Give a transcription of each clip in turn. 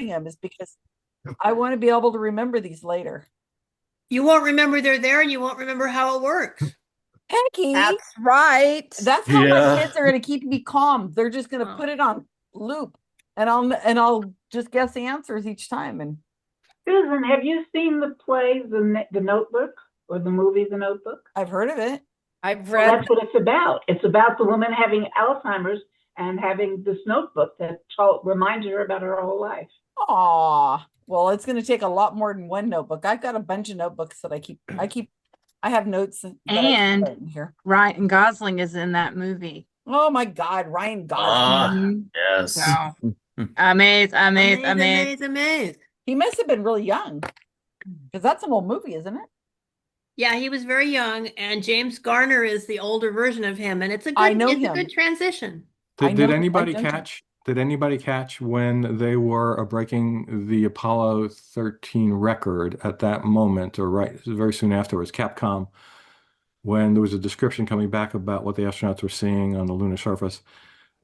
them is because I want to be able to remember these later. You won't remember they're there, and you won't remember how it works. Peggy, That's right. that's how my Yeah. kids are going to keep me calm. They're just going to put it on loop, and I'll just guess the answers each time. And Susan, have you seen the play, the Notebook, or the movie, The Notebook? I've heard of it. I've Well, read. that's what it's about. It's about the woman having Alzheimer's and having this notebook that reminds her about her whole life. Aw, well, it's going to take a lot more than one notebook. I've got a bunch of notebooks that I have notes that I keep And in here. Ryan Gosling is in that movie. Oh my God, Ryan Ah, Gosling. yes. So amazing. Amazing. He must have been really young because that's an old movie, isn't it? Yeah, he was very young, and James Garner is the older version of him, and it's a I know a him. good transition. Did anybody catch when they were breaking the Apollo 13 record at that moment, or very soon afterwards, Capcom, when there was a description coming back about what the astronauts were seeing on the lunar surface,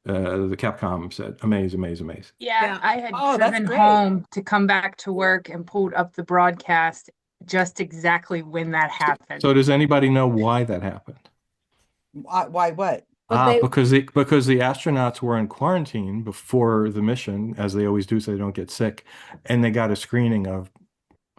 the Capcom said, amaze. Yeah, I had that's driven great. home to come back to work and pulled up the broadcast just exactly when that happened. So does anybody know why that happened? Why what? But because the astronauts were in quarantine before the mission, as they always do, so they don't get sick, and they got a screening of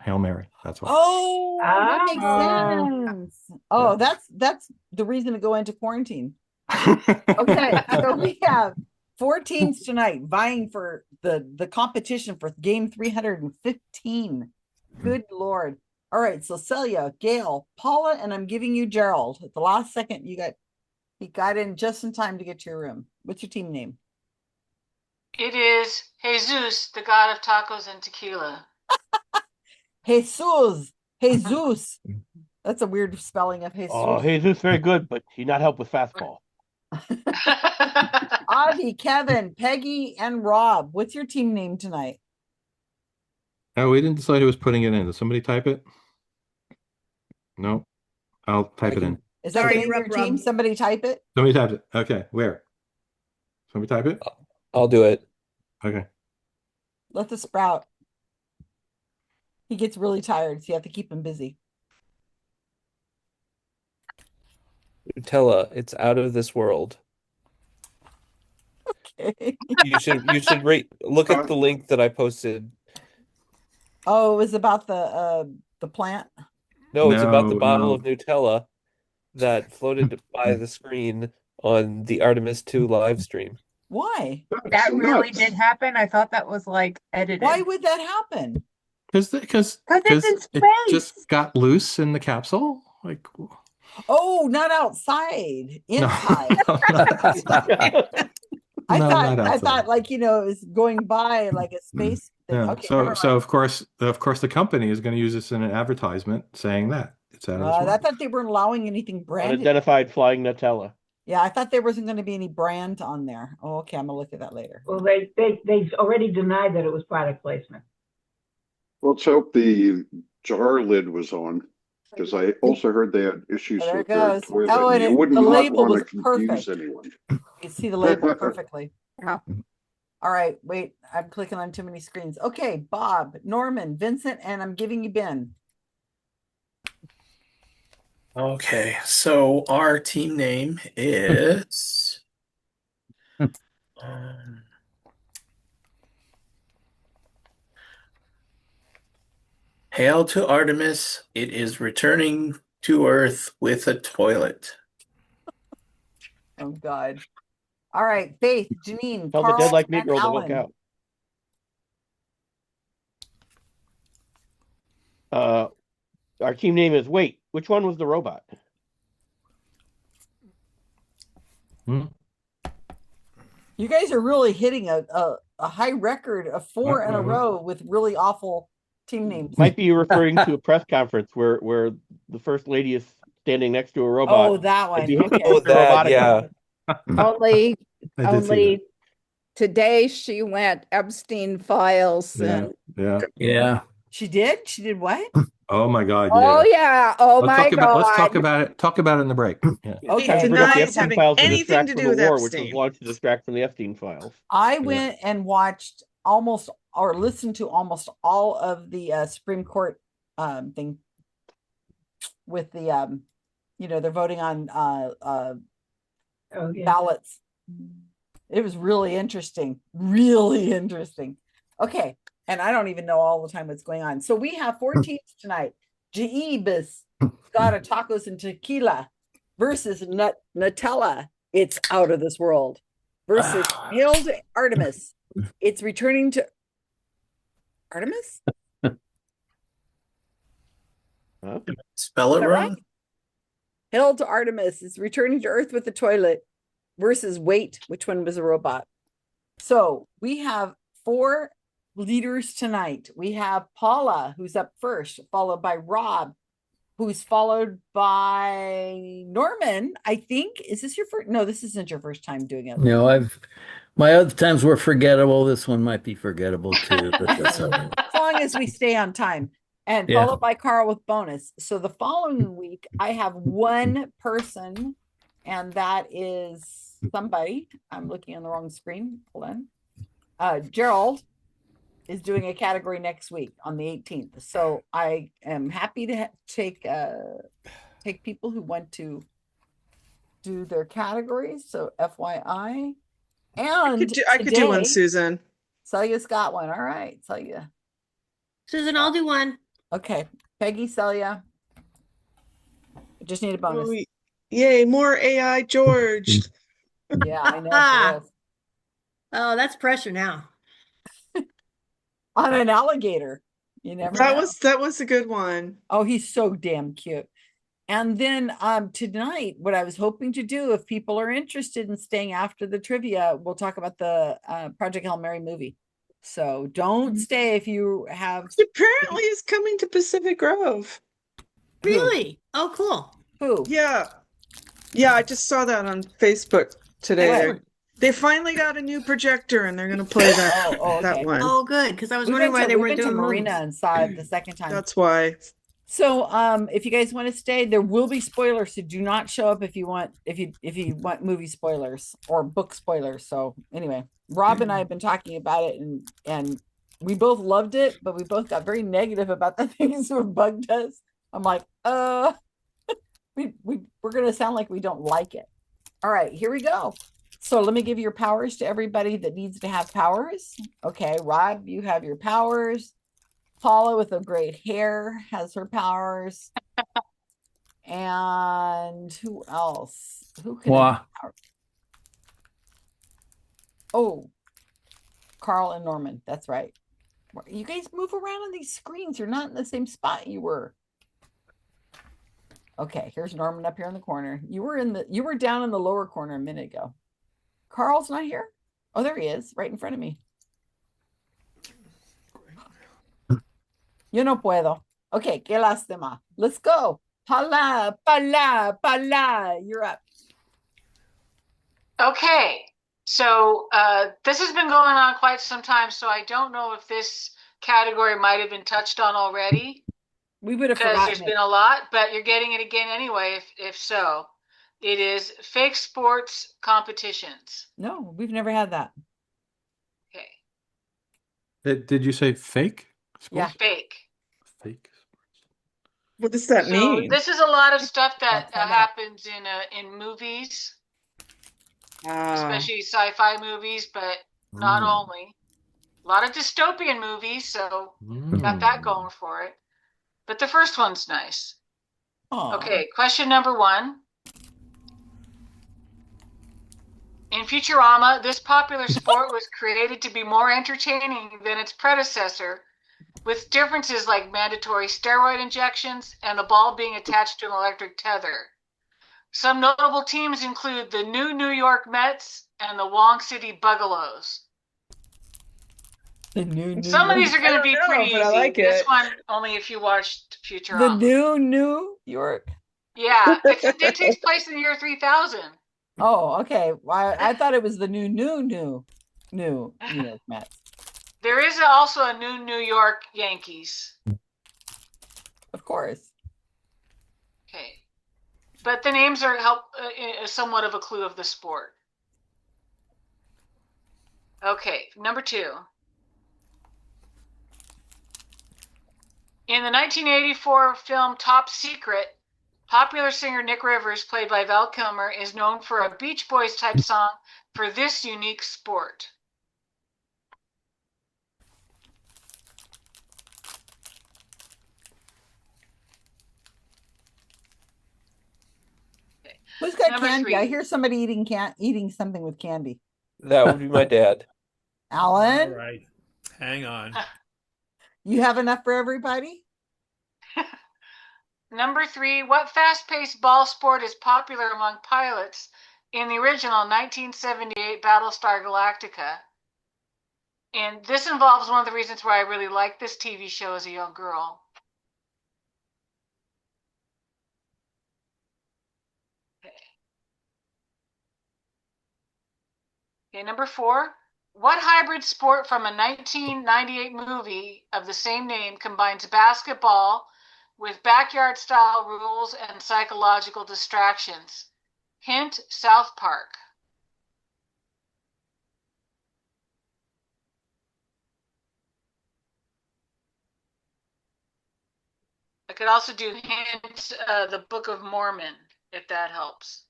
Hail Mary. That's why. Oh, that makes Oh. sense. Oh, that's the reason to go into quarantine. Okay, so we have 4 teams tonight vying for the competition for game 315. Good Lord. All right, so Celia, Gail, Paula, and I'm giving you Gerald. At the last second, he got in just in time to get to your room. What's your team name? It is Jesus, the god of tacos and tequila. Jesus. That's a weird spelling of Jesus. Oh, Jesus, very good, but he not help with fastball. Avi, Kevin, Peggy, and Rob. What's your team name tonight? Oh, we didn't decide who was putting it in. Did somebody type it? No. I'll type it in. Is that the name of your team? Somebody type it? Somebody typed it. Okay, where? Somebody type it? I'll do it. Okay. Let the sprout. He gets really tired, so you have to keep him busy. Nutella, it's out of this world. Okay. You should look at the link that I posted. Oh, it was about the plant? No, it's about the bottle of Nutella that floated by the screen on the Artemis 2 live stream. Why? That really did happen. I thought that was like edited. Why would that happen? Because it's in space. it just got loose in the capsule. Like, oh, not outside, inside. not outside. I thought like, it was going by like a space thing. Yeah. Okay, so of course the company is going to use this in an advertisement saying that it's out of this world. I thought they weren't allowing anything branded. Unidentified flying Nutella. Yeah, I thought there wasn't going to be any brand on there. Oh, okay, I'm gonna look at that later. Well, they already denied that it was product placement. Let's hope the jar lid was on, because I also heard they had issues There with it their goes. toilet. Oh, and You wouldn't the want label was to confuse perfect. anyone. You see the label perfectly. Oh. All right, wait, I'm clicking on too many screens. Okay, Bob, Norman, Vincent, and I'm giving you Ben. Okay, so our team name is Hail to Artemis. It is returning to Earth with a toilet. Oh God. All right, Faith, Janine, Tell the Karl, dead like and Negro to look Alan. out. Our team name is which one was the robot? You guys are really hitting a high record of 4 in a row with really awful team names. Might be referring to a press conference where the first lady is standing next to a robot. Oh, that one. Okay. Oh, that, yeah. Only I did see that. today she went Epstein files. Yeah. She did? She did what? Oh my God. Oh yeah. Oh Let's my God. Let's talk about it. Talk about it in the break. Yeah. Okay. Denies having anything to do with war, which Epstein. was launched to distract from the Epstein files. I went and watched almost or listened to almost all of the Supreme Court thing with the they're voting on ballots. It was really interesting. Really interesting. Okay. And I don't even know all the time what's going on. So we have 4 teams tonight. Jaebus, Gotta Tacos and Tequila versus Nutella. It's out of this world. Versus Hailed Artemis. It's returning to Artemis? Spell it wrong? Right? Hail to Artemis is returning to Earth with the toilet versus Wait, which one was a robot? So we have 4 leaders tonight. We have Paula, who's up first, followed by Rob, who's followed by Norman. I think, is this your first? No, this isn't your first time doing it. No, my other times were forgettable. This one might be forgettable too, but that's all right. As long as we stay on time. And Yeah. followed by Karl with bonus. So the following week, I have 1 person, and that is somebody. I'm looking on the wrong screen. Hold on. Gerald is doing a category next week on the 18th. So I am happy to take people who want to do their categories. So FYI. And I could do one, Susan. Celia's got one. All right, Celia. Susan, I'll do one. Okay, Peggy, Celia. I just need a bonus. Oh, yay, more AI George. Yeah, I know. Oh, that's pressure now. On an alligator. You never know. That was a good one. Oh, he's so damn cute. And then tonight, what I was hoping to do, if people are interested in staying after the trivia, we'll talk about the Project Hail Mary movie. So don't stay if you have. Apparently, is coming to Pacific Grove. Really? Oh, cool. Who? Yeah, I just saw that on Facebook today. They finally got a new projector, and they're going to play that that one. Oh, good, because I was wondering why they weren't doing Marina movies. and saw it the second time. That's why. So if you guys want to stay, there will be spoilers. So do not show up if you want movie spoilers or book spoilers. So anyway, Rob and I have been talking about it, and we both loved it, but we both got very negative about the things that bugged us. I'm like, we're gonna sound like we don't like it. All right, here we go. So let me give your powers to everybody that needs to have powers. Okay, Rob, you have your powers. Paula with the great hair has her powers. And who else? Who can have powers? Oh, Karl and Norman. That's right. You guys move around on these screens. You're not in the same spot you were. Okay, here's Norman up here in the corner. You were down in the lower corner a minute ago. Karl's not here? Oh, there he is, right in front of me. Yo no puedo. Okay, qué lástima. Let's go. Paula, you're up. Okay, so this has been going on quite some time, so I don't know if this category might have been touched on already. We would have because forgotten there's been a lot, but you're getting it again anyway. If so, it is fake sports competitions. No, we've never had that. Okay. Did you say fake? Yeah, fake. Fake. What does that mean? This is a lot of stuff that happens in movies, especially sci-fi movies, but not only. A lot of dystopian movies, so got that going for it. But the first one's nice. Aww. Okay, question number 1. In Futurama, this popular sport was created to be more entertaining than its predecessor, with differences like mandatory steroid injections and the ball being attached to an electric tether. Some notable teams include the New York Mets and the Wong City Bugalows. Some of these are going to be pretty easy. I like this it. one, only if you watched Futurama. The New York. Yeah, it takes place in the year 3000. Oh, okay. Well, I thought it was the new New York Mets. There is also a New York Yankees. Of course. Okay. But the names are somewhat of a clue of the sport. Okay, number 2. In the 1984 film Top Secret, popular singer Nick Rivers, played by Val Kilmer, is known for a Beach Boys type song for this unique sport. Who's got Number candy? 3. I hear somebody eating something with candy. That would be my dad. Alan, All right. Hang on. you have enough for everybody? Number 3, what fast-paced ball sport is popular among pilots in the original 1978 Battlestar Galactica? And this involves one of the reasons why I really liked this TV show as a young girl. Okay, number 4. What hybrid sport from a 1998 movie of the same name combines basketball with backyard-style rules and psychological distractions? Hint, South Park. I could also do hint, the Book of Mormon, if that helps.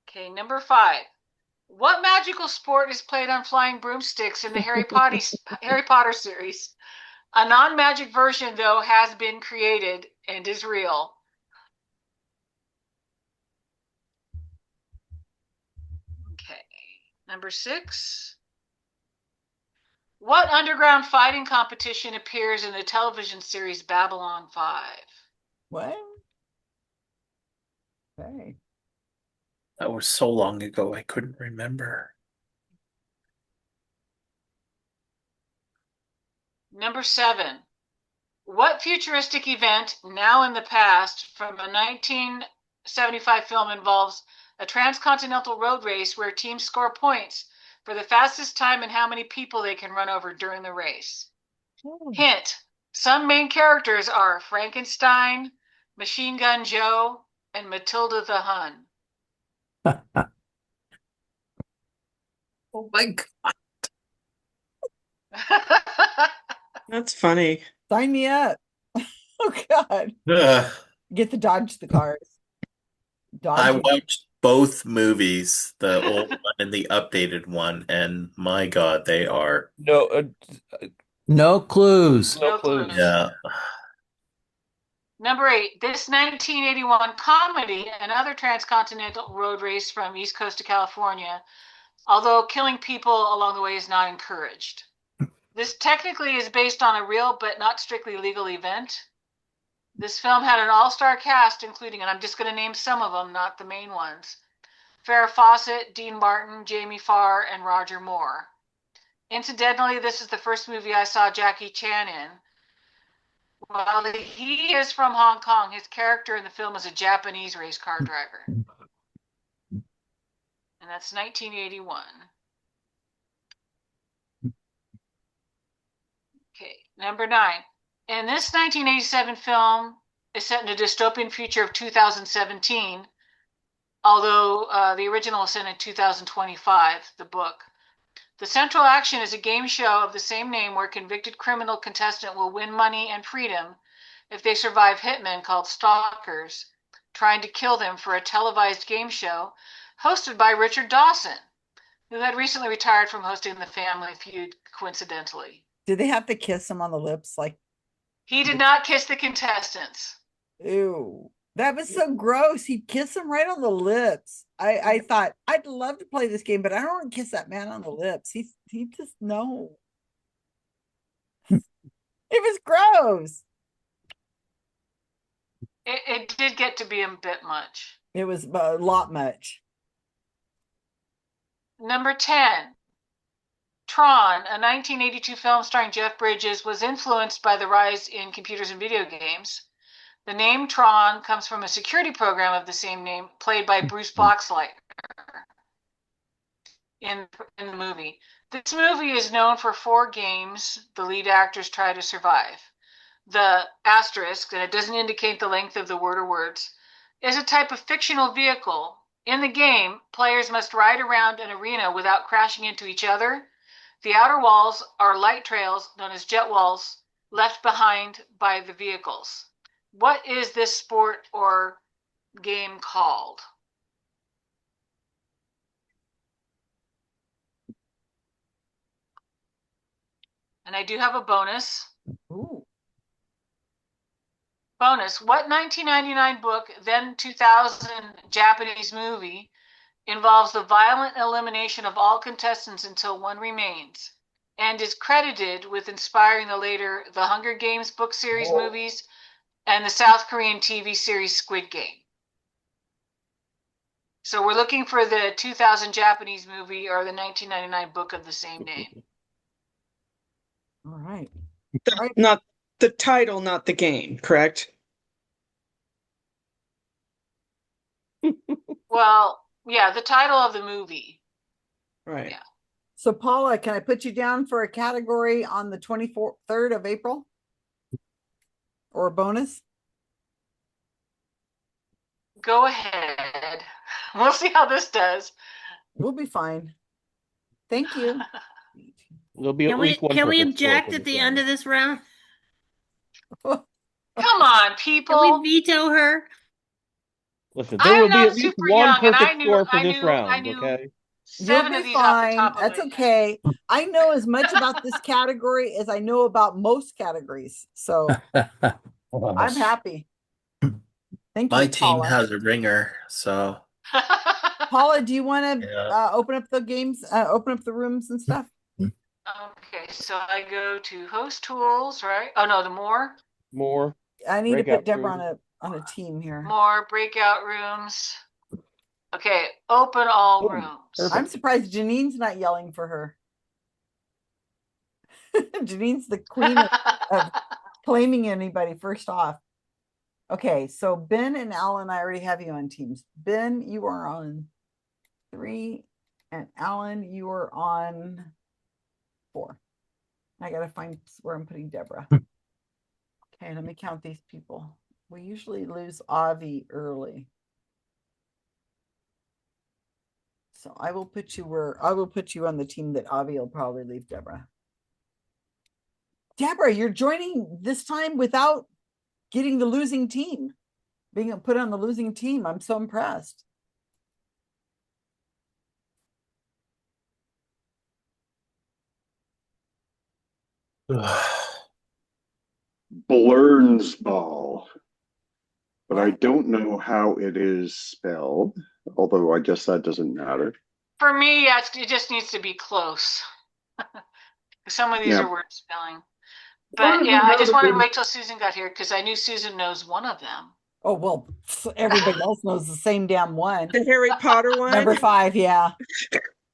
Okay, number 5. What magical sport is played on flying broomsticks in the Harry Potter series? A non-magic version, though, has been created and is real. Okay, number 6. What underground fighting competition appears in the television series Babylon 5? What? Okay. That was so long ago, I couldn't remember. Number 7. What futuristic event, now in the past, from a 1975 film involves a transcontinental road race where teams score points for the fastest time and how many people they can run over during the race? Hint, some main characters are Frankenstein, Machine Gun Joe, and Matilda the Hun. Oh my God. That's funny. Sign me up. Oh God. Ugh. Get the dodge the cars. I Dodge. watched both movies, the old one and the updated one, and my God, they are No clues. No clues. yeah. Number 8, this 1981 comedy, another transcontinental road race from East Coast to California, although killing people along the way is not encouraged. This technically is based on a real but not strictly legal event. This film had an all-star cast, including, and I'm just going to name some of them, not the main ones, Farrah Fawcett, Dean Martin, Jamie Farr, and Roger Moore. Incidentally, this is the first movie I saw Jackie Chan in. While he is from Hong Kong, his character in the film is a Japanese race car driver. And that's 1981. Okay, number 9. In this 1987 film is set in a dystopian future of 2017, although the original is set in 2025, the book. The central action is a game show of the same name where a convicted criminal contestant will win money and freedom if they survive hitmen called stalkers, trying to kill them for a televised game show hosted by Richard Dawson, who had recently retired from hosting The Family Feud, coincidentally. Did they have to kiss him on the lips? Like, he did not kiss the contestants. Ew. That was so gross. He'd kiss him right on the lips. I thought, I'd love to play this game, but I don't want to kiss that man on the lips. He just, no. It was gross. It did get to be a bit much. It was a lot much. Number 10. Tron, a 1982 film starring Jeff Bridges, was influenced by the rise in computers and video games. The name Tron comes from a security program of the same name, played by Bruce Boxleitner in the movie. This movie is known for 4 games the lead actors try to survive. The asterisk, and it doesn't indicate the length of the word or words, is a type of fictional vehicle. In the game, players must ride around an arena without crashing into each other. The outer walls are light trails, known as jet walls, left behind by the vehicles. What is this sport or game called? And I do have a bonus. Ooh. Bonus. What 1999 book, then 2000 Japanese movie, involves the violent elimination of all contestants until one remains, and is credited with inspiring the later The Hunger Games book series movies and the South Korean TV series Squid Game? So we're looking for the 2000 Japanese movie or the 1999 book of the same name. All right. Not the title, not the game, correct? Well, yeah, the title of the movie. Right. Yeah. So Paula, can I put you down for a category on the 23rd of April? Or a bonus? Go ahead. We'll see how this does. We'll be fine. Thank you. There'll be at Can we least one can we perfect score object for at this the round. end of this round? Come on, people. Can we veto her? Listen, there will I'm be not at least super one young, and perfect score for this I round, knew okay? You'll 7 of be these off the fine. top of That's my head. okay. I know as much about this category as I know about most categories. So I'm happy. Thank My you, team Paula. has a ringer, so Paula, do you want to Yeah. open up the games, open up the rooms and stuff? Okay, so I go to host tools, right? Oh no, the more I need to breakout put Deborah rooms. on a team here. more breakout rooms. Okay, open all rooms. I'm surprised Janine's not yelling for her. Janine's the queen of claiming anybody first off. Okay, so Ben and Alan, I already have you on teams. Ben, you are on 3, and Alan, you are on 4. I gotta find where I'm putting Deborah. Okay, let me count these people. We usually lose Avi early. So I will put you on the team that Avi will probably leave Deborah. Deborah, you're joining this time without getting the losing team, being put on the losing team. I'm so impressed. Blernsball. But I don't know how it is spelled, although I guess that doesn't matter. For me, it just needs to be close. Some of these Yeah. are word spelling. long But as yeah, we I know just the wanted to big- wait till Susan got here because I knew Susan knows one of them. Oh, well, everybody else knows the same damn one. The Harry Potter one? Number 5, yeah.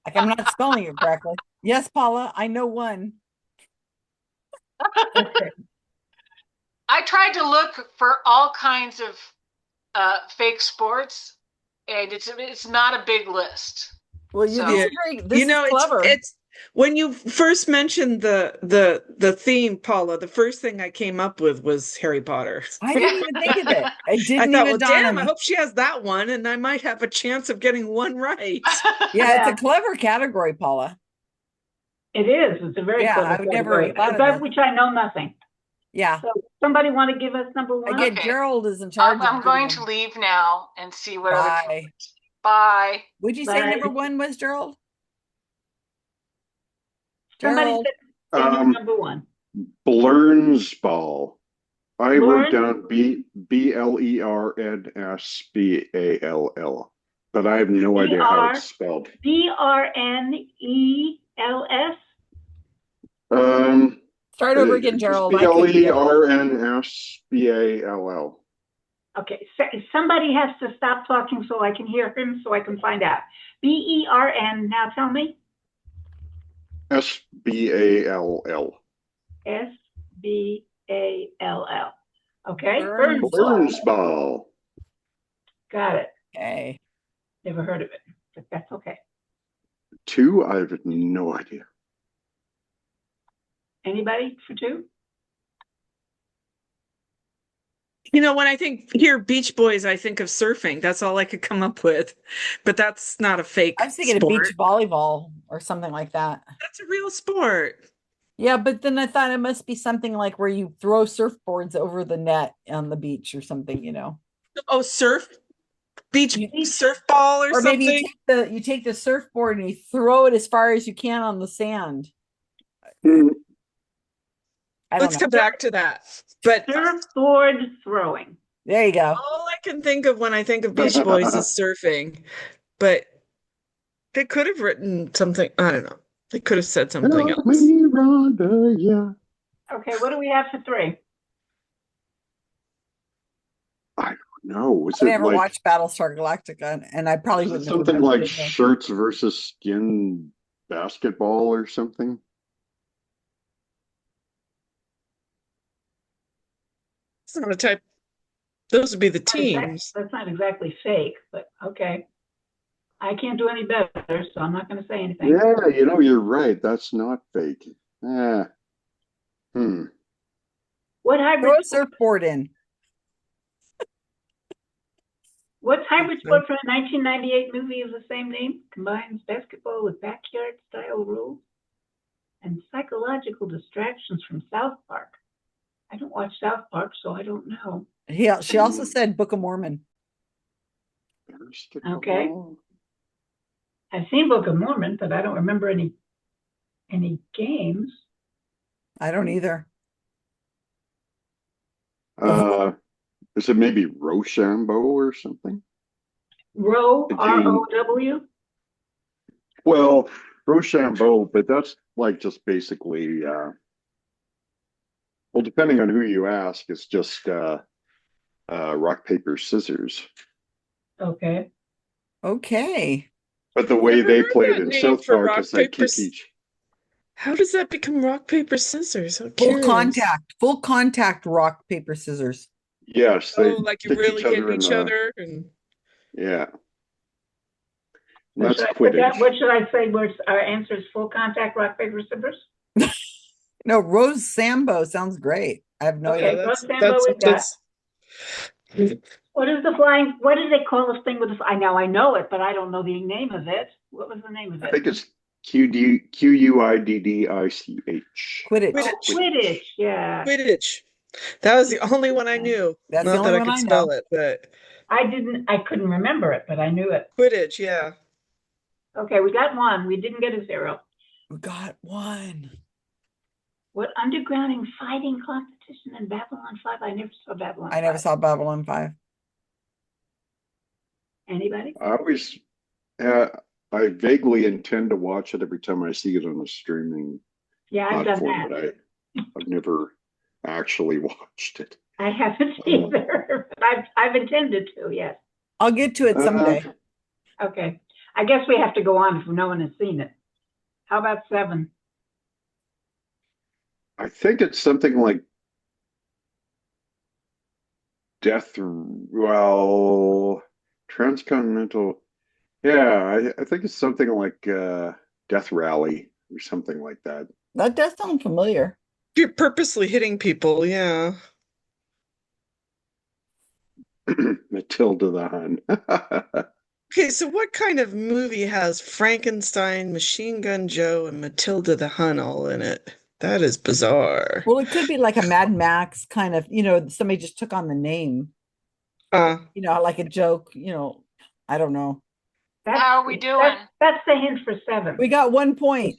Like I'm not spelling it correctly. Yes, Paula, I know one. I tried to look for all kinds of fake sports, and it's not a big list. Well, So- this is great. This is clever. It's when you first mentioned the theme, Paula, the first thing I came up with was Harry Potter. I didn't even think of it. I didn't thought, even dawn on I me. hope she has that one, and I might have a chance of getting one right. Yeah, it's a clever category, Paula. It is. It's a very clever I would never category, have thought of about that. which I know nothing. Yeah. So somebody want to give us number 1? Again, Gerald is in charge. I'm going to leave now and see what other. Bye. Bye. Would you say Bye. number 1 was Gerald? Somebody Gerald. said number 1. Blernsball. I wrote Blern? down BLERNSBALL, but I have no idea how it's spelled. BRNELS? Start over again, Gerald. I couldn't get it. BLERNSBALL. Okay, somebody has to stop talking so I can hear him, so I can find out. BERN, now tell me. SBALL. SBALL. Okay, Blernsball. Got it. Okay. Never heard of it, but that's okay. 2, I have no idea. Anybody for 2? You know, when I hear Beach Boys, I think of surfing. That's all I could come up with. But that's not a fake I was thinking sport. of beach volleyball or something like that. That's a real sport. Yeah, but then I thought it must be something like where you throw surfboards over the net on the beach or something, you know. Oh, beach surf ball or Or maybe something. you take the surfboard and you throw it as far as you can on the sand. Let's come back to that. But surfboard throwing. There you go. All I can think of when I think of Beach Boys is surfing. But they could have written something. I don't know. They could have said something else. Me, Rhonda, yeah. Okay, what do we have for 3? I don't know. Was I it never like watched Battlestar Galactica, and I probably was it wouldn't have something like remembered it. shirts versus skin basketball or something? It's not a type. Those would be the teams. That's not exactly fake, but okay. I can't do any better, so I'm not going to say anything. Yeah, you know, you're right. That's not fake. What Throw hybrid a surfboard in. What hybrid sport from a 1998 movie of the same name combines basketball with backyard style rules and psychological distractions from South Park? I don't watch South Park, so I don't know. She also said Book of Mormon. Okay. I've seen Book of Mormon, but I don't remember any games. I don't either. Is it maybe Rochambeau or something? ROW? Well, Rochambeau, but that's like just basically well, depending on who you ask, it's just rock, paper, scissors. Okay. Okay. But the way they play it in South Park is they kick each. How does that become rock, paper, scissors? I'm Full curious. contact rock, paper, scissors. Yes. They like you kick really hit in each the- other. And Yeah. What That's should, Quidditch. what should I say? Where our answer is full contact rock, paper, scissors? No, Rose Sambo sounds great. I have no Okay, idea. Rose Sambo we got. What is the flying? What do they call this thing with the? I know it, but I don't know the name of it. What was the name of it? I think it's Quidditch. Quidditch. Oh, Quidditch, yeah. Quidditch. That was the only one I knew. That's the Not only that I one could I spell know. it, but I couldn't remember it, but I knew it. Quidditch, yeah. Okay, we got 1. We didn't get a 0. We got 1. What undergrounding fighting competition in Babylon 5? I never saw Babylon 5. I never saw Babylon 5. Anybody? I vaguely intend to watch it every time I see it on a streaming Yeah, I've done platform, that. but I've never actually watched it. I haven't either. But I've intended to, yes. I'll get to it someday. Okay. I guess we have to go on if no one has seen it. How about 7? I think it's something like Transcontinental. Yeah, I think it's something like Death Rally or something like that. That does sound familiar. You're purposely hitting people, yeah. Matilda the Hun. Okay, so what kind of movie has Frankenstein, Machine Gun Joe, and Matilda the Hun all in it? That is bizarre. Well, it could be like a Mad Max kind of, somebody just took on the name. Like a joke, I don't know. How are we doing? That's the hint for 7. We got 1 point.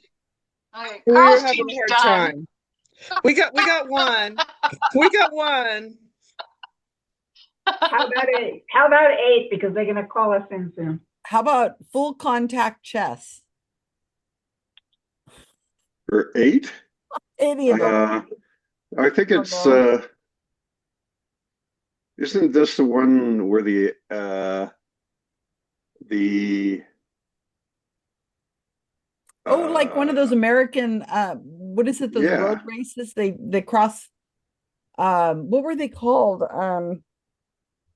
Okay, We're Carl's having team's a hard done. time. We got 1. We got 1. How about 8? How about 8? Because they're going to call us in soon. How about full contact chess? For 8? Any of them. I think it's isn't this the one where the like one of those American what is it, those road races they cross, what were they called?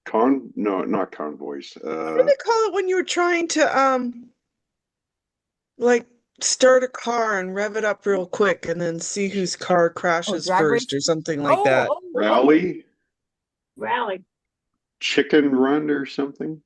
No, not convoys. What do they call it when you were trying to like start a car and rev it up real quick and then see whose car crashes first or something like that? Rally? Rally. Chicken Run or something?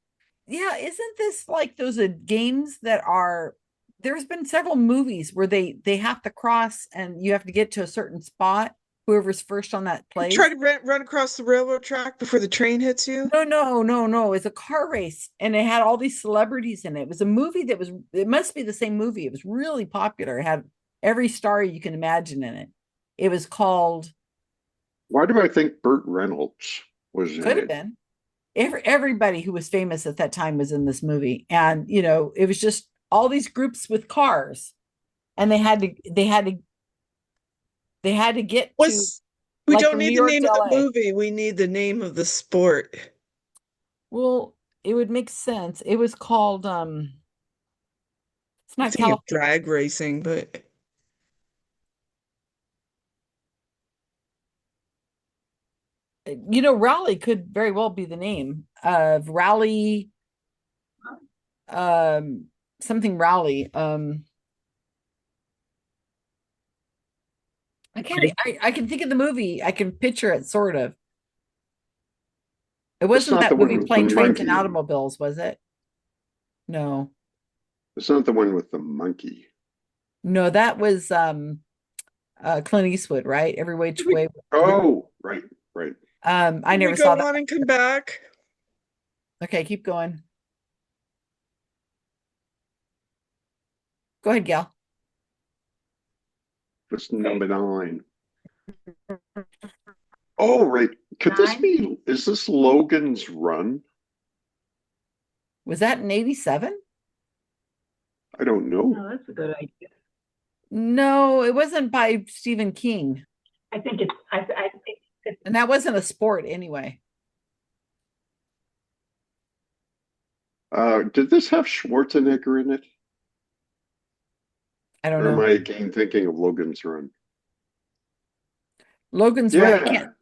Yeah, isn't this like those games that are there's been several movies where they have to cross and you have to get to a certain spot. Whoever's first on that place. Try to run across the railroad track before the train hits you? No. It's a car race and it had all these celebrities in it. It was a movie it must be the same movie. It was really popular. It had every star you can imagine in it. It was called. Why do I think Burt Reynolds was in it? Could have been. Everybody who was famous at that time was in this movie. And, it was just all these groups with cars and they had to get to. We like don't from need New the York name to of the LA. movie. We need the name of the sport. Well, it would make sense. It was called it's I not think of drag racing, but Raleigh could very well be the name of Raleigh, something Raleigh. I can think of the movie. I can picture it sort of. It wasn't not that the one movie with Plane, the Trains, and monkey. Automobiles, was it? No. It's not the one with the monkey. No, that was Clint Eastwood, right? Every Which Way. Oh, right. I never we saw go that. on and come back. Okay, keep going. Go ahead, Gail. It's number 9. Oh, right. Is this Logan's Run? Was that in 87? I don't know. No, that's a good idea. No, it wasn't by Stephen King. I think it's. And that wasn't a sport anyway. Did this have Schwarzenegger in it? I don't Or know. am I again thinking of Logan's Run? Logan's Yeah. Run.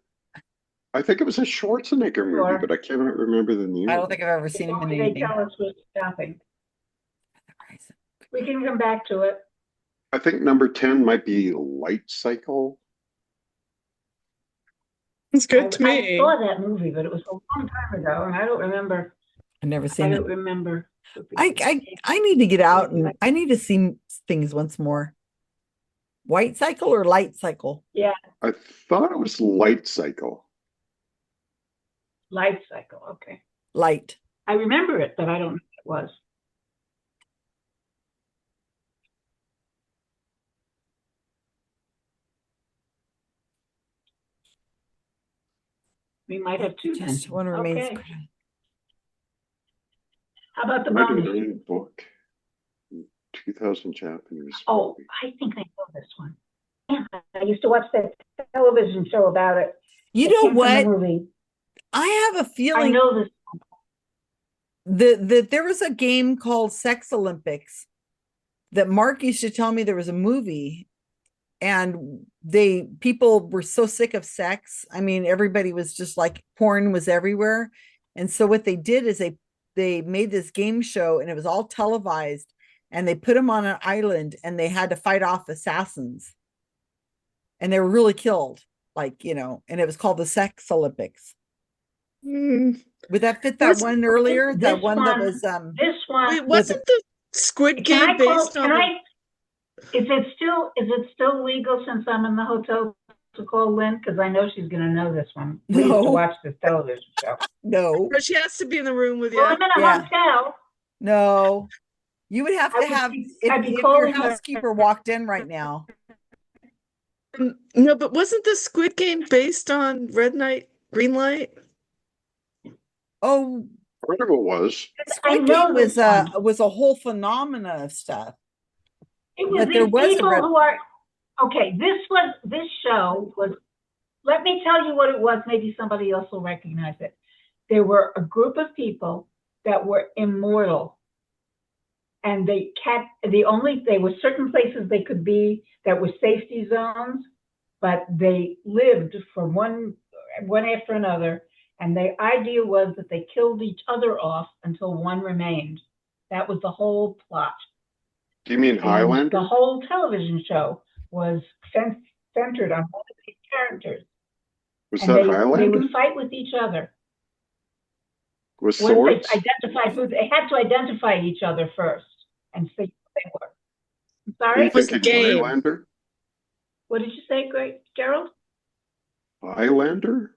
I think it was a Schwarzenegger movie, but I can't remember the name. I don't think I've ever seen him in They anything. tell us we're stopping. We can come back to it. I think number 10 might be Light Cycle. It's good to I me. saw that movie, but it was a long time ago, and I don't remember. I've never seen I it. don't remember. I need to get out and I need to see things once more. White Cycle or Light Cycle? Yeah, I thought it was Light Cycle. Life Cycle. Okay. Light. I remember it, but I don't know what it was. We might have two then. Just one remains. Okay. How about the Might have bonus? been a book. 2000 Japanese. Oh, I think I know this one. Yeah, I used to watch that television show about it. You It know came from the what? movie. I have a I feeling know this. that there was a game called Sex Olympics that Mark used to tell me there was a movie and people were so sick of sex. I mean, everybody was just like porn was everywhere. And so what they did is they made this game show and it was all televised and they put them on an island and they had to fight off assassins. And they were really killed, and it was called the Sex Olympics. Would that fit that one earlier? That one that was This one. Wait, wasn't the Squid Game based on? Is it still legal since I'm in the hotel to call Lynn? Because I know she's going to know this one. We used to watch this television show. No. But she has to be in the room with you. Well, I'm in a hotel. No. You would have to have, if your housekeeper walked in right now. No, but wasn't the Squid Game based on Red Light, Green Light? Oh, part of it was. Squid Game was a whole phenomena of stuff. It was these people who are okay. This show was. Let me tell you what it was. Maybe somebody else will recognize it. There were a group of people that were immortal, and they were certain places they could be that were safety zones, but they lived for one after another. And the idea was that they killed each other off until one remained. That was the whole plot. Do you mean Highlander? The whole television show was centered on one of these characters. Was that Highlander? They would fight with each other. With swords? They had to identify each other first and see who they were. Are you Sorry? Was the thinking game. Highlander? What did you say, Gerald? Highlander?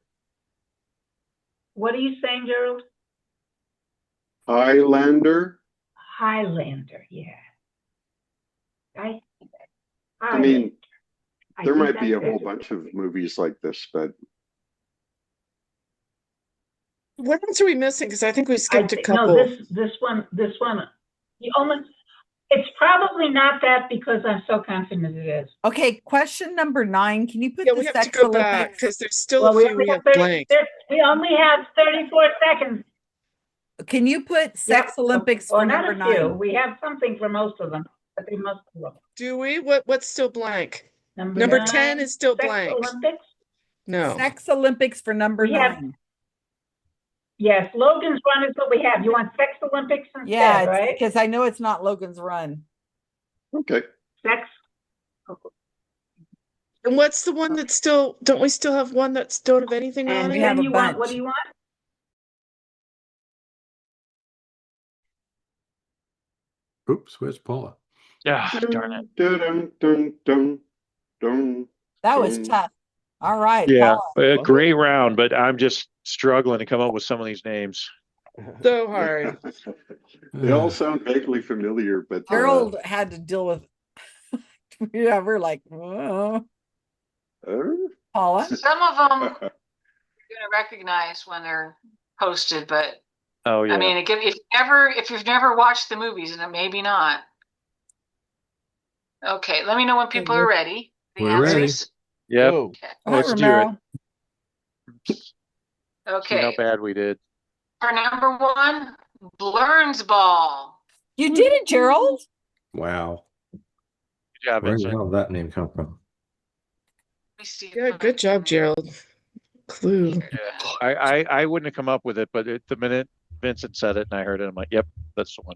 What are you saying, Gerald? Highlander? Highlander, yeah. I mean, there think might be a that's whole it. bunch of movies like this, but What else are we missing? Because I think we skipped a No, couple. this one. It's probably not that because I'm so confident it is. Okay, question number 9. Can you put Yeah, the we have to Sex go back Olympics? because there's still Well, a few we have blank. we only have 34 seconds. Can you put Sex Olympics for number not a few. 9? We have something for most of them, but they must of them. Do we? What's still blank? Number 9, 10 is still Sex blank. Olympics. No. Sex Olympics for number We have- 9. Yes, Logan's Run is what we have. You want Sex Olympics instead, Yeah, right? because I know it's not Logan's Run. okay. Sex. And what's the one that's still? Don't we still have one that don't have anything on And we it? have then a you want, what bunch. do you want? Oops, where's Paula? Yeah, darn it. Dun, dun, dun, dun, That was dun. tough. All right. Yeah, Paula. a great round, but I'm just struggling to come up with some of these names. So hard. They all sound vaguely familiar, but Gerald had to deal with. Yeah, we're like, oh. Paula. Some of them you're going to recognize when they're posted, but Oh yeah. I mean, again, if you've never watched the movies, and maybe not. Okay, let me know when people are ready. The We're ready. answers. Yep. Go. All right, Let's do Romero. it. See how Okay, bad we did. for number 1, Blurns Ball. You did it, Gerald. Wow. Good job, Where the Vincent. hell did that name come from? Let me see if Yeah, I good job, Gerald. Clue. Yeah. I wouldn't have come up with it, but the minute Vincent said it and I heard it, I'm like, yep, that's the one.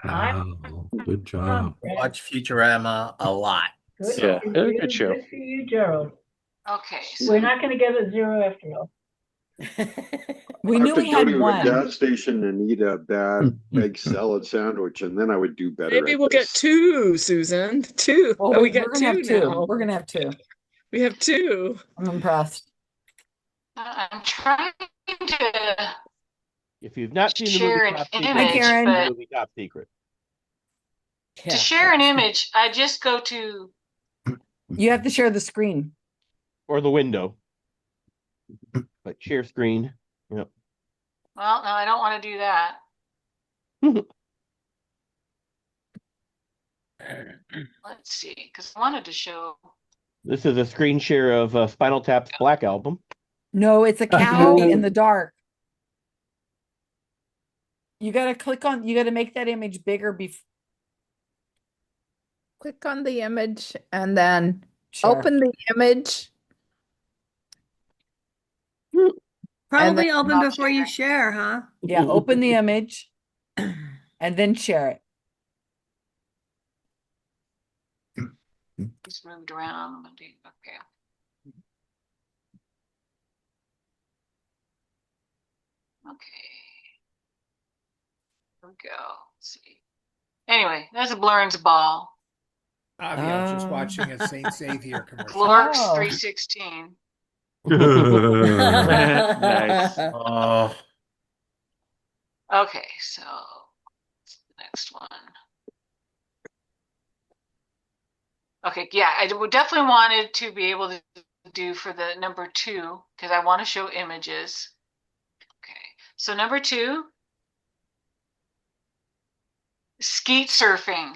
Wow, good job. Watch Futurama a lot. Good, Yeah, for a you, good show. Good for you, Gerald. Okay, We're not going to get a 0 after all. We I knew have to we go had to a one. gas station and eat a bad egg salad sandwich, and then I would do better. Maybe at we'll get this. 2, Susan. 2. Well, Oh, we we're got gonna 2 have 2. now. We're gonna have 2. We have 2. I'm impressed. I'm trying to If you've not seen the share movie an Top Secret, image, Karen. the but movie Top Secret. to share an image, I just go to You have to share the screen. Or the window. Like share screen. Yep. well, no, I don't want to do that. Let's see, because I wanted to show. This is a screen share of Spinal Tap's Black Album. No, it's a cow in the dark. You gotta click on. You gotta make that image bigger before. Click on the image and then Sure. open the image. Probably then open not before you share, huh? Yeah, open the image and then share it. Just moved around. Okay. Okay. Here we go. Let's see. Anyway, that's a Blurns Ball. I was just watching a Saint Xavier commercial. Florks Oh. 316. Nice. Oh, Okay, so what's the next one? Okay, yeah, I would definitely wanted to be able to do for the number 2 because I want to show images. Okay, so number 2, skeet surfing.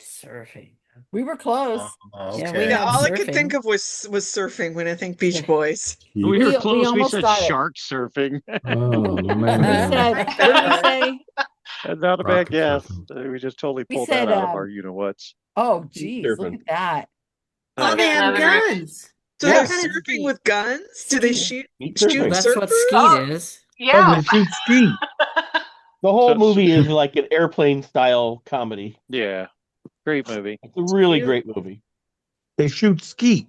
surfing. We were close. Oh, Yeah, okay. we Yeah, got all I could surfing. think of was surfing when I think Beach Boys. We We were close. We almost said got it. shark surfing. Oh, We man. said, what did we say? Not a bad Rocket guess. surfing. We just totally We pulled said, that out of our you-know-whats. Oh, geez, look surfing. at that. Oh, they have Another- guns. So Yeah. they're surfing with guns? Do they shoot Skeet shoot surfing. That's what surfers? skeet is. Yeah. shoot ski. The whole So- movie is like an airplane style comedy. Yeah, great movie. It's a really great movie. They shoot skeet.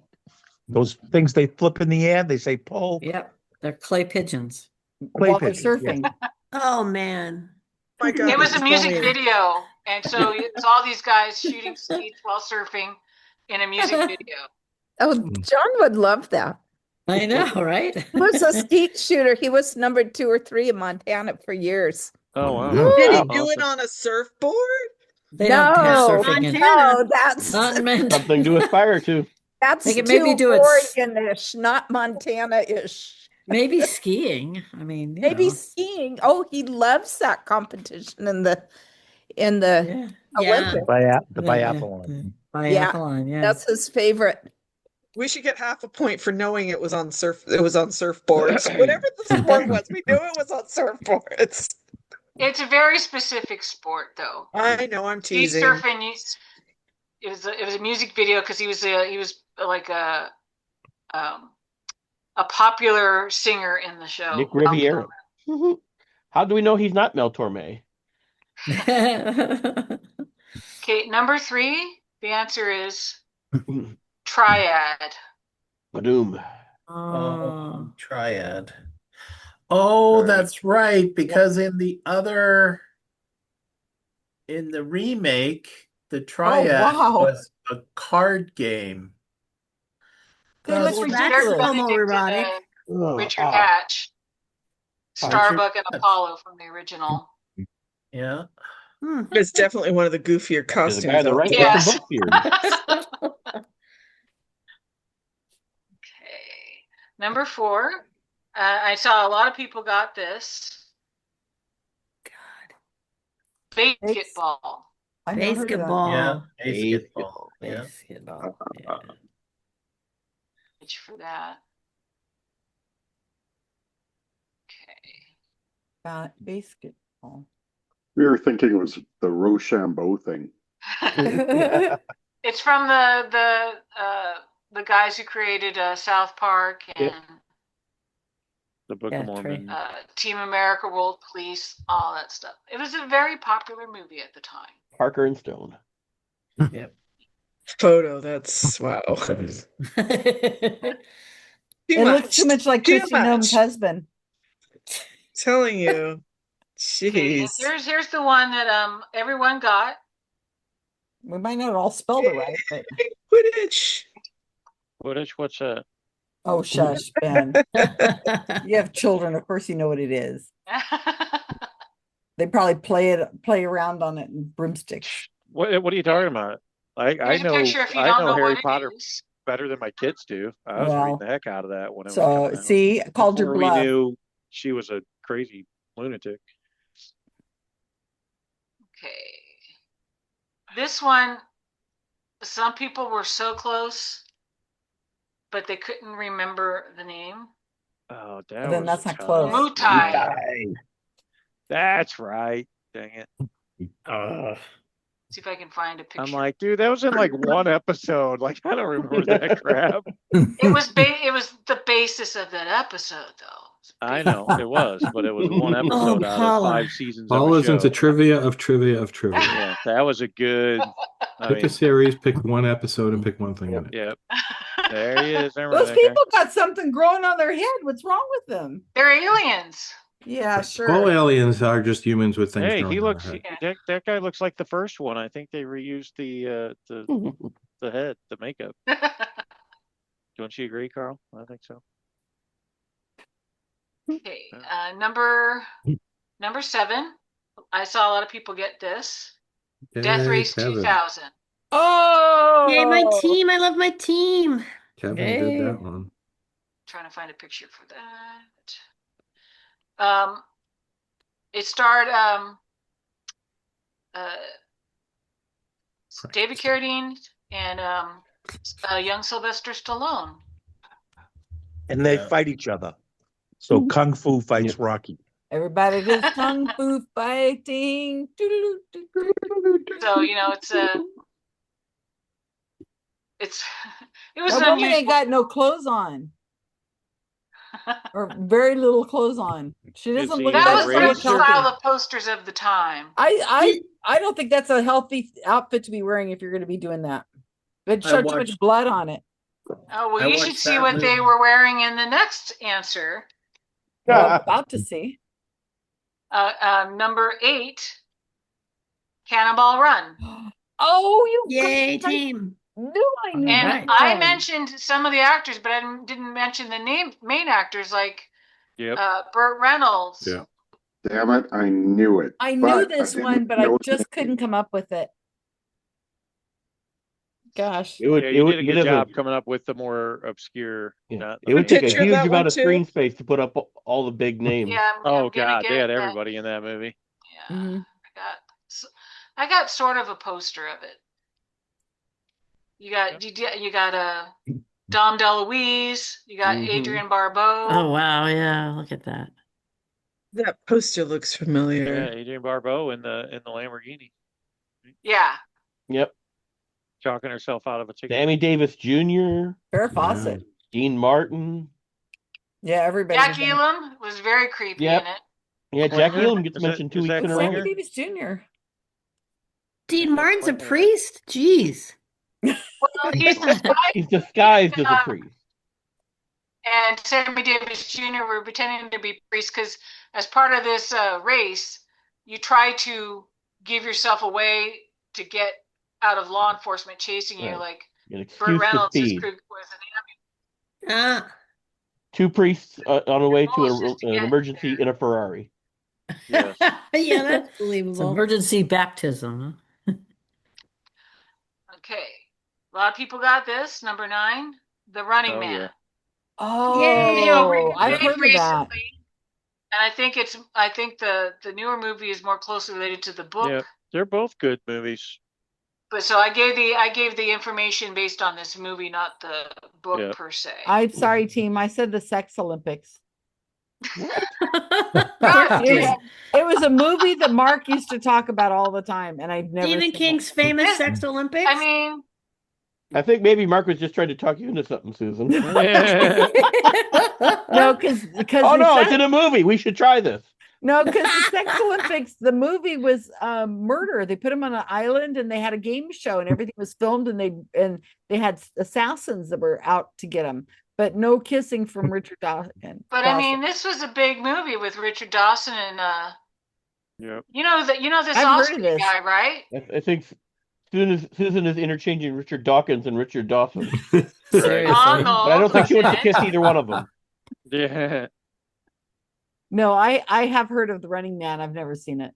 Those things they flip in the air, they say pull. Yep, they're clay pigeons. Clay While they're pigeons, surfing. Oh man. My God, It was that's a music brilliant. video, And so it's all these guys shooting skeets while surfing in a music video. Oh, John would love that. I know, right? He was a skeet shooter. He was number 2 or 3 in Montana for years. Oh wow. Did he Wow. do it on a surfboard? They don't have No, surfing in no, that's not meant. Something to aspire to. that's They could too maybe do it Oregon-ish, not Montana-ish. maybe skiing. I mean, you Maybe know. skiing. Oh, he loves that competition in the Yeah. Olympics. The biathlon. Biathlon, yeah. That's his favorite. We should get half a point for knowing it was on surfboards. Whatever the sport was, we knew it was on surfboards. It's a very specific sport, though. I know, I'm Ski teasing. surfing. It was a music video because he was like a popular singer in the show. Nick Riviera. How do we know he's not Mel Torme? Okay, number 3. The answer is triad. Badoom. Oh, Triad. Oh, Right. that's right. Because in the remake, the Triad wow. was a card game. They look Well, ridiculous. that's Benedict homoerotic. and Richard Hatch, Starbuck and Apollo from the original. Yeah. It's definitely one of the goofier costumes. The guy on the right Yes. got the book beard. Okay, number 4. I saw a lot of people got this. Basketball. I never heard of that. Basketball. Yeah. Basketball. Yeah. Basketball. Yeah. For that. Okay. Basketball. We were thinking it was the Rochambeau thing. It's from the guys who created South Park and The Book of Mormon. Team America, World Police, all that stuff. It was a very popular movie at the time. Parker and Stone. Yep. Photo, that's wow. It looks too much like Chrissy Noem's husband. Telling you. Okay, Jeez. here's the one that everyone got. We might not all spell it right, but Quidditch. Quidditch, what's that? oh shush, Ben. You have children, of course you know what it is. They probably play around on it in broomsticks. What are you talking about? I Here's a know picture if you don't know Harry what it Potter is. better than my kids do. I was Well, reading the heck out of that when it was So coming out. see, I called your Before bluff. we knew she was a crazy lunatic. Okay. This one, some people were so close, but they couldn't remember the name. Oh, Then that's not tough. close. Mutai. That's right. Dang it. See if I can find a picture. I'm like, dude, that was in like one episode. Like, I don't remember that crap. It was the basis of that episode, though. I know it was, but it was one episode out of Paula. 5 seasons. Paula's of a into show. trivia of trivia of trivia. Yeah, that was a good. Pick a series, pick one episode, and pick one thing in it. Yep. There he is. Remember Those that guy? people got something growing on their head. What's wrong with them? They're aliens. Yeah, sure. All aliens are just humans with things Hey, growing he on looks. their head. That guy looks like the first one. I think they reused the head, the makeup. Don't you agree, Karl? I think so. Okay, number 7. I saw a lot of people get this. Death Yay, Race Kevin. 2000. Oh, Yay, my team. I love my team. Kevin Yay. did that one. Trying to find a picture for that. It starred David Carradine and young Sylvester Stallone. And they fight each other. So Kung Fu fights Rocky. Everybody does kung fu fighting. So it was That an woman ain't unusual. got no clothes on, or very little clothes on. She Did doesn't she look. have That a was Doesn't raise? look the style healthy. of posters of the time. I don't think that's a healthy outfit to be wearing if you're going to be doing that. It I showed too much watched- blood on it. Oh well, I you should watched see that what they movie. were wearing in the next answer. Well, I'm about to see. Number 8. Cannonball Run. Oh, you Yay, guys, I team. knew I knew And that I one. mentioned some of the actors, but I didn't mention the main actors like Yep. Burt Reynolds. Yeah. Damn it, I knew it. I knew but this didn't one, but I know just the name. couldn't come up with it. Gosh. Yeah, you did a good job coming up with the more obscure. It would take a picture of huge that amount one of too? screen space to put up all the big names. Yeah. Oh God, they had everybody in that movie. Mhm. I got sort of a poster of it. You got Dom DeLuise. You got Adrienne Barbeau. Oh wow, yeah, look at that. That poster looks Yeah, familiar. Adrienne Barbeau in the Lamborghini. Yeah. Yep. Chalking herself out of a ticket. Sammy Davis Jr. Farrah Fawcett. Dean Martin. Yeah, everybody. Jack Elam was very creepy Yep. in it. Yeah, Jack Klinger? Elam gets Is that- mentioned 2 is weeks that in a Sammy row. Klinger? Davis Jr. Dean Martin's a priest? Jeez. Well, he's He's disguised as a priest. and Sammy Davis Jr. were pretending to be priests because as part of this race, you try to give yourself away to get out of law enforcement chasing you, Right. like An excuse Burt to Reynolds' speed. crew was an Ah. 2 priests on the way to almost just to an get emergency in a Ferrari. Yes. Yeah, that's It's believable. emergency baptism. Okay. A lot of people got this. Number 9, The Running Oh, Man. yeah. Oh, I've Big heard of that. recently, and I think the newer movie is more closely related to the book. Yeah, they're both good movies. But so I gave the information based on this movie, not the book Yeah. per se. I'm sorry, team. I said the Sex Olympics. Ah, It was a movie that Mark used to talk about all the time, and I've never Stephen seen King's it. famous Sex Olympics? I mean, I think maybe Mark was just trying to talk you into something, Susan. No, because Oh no, it's in a movie. We should try this. No, because the Sex Olympics, the movie was murder. They put him on an island and they had a game show and everything was filmed and they had assassins that were out to get him, but no kissing from Richard Dawson. but I mean, this was a big movie with Richard Dawson and Yep. you know this I've heard Oscar of this. guy, right? I think Susan is interchanging Richard Dawkins and Richard Dawson. Seriously. But I don't think she wants to kiss either one of them. Yeah. No, I have heard of The Running Man. I've never seen it.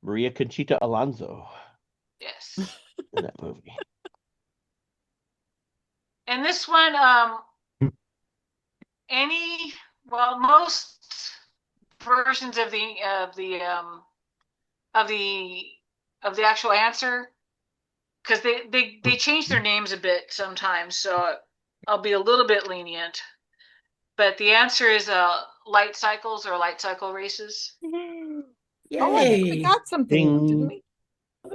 Maria Conchita Alonso Yes. in that movie. And this one, most versions of the actual answer, because they change their names a bit sometimes, so I'll be a little bit lenient. But the answer is light cycles or light cycle races. Oh, I think we Yay. got something, didn't we?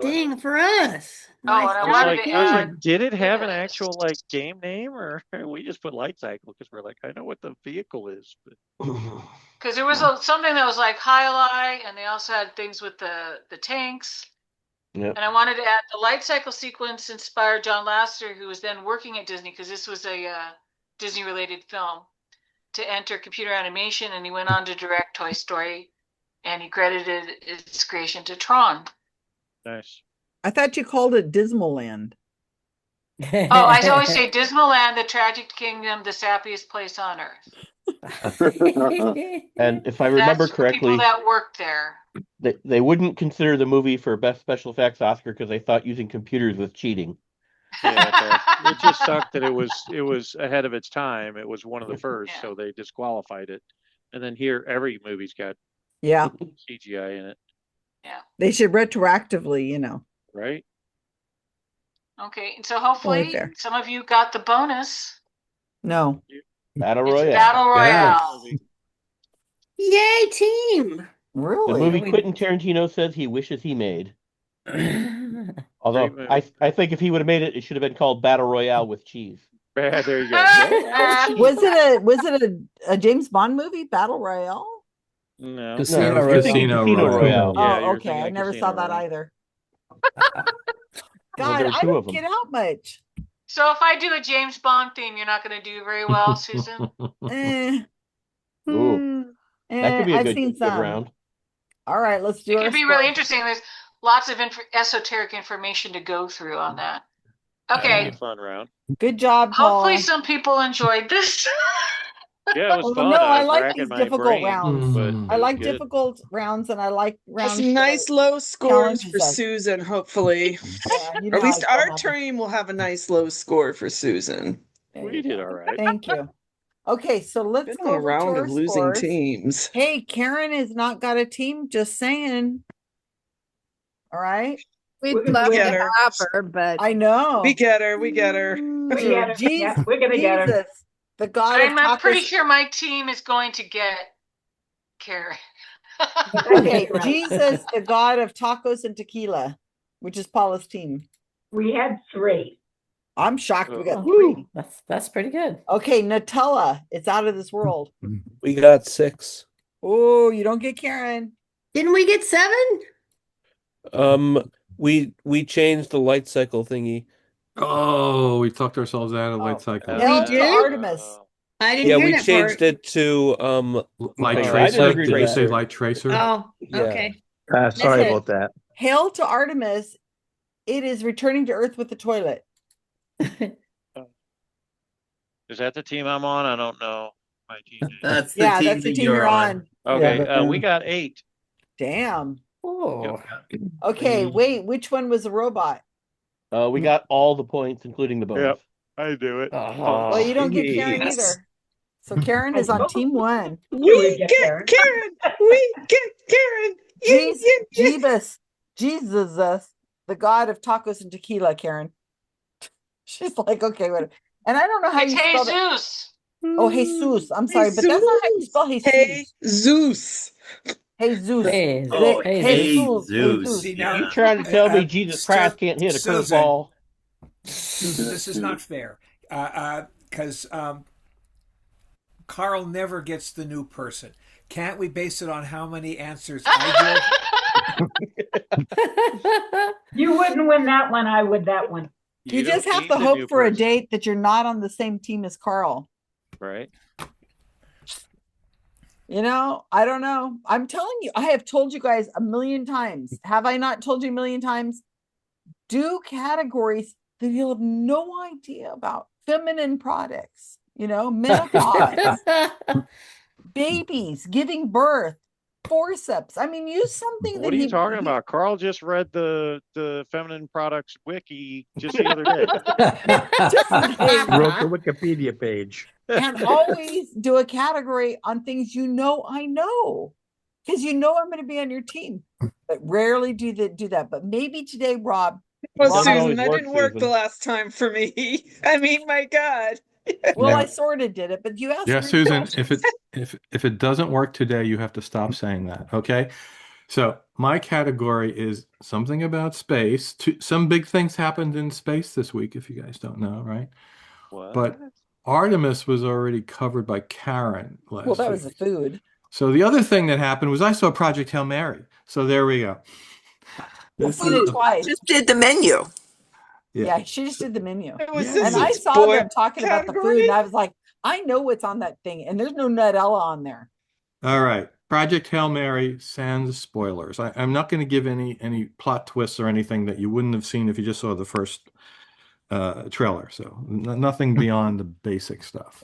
Ding for us. Oh, and I I was wanted like, to I was add, like, did it have an actual like game name, or we just put light cycle because we're like, I know what the vehicle is, but because there was something that was like highlight, and they also had things with the tanks. Yep. And I wanted to add the light cycle sequence inspired John Lasseter, who was then working at Disney, because this was a Disney related film, to enter computer animation, and he went on to direct Toy Story, and he credited its creation to Tron. nice. I thought you called it Dismal Land. Oh, I always say Dismal Land, the tragic kingdom, the sappiest place on earth. And if I remember That's for people correctly, that worked there. they wouldn't consider the movie for Best Special Effects Oscar because they thought using computers was cheating. Yeah, it just sucked that it was ahead of its time. It was one of the first, Yeah. so they disqualified it. And then here, every movie's got Yeah, CGI in it, Yeah. they should retroactively, right? Okay, and so hopefully fair. some of you got the bonus. No. Battle It's Royale. Battle Royale. Yay, team. The Really? movie Quentin Tarantino says he wishes he made. Although Great movie. I think if he would have made it, it should have been called Battle Royale with cheese. Yeah, there you go. Was it a James Bond movie, Battle Royale? No. Casino No, Royale. Casino Royale. Yeah, Oh, you're okay. thinking I of never Casino saw that Royale. either. Well, God, there are I two don't of them. get out much. So if I do a James Bond theme, you're not going to do very well, Susan. Eh. Ooh, Hmm. that could be a I've good seen some. round. All right, let's do It our could be score. really interesting. There's lots of esoteric information to go through on that. Okay. A fun round. Good job, Hopefully Paula. some people enjoyed this. Yeah, it was Well, fun. no, I was like racking these my difficult brain, rounds. but I it was like good. difficult rounds, and I like rounds. Some nice low scores challenges for us. Susan, hopefully. Yeah, you know At how least I feel our about them. team will have a nice low score for Susan. We did all right. Thank you. Okay, so let's Been go on a over to round our of losing scores. teams. Hey, Karen has not got a team. Just saying. All right. We'd love to have her, but I know. We get her. We get her. We get her. Yeah, we're gonna get her. Jesus, the God of I'm pretty tacos. sure my team is going to get Carrie. Okay, Jesus, the God of tacos and tequila, which is Paula's team. We had 3. I'm shocked we got Oh, 3. That's pretty good. Okay, Nutella, it's out of this world. We got 6. Oh, you don't get Karen. Didn't we get 7? We changed the light cycle thingy. Oh, we talked ourselves out of light cycle. Hell to Artemis. I didn't Yeah, hear we that changed part. it to Light I tracer. didn't Did agree you with say that. light tracer? Oh, Yeah. okay. Sorry Listen. about that. Hail to Artemis. It is returning to Earth with the toilet. Is that the team I'm on? I don't know. My team. That's the Yeah, team that's the that team you're you're on. Okay, Yeah, we got 8. Damn. Oh. Okay, wait, which one was a robot? We got all the points, including the bonus. Yep, I do it. Well, you don't get Karen either. So Karen is on team 1. We get Karen. We get Karen. Jesus, the God of tacos and tequila, Karen. She's like, okay, whatever. And I don't know how It's you spell it. Jesus. Oh, Jesus. I'm sorry, but that's not how you spell Jesus. Hey, Zeus. Jesus. Zeus. See, now, you trying to tell me Jesus Christ can't hit a curveball? Susan, this is not fair. Because Karl never gets the new person. Can't we base it on how many answers I give? You wouldn't win that one. I would that one. You just have to hope for a date that you're not on the same team as Karl. Right. You know, I don't know. I'm telling you, I have told you guys a million times. Have I not told you a million times? Do categories that you'll have no idea about. Feminine products, you know, menopause, babies, giving birth, forceps. I mean, use something What are you talking about? Karl just read the feminine products wiki just the other day. Wrote the Wikipedia page. And always do a category on things you know I know, because you know I'm going to be on your team, but rarely do that. But maybe today, Rob. Well, Rob, Susan, that didn't work the last time for me. I mean, my God. Well, Yeah. I sort of did it, but you asked. Yeah, me Susan, questions. if it doesn't work today, you have to stop saying that. Okay. So my category is something about space. Some big things happened in space this week, if you guys don't know, right? What? But Artemis was already covered by Karen last Well, that week. was the food. So the other thing that happened was I saw Project Hail Mary. So there we go. We did it twice. Just did the menu. Yeah, she just did the menu. Was And this I a saw boy them talking about the food, category? and I was like, I know what's on that thing, and there's no Nutella on there. All right. Project Hail Mary, sans spoilers. I'm not going to give any plot twists or anything that you wouldn't have seen if you just saw the first trailer. So nothing beyond the basic stuff.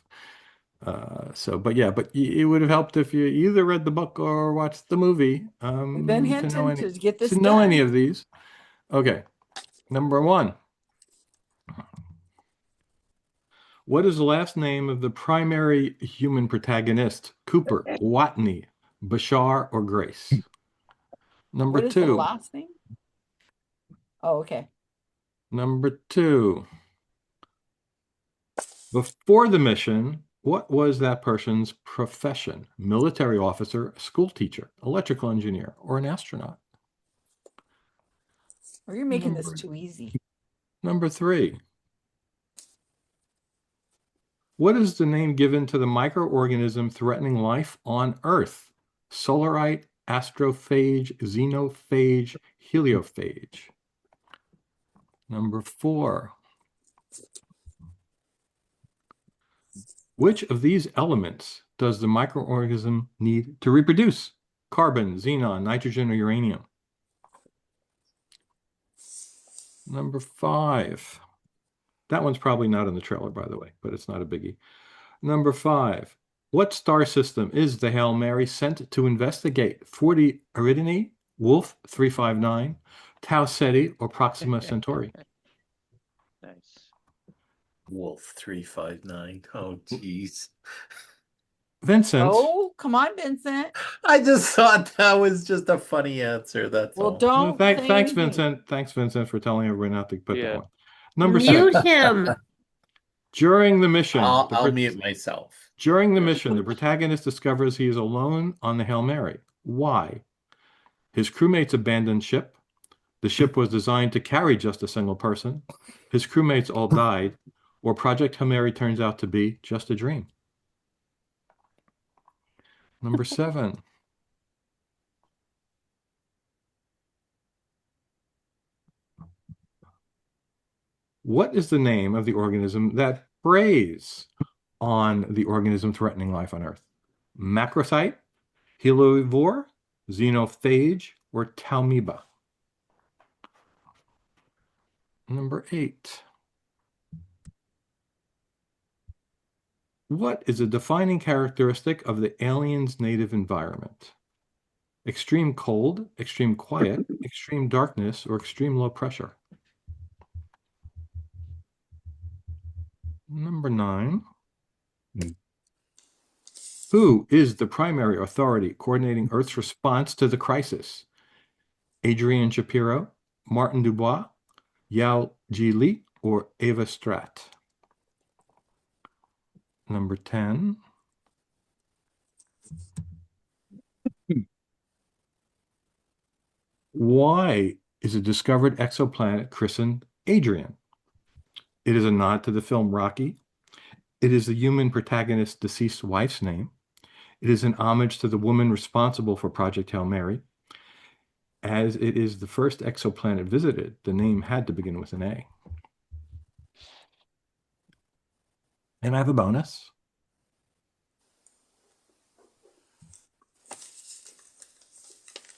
But it would have helped if you either read the book or watched the movie. We've been hinting to get this to know done. any of these. Okay. Number 1. What is the last name of the primary human protagonist? Cooper, Watney, Bashar, or Grace? Number What is the 2. last name? Oh, okay. Number 2. Before the mission, what was that person's profession? Military officer, school teacher, electrical engineer, or an astronaut? Or you're making this too easy. Number 3. What is the name given to the microorganism threatening life on Earth? Solarite, astrophage, xenophage, heliophage. Number 4. Which of these elements does the microorganism need to reproduce? carbon, xenon, nitrogen, or uranium? Number 5. That one's probably not in the trailer, by the way, but it's not a biggie. Number 5. What star system is the Hail Mary sent to investigate? 40 Eridani, Wolf 359, Tau Ceti, or Proxima Centauri? Nice. Wolf 359. Oh, jeez. Vincent. Oh, come on, Vincent. I just thought that was just a funny answer. That's Well, all. don't Thanks, say Vincent. anything. Thanks, Vincent, for telling everyone not to put that Yeah. one. Number Mute 6. him. During the mission, I'll mute myself. During the mission, the protagonist discovers he is alone on the Hail Mary. Why? His crewmates abandoned ship. The ship was designed to carry just a single person. His crewmates all died. Or Project Hail Mary turns out to be just a dream. Number 7. What is the name of the organism that preys on the organism threatening life on Earth? Macrocyte, helivore, xenophage, or Talmiba? Number 8. What is a defining characteristic of the alien's native environment? Extreme cold, extreme quiet, extreme darkness, or extreme low pressure? Number 9. Who is the primary authority coordinating Earth's response to the crisis? Adrian Shapiro, Martin Dubois, Yao Ji Li, or Ava Stratt? Number 10. Why is a discovered exoplanet christened Adrian? It is a nod to the film Rocky. It is the human protagonist's deceased wife's name. It is an homage to the woman responsible for Project Hail Mary. As it is the first exoplanet visited, the name had to begin with an A. And I have a bonus.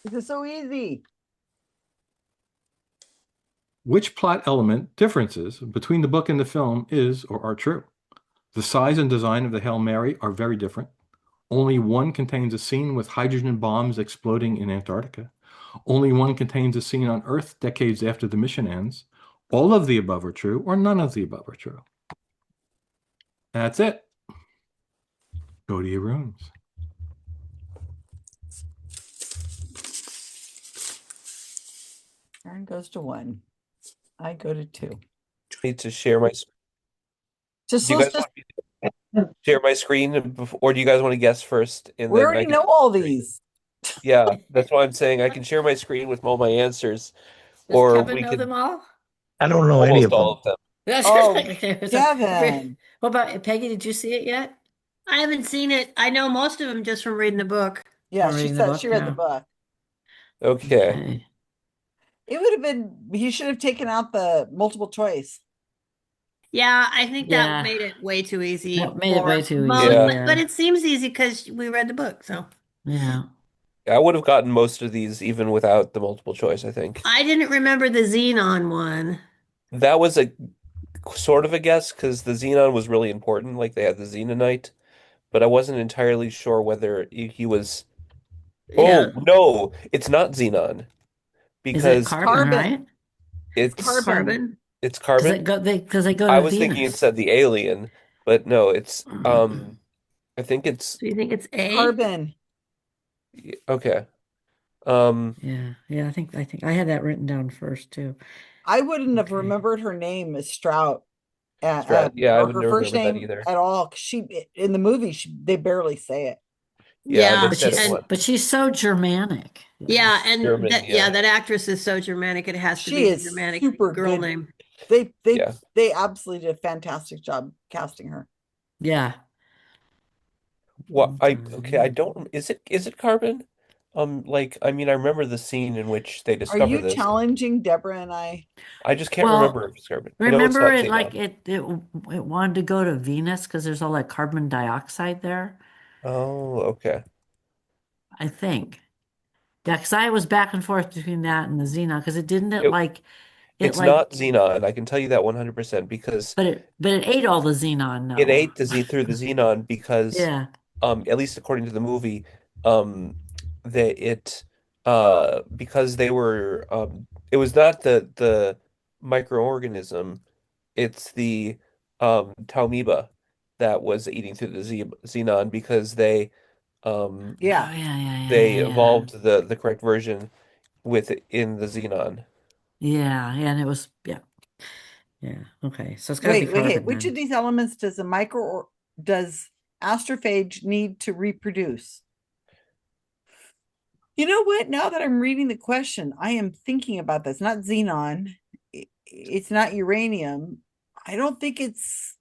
This is so easy. Which plot element differences between the book and the film is or are true? The size and design of the Hail Mary are very different. Only one contains a scene with hydrogen bombs exploding in Antarctica. Only one contains a scene on Earth decades after the mission ends. All of the above are true, or none of the above are true. That's it. Go to your rooms. Aaron goes to 1. I go to 2. Need to share my. Just Do you let's guys just. want me to share my screen, or do you guys want to guess first? And We then already know all these. Yeah, that's why I'm saying I can share my screen with all my answers, Does or Kevin we know could them all? I don't know any almost of them. all of them. That's Oh, okay. Kevin. What about Peggy? Did you see it yet? I haven't seen it. I know most of them just from reading the book. Yeah, From she reading the said book, she read the yeah. book. Okay. It would have been, he should have taken out the multiple choice. Yeah, I think that Yeah. made it way too easy. That made it way too most, easy, but yeah. it seems easy because we read the book. So Yeah. I would have gotten most of these even without the multiple choice, I think. I didn't remember the Xenon one. That was a sort of a guess because the xenon was really important. Like they had the xenonite, but I wasn't entirely sure whether he was. Yeah. Oh, no, it's not xenon Is it because carbon, right? it's Carbon. It's Because carbon. they go to I was thinking it Venus. said the alien, but no, it's I think it's Do you think it's A? Carbon. okay. Yeah, I think I had that written down first too. I wouldn't have remembered her name as Strout. Strat. Yeah, I Or would her never first remember that name either. at all. 'Cause they in the movie, they barely say it. Yeah, they but said she's it once. but she's so Germanic. Yeah, and German, that yeah. that actress is so Germanic. It has to She be a is Germanic super girl good. name. They absolutely did a fantastic job casting her. Yeah. What I don't is it carbon? Like I mean I remember the scene in which they Are discover you this. challenging Deborah and I? I just can't Well, remember if it's carbon. I know it's remember not it like xenon. it wanted to go to Venus because there's all that carbon dioxide there, Oh, okay. I think. Yeah, because I was back and forth between that and the Xenon because it didn't it It, like it it's like not Xenon. I can tell you that 100% because but it ate all the Xenon, it no. ate through the Xenon because, Yeah. at least according to the movie, that because they were, it was not the microorganism, it's the Taumiba that was eating through the Xenon because Yeah. they evolved the correct version within the Xenon. Yeah, and it was yeah. Okay, so it's got to be Wait, carbon which then. of these elements does a micro or does astrophage need to reproduce? You know what? Now that I'm reading the question, I am thinking about this. Not xenon. It's not uranium. I don't think it's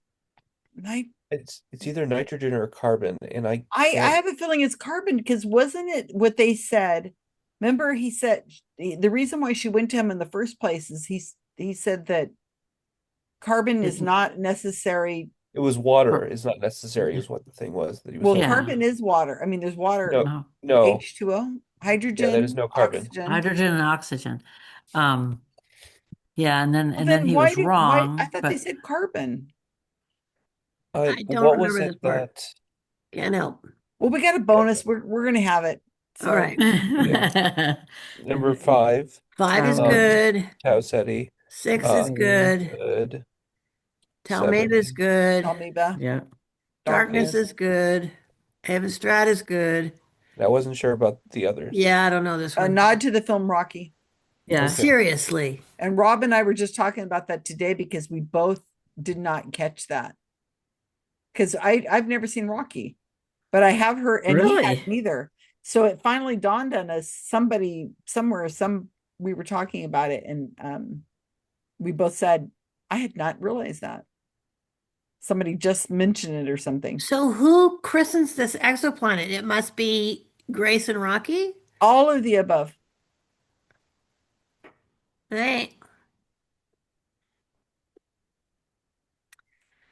It's either nitrogen or carbon, and I I can't. have a feeling it's carbon because wasn't it what they said? Remember, he said the reason why she went to him in the first place is he said that carbon is not necessary. It was water is not necessary, is what the thing was that he was Well, saying. carbon is water. I mean, there's water, No. H2O, Yeah, there's hydrogen, no carbon. oxygen. Hydrogen and oxygen. Yeah, and then Then he why was did wrong. I thought they said carbon. I don't what was remember it this part. that? Can't help. Well, we got a bonus. We're gonna have it. So. All right. Number 5. 5 is good. Tau Ceti. 6 is good. Good. Talmeba is good. Talmeba. Yeah. Darkness is good. Evanstrad is good. I wasn't sure about the others. Yeah, I don't know this A one. nod to the film Rocky. Yeah. Okay. Seriously. And Rob and I were just talking about that today because we both did not catch that. Because I've never seen Rocky, but I have heard, and he Really? hadn't either. So it finally dawned on us. Somebody somewhere, we were talking about it, and we both said, "I had not realized that." Somebody just mentioned it or something. So who christens this exoplanet? It must be Grace and Rocky? All of the above. Hey.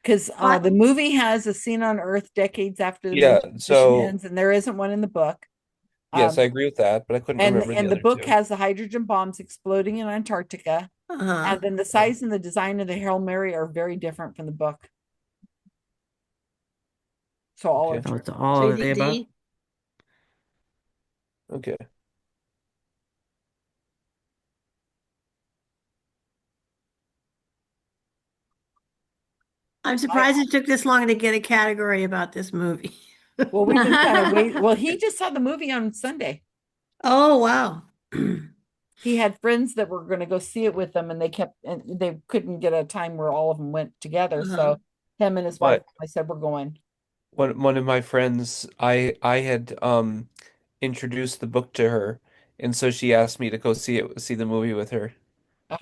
Because the movie has a scene on Earth decades after the mission so ends, and there isn't one in the book. Yes, I agree with that, but I couldn't remember And the the other book two. has the hydrogen bombs exploding in Antarctica. And then the size and the design of the Hail Mary are very different from the book. So all of it's all of the above. Okay. I'm surprised it took this long to get a category about this movie. Well, we've been kind of waiting. Well, he just saw the movie on Sunday. Oh, wow. He had friends that were going to go see it with them, and they couldn't get a time where all of them went together. So him and his wife, I said, we're going. One of my friends, I had introduced the book to her, and so she asked me to go see the movie with her.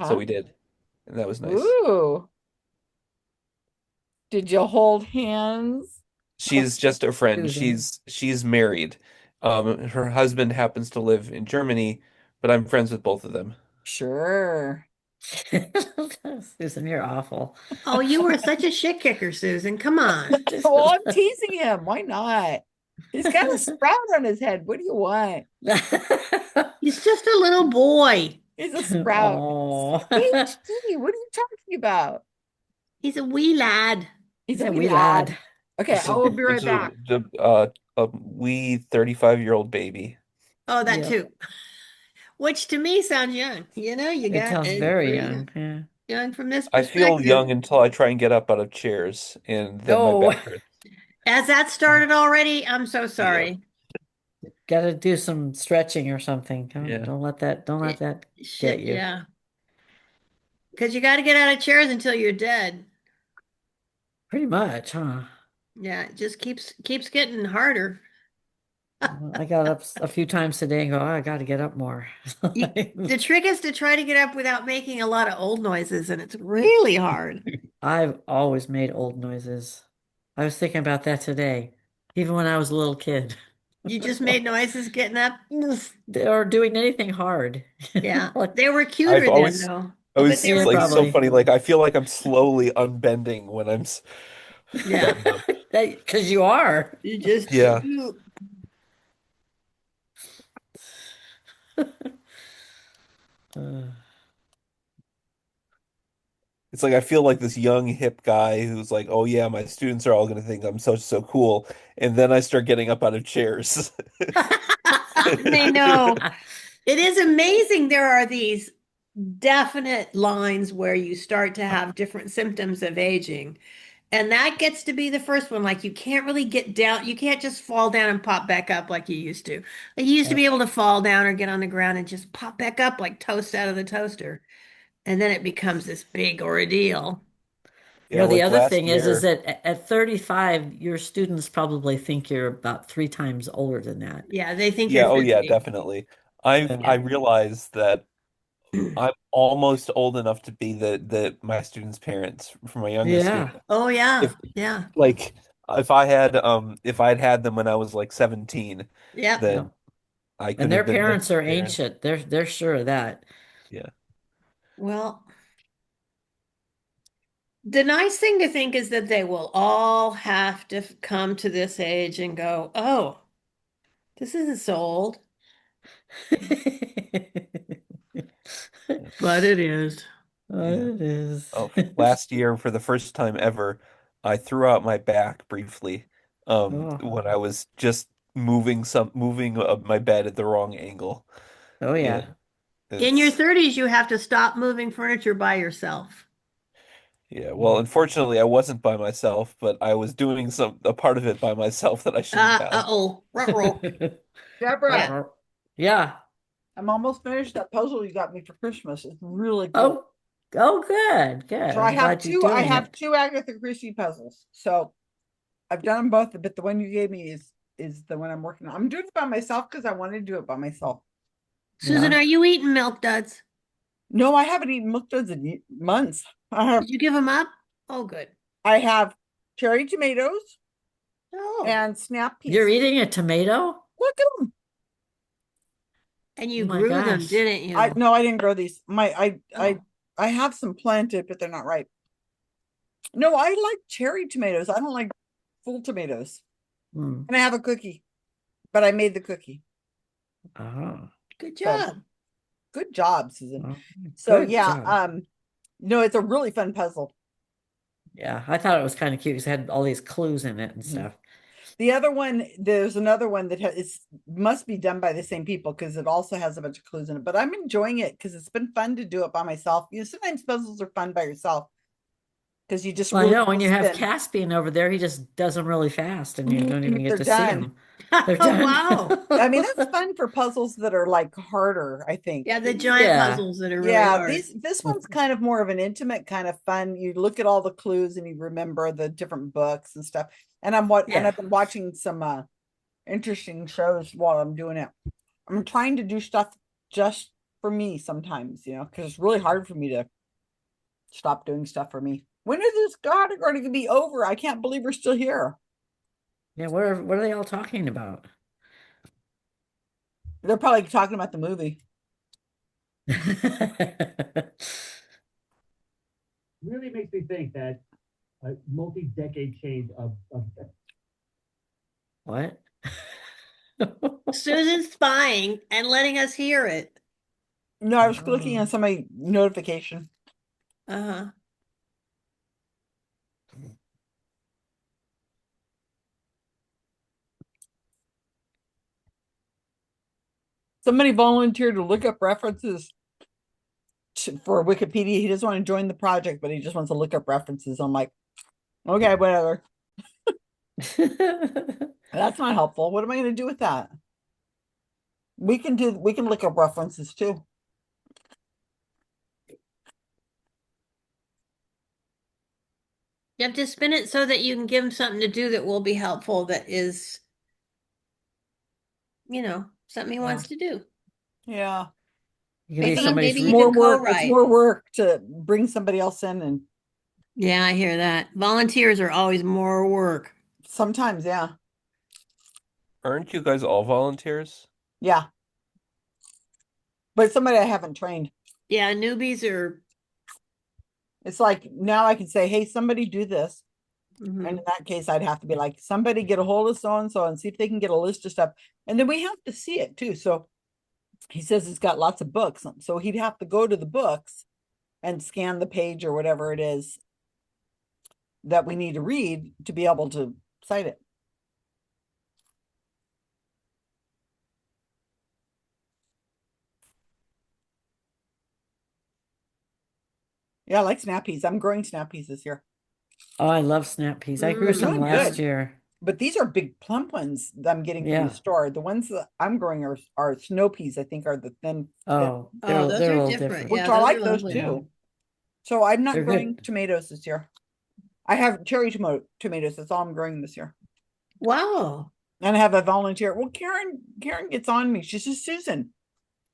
So we did, and that was nice. Ooh. Did you hold hands? She's just a friend. She's married. Her husband happens to live in Germany, but I'm friends with both of them. Sure. Susan, you're awful. Oh, you were such a shit kicker, Susan. Come on. Well, I'm teasing him. Why not? He's got a sprout on his head. What do you want? He's just a little boy. He's a sprout. HD, what are you talking about? He's a wee lad. He's a wee lad. Okay, I will be right back. A wee 35-year-old baby. Oh, that too. Which to me sounds young. You know, you got it sounds very young. Yeah. Young from this I perspective. feel young until I try and get up out of chairs, and then my back hurts. Has that started already? I'm so sorry. Got to do some stretching or something. Don't let that get you. Yeah. Because you got to get out of chairs until you're dead. Pretty much, huh? Yeah, it just keeps getting harder. I got up a few times today and go, oh, I got to get up more. The trick is to try to get up without making a lot of old noises, and it's really hard. I've always made old noises. I was thinking about that today, even when I was a little kid. You just made noises getting up? Or doing anything hard. Yeah, they were cuter then, though. I always it's like so funny. Like I feel like I'm slowly unbending when I'm. Yeah, because you are. You just Uh, It's like I feel like this young hip guy who's like, "Oh yeah, my students are all going to think I'm so cool," and then I start getting up out of chairs. They know. It is amazing. There are these definite lines where you start to have different symptoms of aging. And that gets to be the first one. Like you can't really get down. You can't just fall down and pop back up like you used to. Like you used to be able to fall down or get on the ground and just pop back up like toast out of the toaster. And then it becomes this big ordeal. You Yeah, know, the like other last thing is year. that at 35, your students probably think you're about 3 times older than that. Yeah, they think Yeah, you're oh yeah, 50. definitely. I Yeah. realize that I'm almost old enough to be the my students' parents for my youngest Yeah. student. Oh yeah. If Yeah. like if I'd had them when I was like 17, Yep. Yeah. then I And could their have been their parents are parent. ancient. They're sure of that. Yeah. Well, the nice thing to think is that they will all have to come to this age and go, oh, this isn't so old. But it is. Yeah. It is. Oh, last year for the first time ever, I threw out my back briefly Oh. when I was just moving my bed at the wrong angle. Oh Yeah. yeah. In your It's 30s, you have to stop moving furniture by yourself. Yeah, well, unfortunately, I wasn't by myself, but I was doing a part of it by myself that I shouldn't have. Uh-oh. Ruh-roh. Deborah, Yeah. Yeah. I'm almost finished that puzzle you got me for Christmas. It's really cool. Oh, oh, good, good. So I I'm have glad you're two. I doing have it. two Agatha Christie puzzles. So I've done them both, but the one you gave me is the one I'm working on. I'm doing it by myself because I want to do it by myself. Susan, Yeah. are you eating milk duds? No, I haven't eaten milk duds in months. Did you give them up? Oh, good. I have cherry tomatoes Oh. and snap peas. You're eating a tomato? Look at them. And you Oh my grew them, gosh. didn't you? No, I didn't grow these. Oh. I have some planted, but they're not ripe. No, I like cherry tomatoes. I don't like full tomatoes. Hmm. And I have a cookie, but I made the cookie. Oh. Good So, job. good job, Susan. Oh, So good yeah, job. no, it's a really fun puzzle. Yeah, I thought it was kind of cute because it had all these clues in it and stuff. The other one, there's another one that must be done by the same people because it also has a bunch of clues in it. But I'm enjoying it because it's been fun to do it by myself. You know, sometimes puzzles are fun by yourself because you just Well, I really know when you have spin. Caspian over there, he just does them really fast and you don't even get They're to see done. them. They're Oh, done. wow. I mean, that's fun for puzzles that are like harder, I think. Yeah, the giant Yeah. puzzles that are really Yeah, hard. this one's kind of more of an intimate kind of fun. You look at all the clues and you remember the different books and stuff. And and Yeah. I've been watching some interesting shows while I'm doing it. I'm trying to do stuff just for me sometimes, you know, because it's really hard for me to stop doing stuff for me. When is this going to be over? I can't believe we're still here. Yeah, what are they all talking about? They're probably talking about the movie. Really makes me think that a multi-decade change of What? Susan's spying and letting us hear it. No, I was looking at somebody's notification. Uh-huh. Somebody volunteered to look up references for Wikipedia. He doesn't want to join the project, but he just wants to look up references. I'm like, okay, whatever. That's not helpful. What am I going to do with that? We can look up references too. You have to spin it so that you can give them something to do that will be helpful, that is, something he wants to do. Yeah. Maybe he more can work. co-write. It's more work to bring somebody else in, and Yeah, I hear that. Volunteers are always more work. sometimes, yeah. Aren't you guys all volunteers? Yeah. But somebody I haven't trained. Yeah, newbies are. It's like now I can say, hey, somebody do this. Mhm. And in that case, I'd have to be like, somebody get a hold of so and so and see if they can get a list of stuff. And then we have to see it too. So he says it's got lots of books. So he'd have to go to the books and scan the page or whatever it is that we need to read to be able to cite it. Yeah, I like snap peas. I'm growing snap peas this year. Oh, I love snap peas. I grew They're some doing last good. year. But these are big plump ones that I'm getting from Yeah. the store. The ones that I'm growing are snow peas, I think, are the thin. Oh, Oh, those they're are a little different. different. Which Yeah, I those like are those lovely. too. So I'm not They're growing good. tomatoes this year. I have cherry tomatoes. That's all I'm growing this year. Wow. And I have a volunteer. Well, Karen gets on me. She says, Susan,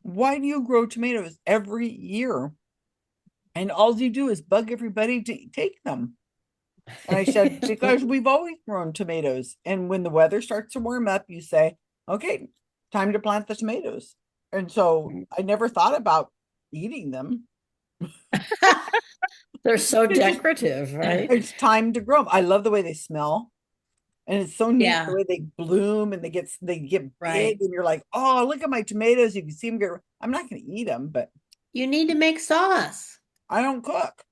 why do you grow tomatoes every year? And all you do is bug everybody to take them. And I said, because we've always grown tomatoes. And when the weather starts to warm up, you say, okay, time to plant the tomatoes. And so I never thought about eating them. They're so It's just- decorative, right? It's time to grow them. I love the way they smell. And it's so neat Yeah. the way they bloom and they get Right. big and you're like, oh, look at my tomatoes. You can see them get, I'm not going to eat them, but You need to make sauce. I don't cook.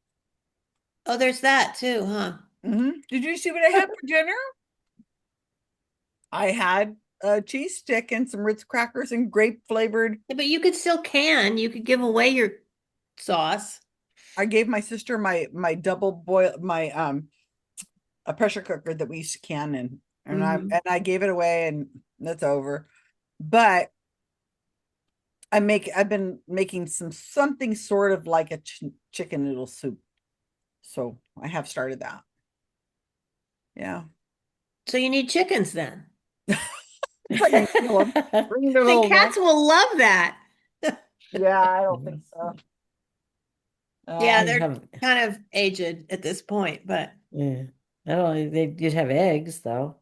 Oh, there's that too, huh? Did you see what I had for dinner? I had a cheese stick and some Ritz crackers and grape flavored. Yeah, but you could still can. You could give away your sauce. I gave my sister my double boil a pressure cooker that we used to can in, and I gave it away and that's over. But I've been making something sort of like a chicken noodle soup. So I have started that. Yeah. So you need chickens then. The cats will love that. Yeah, I don't think so. Yeah, they're kind of aged at this point, but Yeah. Not only you'd have eggs though.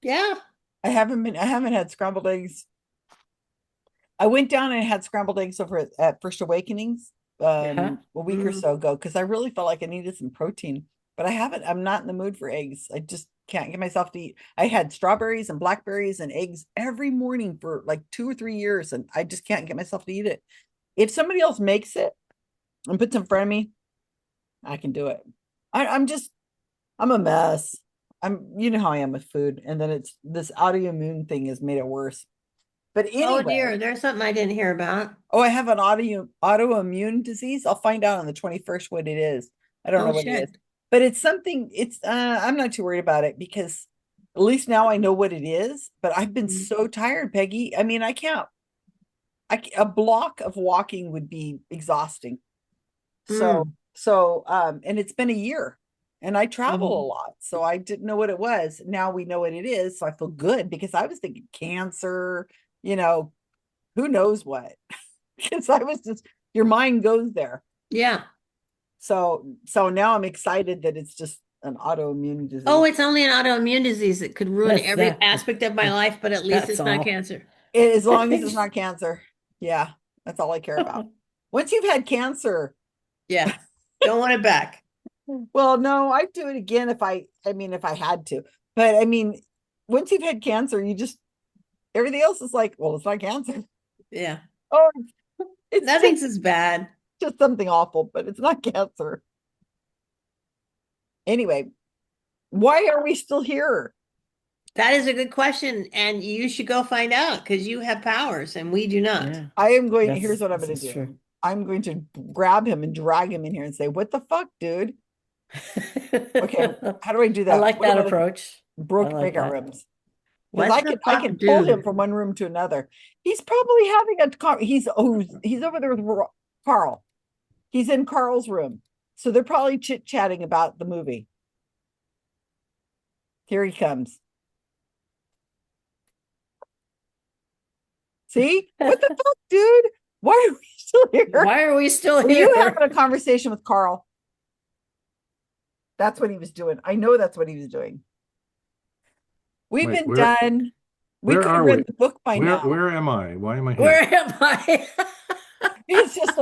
yeah. I haven't had scrambled eggs. I went down and had scrambled eggs over at First Awakenings a week or so ago because I really felt like I needed some protein, but I'm not in the mood for eggs. I just can't get myself to eat. I had strawberries and blackberries and eggs every morning for like 2 or 3 years, and I just can't get myself to eat it. If somebody else makes it and puts it in front of me, I can do it. I'm a mess. You know how I am with food, and then it's this autoimmune thing has made it worse. But anyway, Oh dear, there's something I didn't hear about. I have an autoimmune disease. I'll find out on the 21st what it is. I don't know what it is, but it's something. I'm not too worried about it because at least now I know what it is. But I've been so tired, Peggy. I mean, a block of walking would be exhausting. And it's been a year. And I travel a lot, so I didn't know what it was. Now we know what it is, so I feel good because I was thinking cancer, who knows what? Because I was your mind goes there. Yeah. So now I'm excited that it's just an autoimmune disease. Oh, it's only an autoimmune disease that could ruin every aspect of my life, but at least it's not cancer. As long as it's not cancer. Yeah, that's all I care about. Once you've had cancer. Yeah, don't want it back. Well, no, I'd do it again if I had to. But I mean, once you've had cancer, everything else is like, well, it's not cancer. Yeah. Oh, it's nothing's as bad. Just something awful, but it's not cancer. Anyway, why are we still here? That is a good question, and you should go find out because you have powers and we do not. Yeah. I am going. Here's what I'm going to do. True. I'm going to grab him and drag him in here and say, "What the fuck, dude?" Okay, how do I do that? I like that approach. Break our ribs. Because What I can pull him from one room to another. He's probably having he's over there with Karl. He's in Karl's room. So they're probably chit-chatting about the movie. Here he comes. See? What the fuck, dude? Why are we still here? Why are we still Were here? you having a conversation with Karl? That's what he was doing. I know that's what he was doing. We've been done. We could have read the book by now. Where am I? Why am I here? Where am I? It's just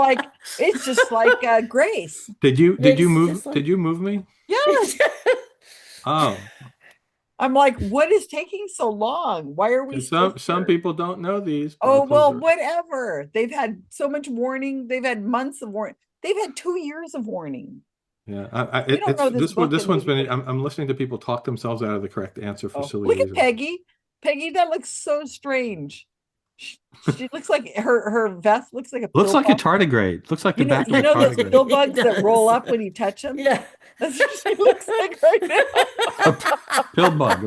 like Grace. Did you move me? Yes. Oh. I'm like, what is taking so long? Why are we And still some here? people don't know these. but Oh, I'll close well, the- whatever. They've had so much warning. They've had months of warning. They've had 2 years of warning. Yeah, We don't know this book this and one's they- been. I'm listening to people talk themselves out of the correct answer for silly Look at reasons. Peggy. Peggy, that looks so strange. She looks like her vest looks like a Looks pill like a bug. tardigrade. Looks like the back of You a know those tardigrade. pill bugs that It roll does. up when you touch them? Yeah. That's what she looks like right now. A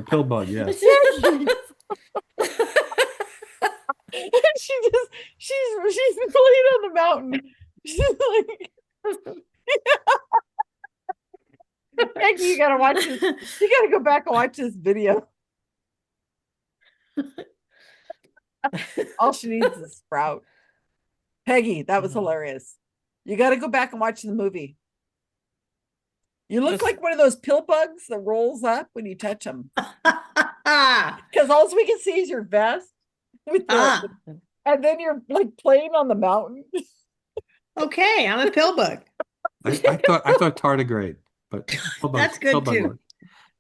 pill bug. Yes. She's playing on the mountain. She's like, Peggy, you gotta watch this. You gotta go back and watch this video. All she needs is a sprout. Peggy, that was hilarious. You gotta go back and watch the movie. You look like one of those pill bugs that rolls up when you touch them. Because all we can see is your vest with and then you're like playing on the mountain. Okay, I'm a pill bug. I thought tardigrade, but pill bug- That's good pill bug too. works.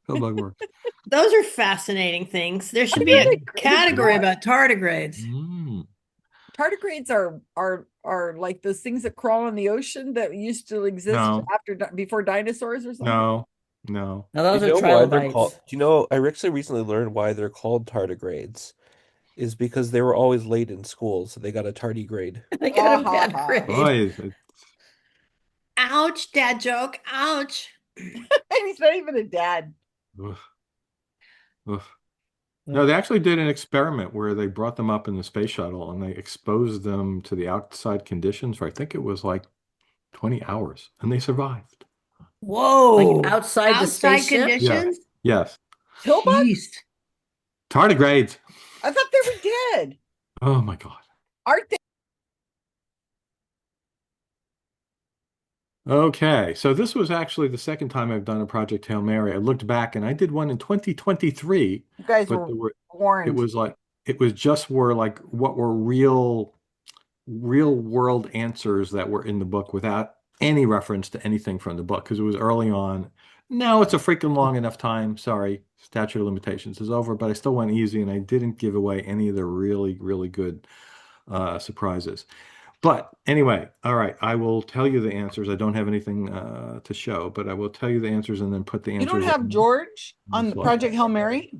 Pill bug works. Those are fascinating things. There should be a category about tardigrades. Tardigrades are like those things that crawl in the ocean that used to exist No. before dinosaurs or something. No. Now those You know are why they're trilobites. called? Do you know? I actually recently learned why they're called tardigrades, is because they were always late in school, so they got a tardigrade. They got a bad grade. Boy, Ouch, dad joke. Ouch. He's not even a dad. Oof. No, they actually did an experiment where they brought them up in the space shuttle and they exposed them to the outside conditions for I think it was like 20 hours, and they survived. Whoa. Like outside the Outside spaceship? conditions? Yes. Pill bugs? Tardigrades. I thought they were dead. Oh my God. Aren't they? Okay, so this was actually the second time I've done a Project Hail Mary. I looked back and I did one in 2023. You guys but were there were, warned. it was just were like what were real world answers that were in the book without any reference to anything from the book because it was early on. Now it's a freaking long enough time. Sorry, statute of limitations is over, but I still went easy and I didn't give away any of the really, really good surprises. But anyway, all right, I will tell you the answers. I don't have anything to show, but I will tell you the answers and then put the You answers. don't have George on slide. Project Hail Mary?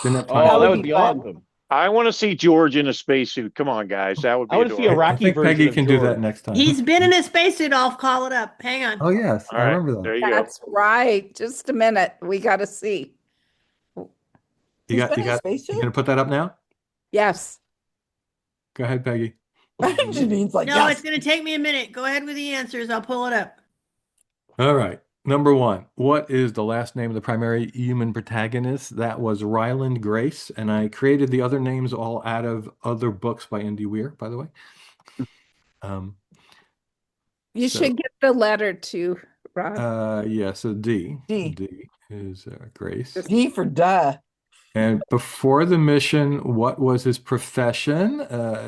Didn't have Oh, time. that would be fun. awesome. I want to see George in a spacesuit. Come on, guys. That would be I want to see a adorable. I Rocky think version Peggy of can do George. that next time. He's been in a spacesuit. I'll call it up. Hang on. Oh yes, All I right, remember that. there you go. That's right. Just a minute. We got to see. He's been in a spacesuit? You gonna put that up now? Yes. Go ahead, Peggy. Janine's like, No, yes. it's going to take me a minute. Go ahead with the answers. I'll pull it up. All right. Number one, what is the last name of the primary human protagonist? That was Ryland Grace, and I created the other names all out of other books by Andy Weir, by the way. You should get the letter too, Rob. Yeah, so D. D. D is Grace. D for duh. And before the mission, what was his profession?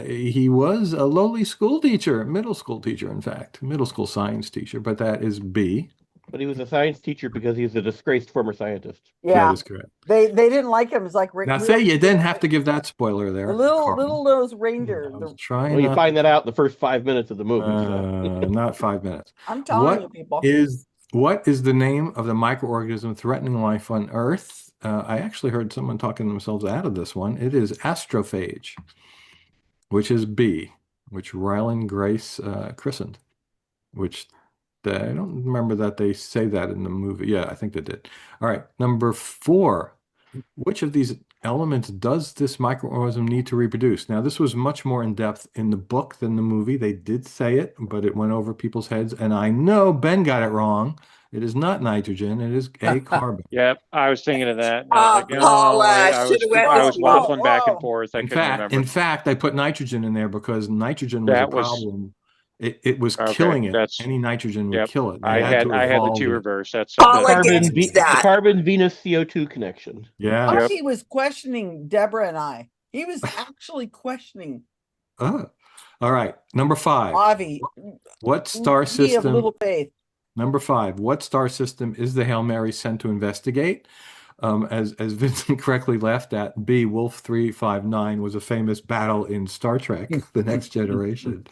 He was a lowly school teacher, middle school teacher, in fact, middle school science teacher, but that is B. But he was a science teacher because he's a disgraced former scientist. Yeah. That is correct. They didn't like him. It's like Now, say you didn't have to give that spoiler there. the little Carl. little nose reindeer. Trying Well, you not find that out in the first 5 minutes of the movie. not 5 minutes. I'm telling you, people. What is the name of the microorganism threatening life on Earth? I actually heard someone talking themselves out of this one. It is astrophage, which is B, which Ryland Grace christened, which I don't remember that they say that in the movie. Yeah, I think they did. All right, number 4. Which of these elements does this microorganism need to reproduce? Now, this was much more in depth in the book than the movie. They did say it, but it went over people's heads. And I know Ben got it wrong. It is not nitrogen. It is a carbon. Yep, I was thinking of that. And I was like, oh, I was waffling back and forth. I couldn't remember. In fact, I put nitrogen in there because nitrogen was That a was- problem. It was Okay, killing it. that's- Any nitrogen would Yep, kill it. They I had to the evolve two it. reverse. That's The carbon Venus CO2 connection. Yeah. Oh, he was questioning Deborah and I. He was actually questioning All right. Number 5. Avi. What star He of system? little faith. Number 5. What star system is the Hail Mary sent to investigate? As Vincent correctly laughed at, B, Wolf 359 was a famous battle in Star Trek, The Next Generation.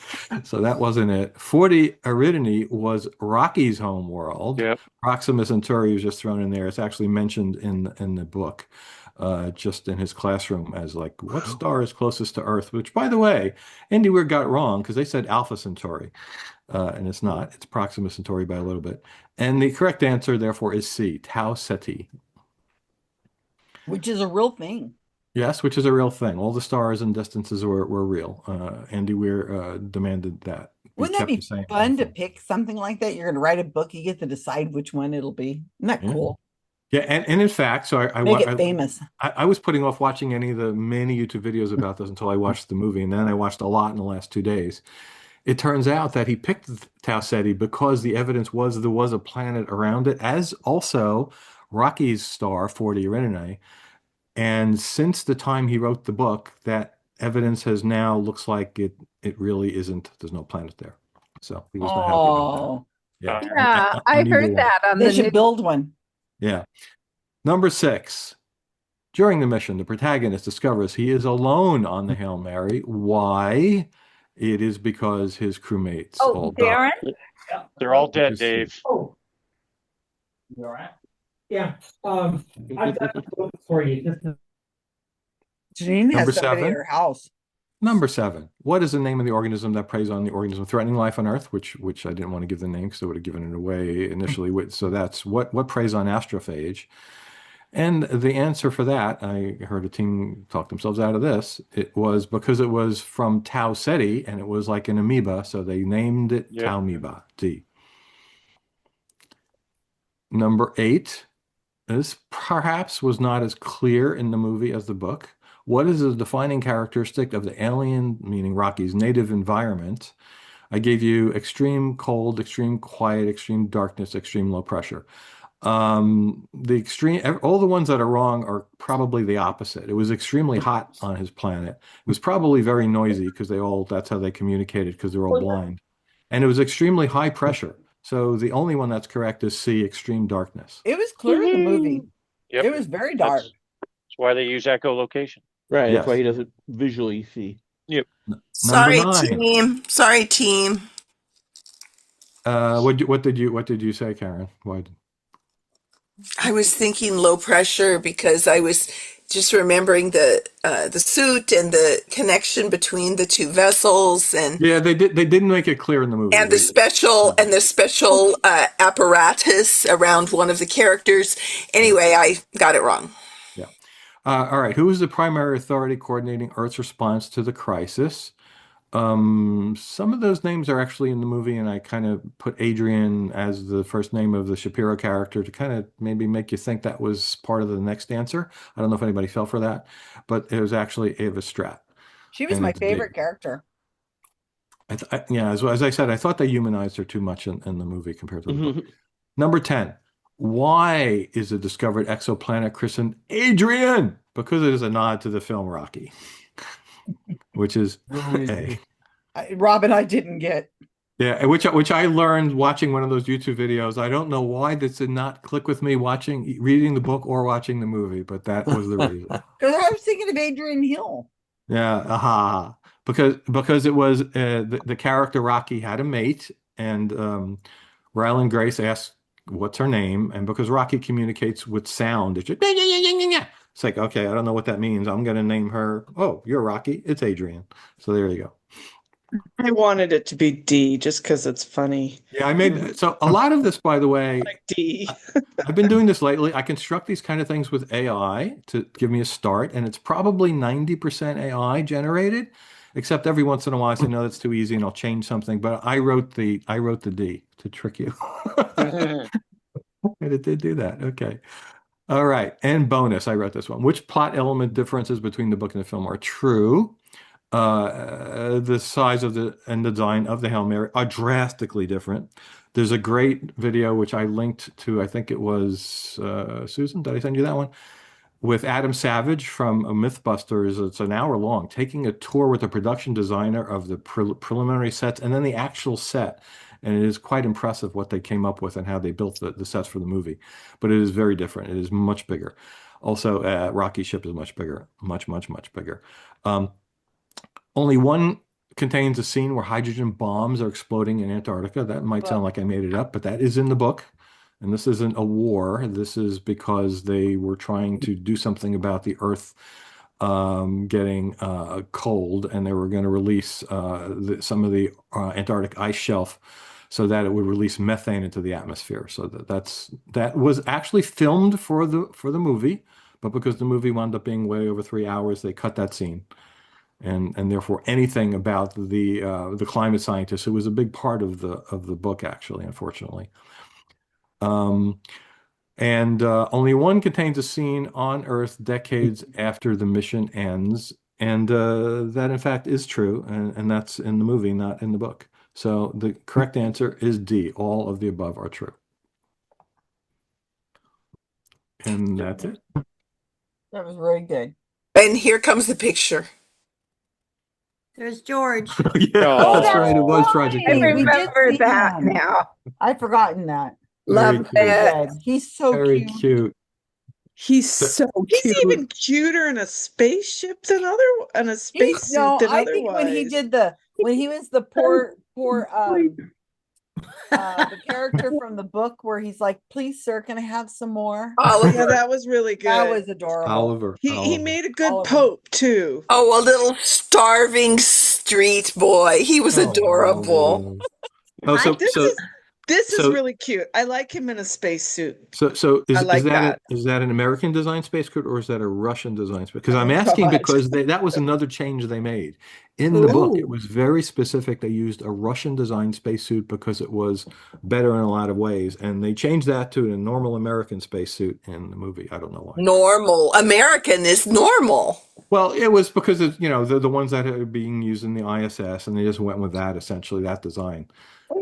So that wasn't it. 40 Eridani was Rocky's home world. Yep. Proxima Centauri was just thrown in there. It's actually mentioned in the book, just in his classroom as like, what star is closest to Earth? Which, by the way, Andy Weir got wrong because they said Alpha Centauri. And it's not. It's Proxima Centauri by a little bit. And the correct answer, therefore, is C, Tau Ceti. Which is a real thing. Yes, which is a real thing. All the stars and distances were real. Andy Weir demanded that. Wouldn't that be fun to pick something like that? You're going to write a book, you get to decide which one it'll be. Isn't that cool? Yeah, and in fact, so Make it famous. I was putting off watching any of the many YouTube videos about this until I watched the movie, and then I watched a lot in the last 2 days. It turns out that he picked Tau Ceti because the evidence was there was a planet around it, as also Rocky's star, 40 Eridani. And since the time he wrote the book, that evidence has now looks like it really isn't. There's no planet there. So he was not happy about that. Yeah, I heard that on They the should news. build one. Yeah. Number 6. During the mission, the protagonist discovers he is alone on the Hail Mary. Why? It is because his crewmates all died. They're all dead, Dave. Oh, you all right? Yeah. I've got a book for you. Janine Number has somebody 7. at her house. Number 7. What is the name of the organism that preys on the organism threatening life on Earth? Which I didn't want to give the name because I would have given it away initially. So that's what preys on astrophage. And the answer for that, I heard a team talk themselves out of this. It was because it was from Tau Ceti and it was like an amoeba, so they named it Tau amoeba. D. Number 8. This perhaps was not as clear in the movie as the book. What is the defining characteristic of the alien, meaning Rocky's native environment? I gave you extreme cold, extreme quiet, extreme darkness, extreme low pressure. The extreme, all the ones that are wrong are probably the opposite. It was extremely hot on his planet. It was probably very noisy because that's how they communicated because they're all blind. And it was extremely high pressure. So the only one that's correct is C, extreme darkness. It was clear in the movie. Yep. It was very dark. That's why they use echolocation. Right. Yes. That's why he doesn't visually see. Yep. Sorry, Number 9. team. Sorry, team. What did you say, Karen? Why? I was thinking low pressure because I was just remembering the suit and the connection between the two vessels and Yeah, they didn't make it clear in the movie. the special apparatus around one of the characters. Anyway, I got it wrong. Yeah. All right. Who is the primary authority coordinating Earth's response to the crisis? Some of those names are actually in the movie, and I kind of put Adrian as the first name of the Shapiro character to kind of maybe make you think that was part of the next answer. I don't know if anybody fell for that, but it was actually Ava Stratt. She was And my it's favorite D. character. Yeah, as I said, I thought they humanized her too much in the movie compared to the book. Number 10. Why is the discovered exoplanet christened Adrian? Because it is a nod to the film Rocky, which is A. Robin, I didn't get. Yeah, which I learned watching one of those YouTube videos. I don't know why this did not click with me reading the book or watching the movie, but that was the reason. Because I was thinking of Adrian Hill. Yeah, aha. Because it was the character Rocky had a mate, and Ryland Grace asked, "What's her name?" And because Rocky communicates with sound, it's just, it's like, okay, I don't know what that means. I'm going to name her. Oh, you're Rocky. It's Adrian. So there you go. I wanted it to be D just because it's funny. Yeah, I made so a lot of this, by the way. Like D. I've been doing this lately. I construct these kind of things with AI to give me a start, and it's probably 90% AI generated, except every once in a while I say, no, that's too easy, and I'll change something. But I wrote the D to trick you. And it did do that. Okay. All right. And bonus, I wrote this one. Which plot element differences between the book and the film are true? The size of and the design of the Hail Mary are drastically different. There's a great video which I linked to, I think it was Susan, did I send you that one? with Adam Savage from Mythbusters. It's an hour long, taking a tour with the production designer of the preliminary sets and then the actual set. And it is quite impressive what they came up with and how they built the sets for the movie. But it is very different. It is much bigger. Also, Rocky Ship is much bigger, much, much, much bigger. Only one contains a scene where hydrogen bombs are exploding in Antarctica. That might sound like I made it up, but that is in the book. And this isn't a war. This is because they were trying to do something about the Earth getting cold, and they were going to release some of the Antarctic ice shelf so that it would release methane into the atmosphere. So that was actually filmed for the movie, but because the movie wound up being way over 3 hours, they cut that scene. And therefore anything about the climate scientist, who was a big part of the book, actually, unfortunately. And only one contains a scene on Earth decades after the mission ends. And that, in fact, is true. And that's in the movie, not in the book. So the correct answer is D. All of the above are true. And that's it. That was very good. And here comes the picture. There's George. That's right. It was Project I Undegreed. remember that him. now. I'd forgotten that. Very Love cute. it. He's so Very cute. cute. He's so cute. He's even cuter in a spaceship than a spacesuit No, than I otherwise. think when he was the poor the character from the book where he's like, "Please, sir, can I have some more?" Yeah, that was really good. That was adorable. Oliver. He made a good Pope too. Oh, a little starving street boy. He was adorable. This is really cute. I like him in a spacesuit. So I like is that an American design spacesuit or is that a Russian design space? Because I'm Oh, asking God. because that was another change they made. In the book, it was very specific. They used a Russian design spacesuit because it was better in a lot of ways. And they changed that to a normal American spacesuit in the movie. I don't know why. Normal. American is normal. Well, it was because it's, they're the ones that are being used in the ISS, and they just went with that, essentially, that design.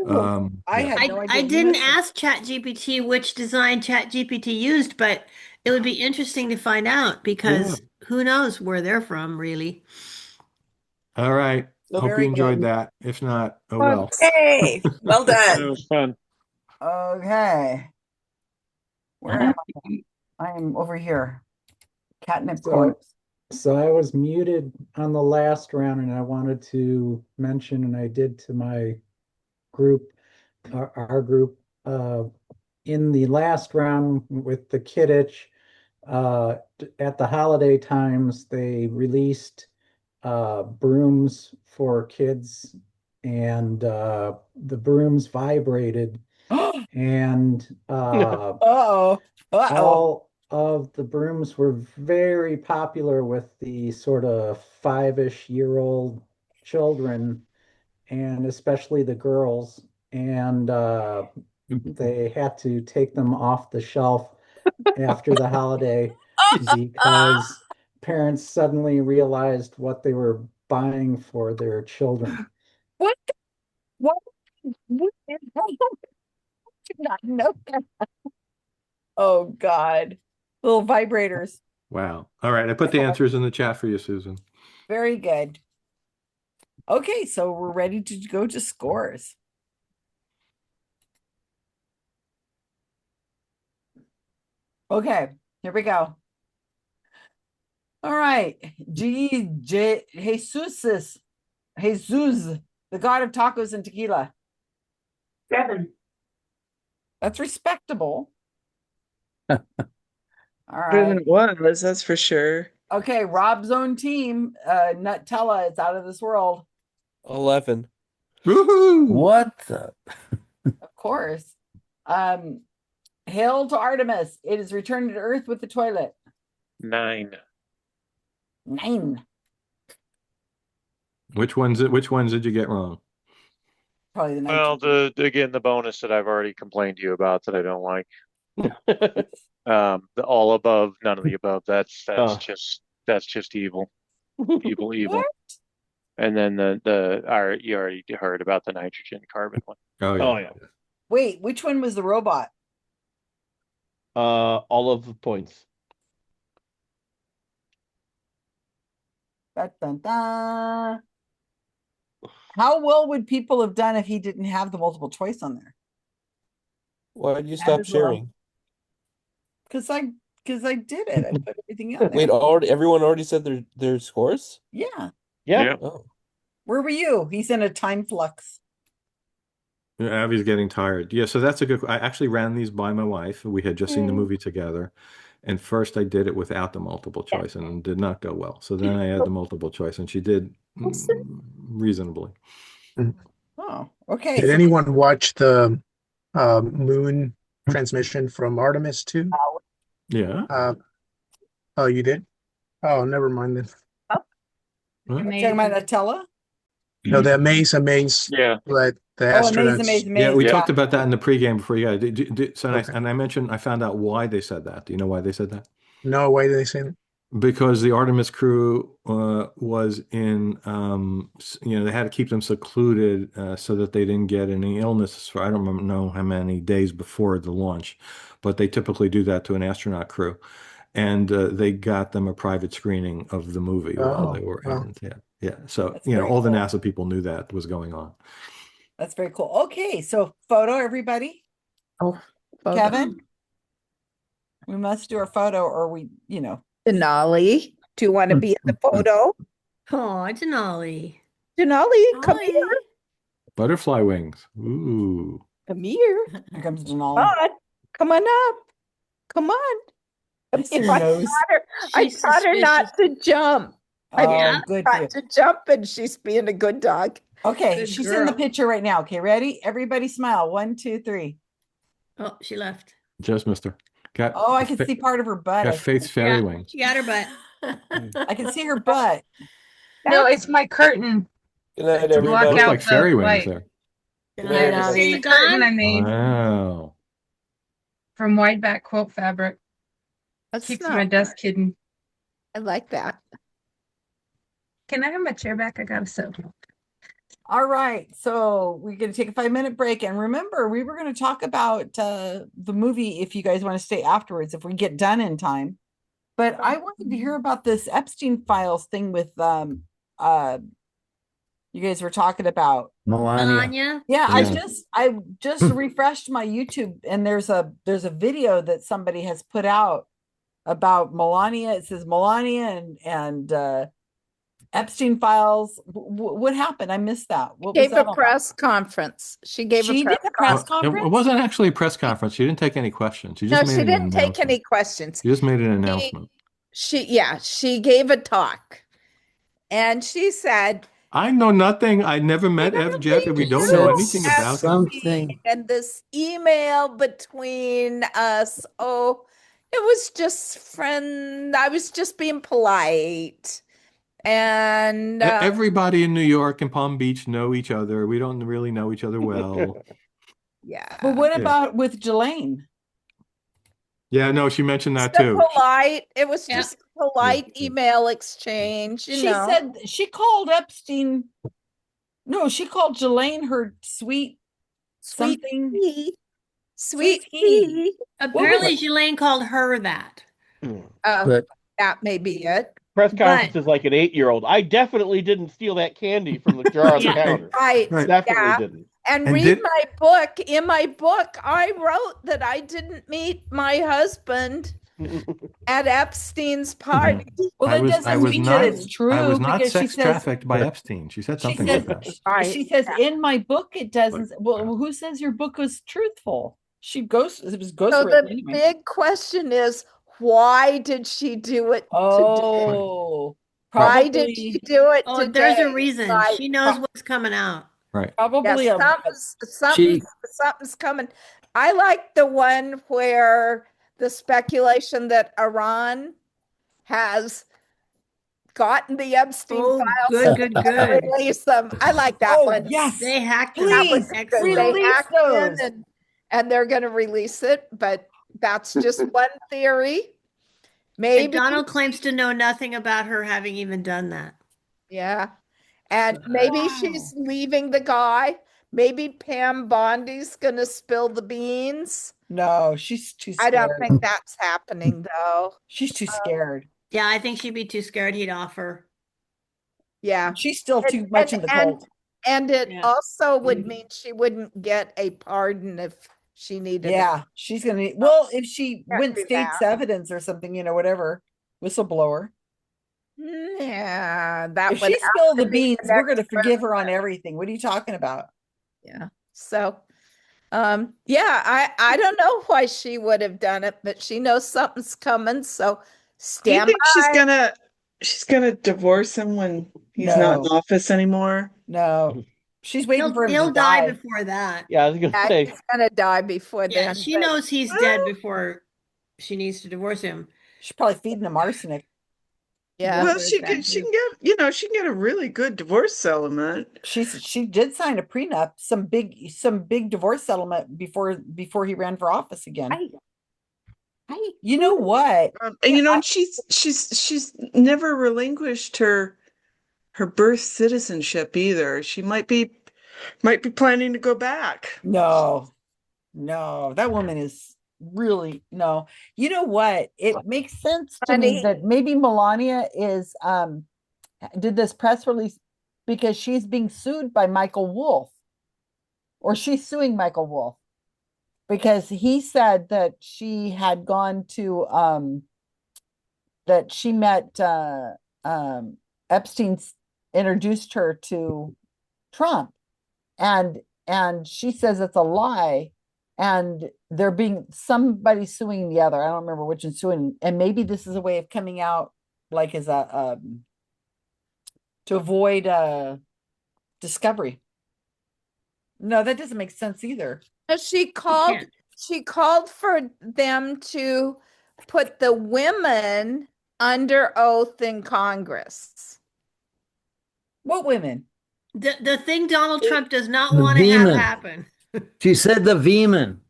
I had no idea. I didn't ask ChatGPT which design ChatGPT used, but it would be interesting to find out because who knows where they're from, really. All right. Hope you Very enjoyed good. that. If not, oh well. Hey, well done. It was fun. Okay. Where am I? I am over here. Catnip corpse. So I was muted on the last round, and I wanted to mention, and I did to my group, our group, in the last round with the Kidditch, at the holiday times, they released brooms for kids, and the brooms vibrated, and all of the brooms were very popular with the sort of 5-ish-year-old children, and especially the girls, and they had to take them off the shelf after the holiday because parents suddenly realized what they were buying for their children. What? What is that? I did not know that. Oh God. Little vibrators. Wow. All right. I put the answers in the chat for you, Susan. Very good. Okay, so we're ready to go to scores. Okay, here we go. All right. Jesus, the god of tacos and tequila. 7. That's respectable. All Better than right. it was, that's for sure. Okay, Rob's own team, Nutella, it's out of this world. 11. Woohoo! What the? Of course. Hail to Artemis. It is returned to Earth with the toilet. 9. 9. Which ones did you get wrong? Probably the 19. Well, the bonus that I've already complained to you about that I don't like. The all above, none of the above. That's just evil. Evil. And then you already heard about the nitrogen carbon one. Oh yeah. Wait, which one was the robot? All of the points. Dun, dun, dun. How well would people have done if he didn't have the multiple choice on there? Why did you That stop as well. sharing? Because I did it. I put everything in there. Wait, everyone already said their scores? Yeah. Yeah. Oh. Where were you? He's in a time flux. Abby's getting tired. Yeah, so that's a good. I actually ran these by my wife. We had just seen the Mm. movie together, and first I did it without the multiple choice, and it did not go well. So then I had the multiple choice, and she did reasonably. Oh, okay. Did So anyone watch the moon transmission from Artemis 2? Yeah. Oh, you did? Oh, never mind then. Are you talking about Nutella? No, the Amaze, Yeah. like the Oh, Amaze, astronauts. Amaze, Yeah, Amaze. we Yeah. talked about that in the pregame before you got it. So Okay. and I mentioned I found out why they said that. Do you know why they said that? No, why did they say that? Because the Artemis crew was in, they had to keep them secluded so that they didn't get any illness for I don't know how many days before the launch, but they typically do that to an astronaut crew, and they got them a private screening of the movie while they were wow. in. Yeah. So That's very all the cool. NASA people knew that was going on. That's very cool. Okay, so photo, everybody. Oh, photo. Kevin, we must do our photo, or we, Denali, do you want to be in the photo? Oh, Denali. Denali, come Hi. here. Butterfly wings. Ooh. Come here. Here comes Come Denali. on. Come on up. Come on. I see her nose. I She's taught her not to jump. Oh, Yeah. good for you. Not to jump, and she's being a good dog. Okay, Good she's in the girl. picture right now. Okay, ready? Everybody smile. 1, 2, 3. Oh, she left. Just Mister. Got Oh, I can see part of her butt. got Faith's fairy wings. She got her butt. I can see her butt. No, it's my curtain Good night, to block everybody. Looks out like fairy the wings light. there. Good Good night, night, everybody. Abby. The curtain I made Wow. from white back quilt fabric. That's Keeps not my desk hidden. I like that. Can I have my chair back? I gotta sew. All right, so we're going to take a 5-minute break. And remember, we were going to talk about the movie if you guys want to stay afterwards, if we get done in time. But I wanted to hear about this Epstein files thing with you guys were talking about. Melania. Yeah, Yeah. I just refreshed my YouTube, and there's a video that somebody has put out about Melania. It says Melania and Epstein files. What happened? I missed that. What was Gave that a all press conference. She gave She a press did a press conference. conference? It wasn't actually a press conference. She didn't take any questions. She just No, made she an didn't take announcement. any questions. She just made an announcement. She gave a talk, and she said, I know nothing. I never met Jeff, and we don't know anything about him. Epstein and this email between us. Oh, it was just I was just being polite. And Everybody in New York and Palm Beach know each other. We don't really know each other well. yeah. But what Yeah. about with Jelaine? Yeah, no, she mentioned that So too. polite. It was just a polite email exchange. You She know. said she called Epstein. No, she called Jelaine her sweet something. pea. Sweet Sweet pea. pea. Apparently, Ghislaine called her that. But That may be it. Press conference is like an 8-year-old. I definitely didn't steal that candy from the jar on the counter. Right. Definitely Yeah. didn't. And And read did- my book. In my book, I wrote that I didn't meet my husband at Epstein's party. Well, that doesn't mean that it's true. I was not because she sex says trafficked by Epstein. She said she something says like that. she says in my book it doesn't. Well, who says your book was truthful? It was So ghostwritten the anyway. big question is, why did she do it today? Oh, Why did she do it Oh, today? there's a reason. Like, She knows what's coming out. Right. Probably yeah, something's coming. I like the one where the speculation that Iran has gotten the Epstein files good. and release them. I like that one. Yes, they hacked That them. was Excellent. good. They Release hacked those. in and they're going to release it, but that's just one theory. And Maybe Donald claims to know nothing about her having even done that. yeah. And maybe she's leaving the guy. Maybe Pam Bondi's going to spill the beans. No, she's too I scared. don't think that's happening though. She's too scared. Yeah, I think she'd be too scared he'd offer. Yeah. She's still too much in the And, cult. and it Yeah. also would mean she wouldn't get a pardon if she needed Yeah, she's gonna need, well, if she went do state's that. evidence or something, whatever, whistleblower. Yeah, that If would she spilled have the to be beans, the we're gonna next forgive her on everything. What are you talking about? Yeah. So, yeah, I don't know why she would have done it, but she knows something's coming. So Do you stand think by. she's gonna divorce him when he's not in No. office anymore? No, she's waiting for him He'll to die die. before that. Yeah, I was gonna Yeah, say. he's gonna die before Yeah, then. she but- knows he's dead before she needs to divorce him. She's probably feeding him arsenic. Yeah. Well, she can get she can get a really good divorce settlement. She did sign a prenup, some big divorce settlement before he ran for office again. You know what? And she's never relinquished her birth citizenship either. She might be planning to go back. No, that woman is really no. You know what? It makes sense to me that maybe Melania is did this press release because she's being sued by Michael Wolff, or she's suing Michael Wolff because he said that she had gone to that she met Epstein's introduced her to Trump, and she says it's a lie, and they're being somebody suing the other. I don't remember which is suing, and maybe this is a way of coming out like as a to avoid discovery. No, that doesn't make sense either. She called for them to put the women under oath in Congress. What women? The thing Donald Trump does not want to have Veman. happen. She said the Veman.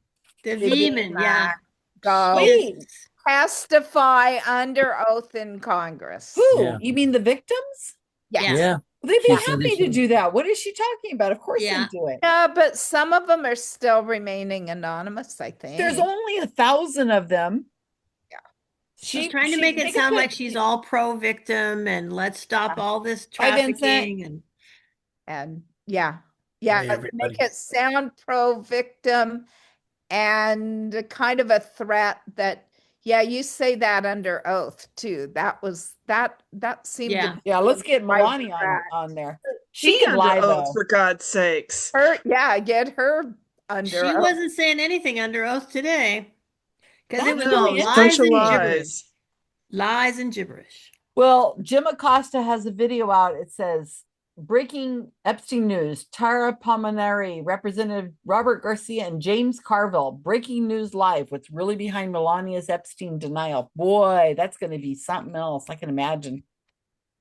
The Veman, yeah. Go Wait. testify under oath in Congress. Who? Yeah. You mean the victims? Yes. Yeah. They'd be She said happy they to should. do that. What is she talking about? Of course Yeah. they do it. Yeah, but some of them are still remaining anonymous, I think. There's only 1,000 of them. Yeah. She's trying to make it sound like she's all pro-victim and let's stop all this trafficking and yeah, Hey, to everybody. make it sound pro-victim and kind of a threat that, yeah, you say that under oath too. That seemed to be let's get right Melania threat. on there. She She can under lie oath, though. for God's sakes. Get her under she oath. wasn't saying anything under oath today. Because it That's was all really lies and lies. gibberish. Lies and gibberish. Well, Jim Acosta has a video out. It says, breaking Epstein news, Tara Palmineri, Representative Robert Garcia, and James Carville. Breaking news live. What's really behind Melania's Epstein denial? Boy, that's going to be something else. I can imagine.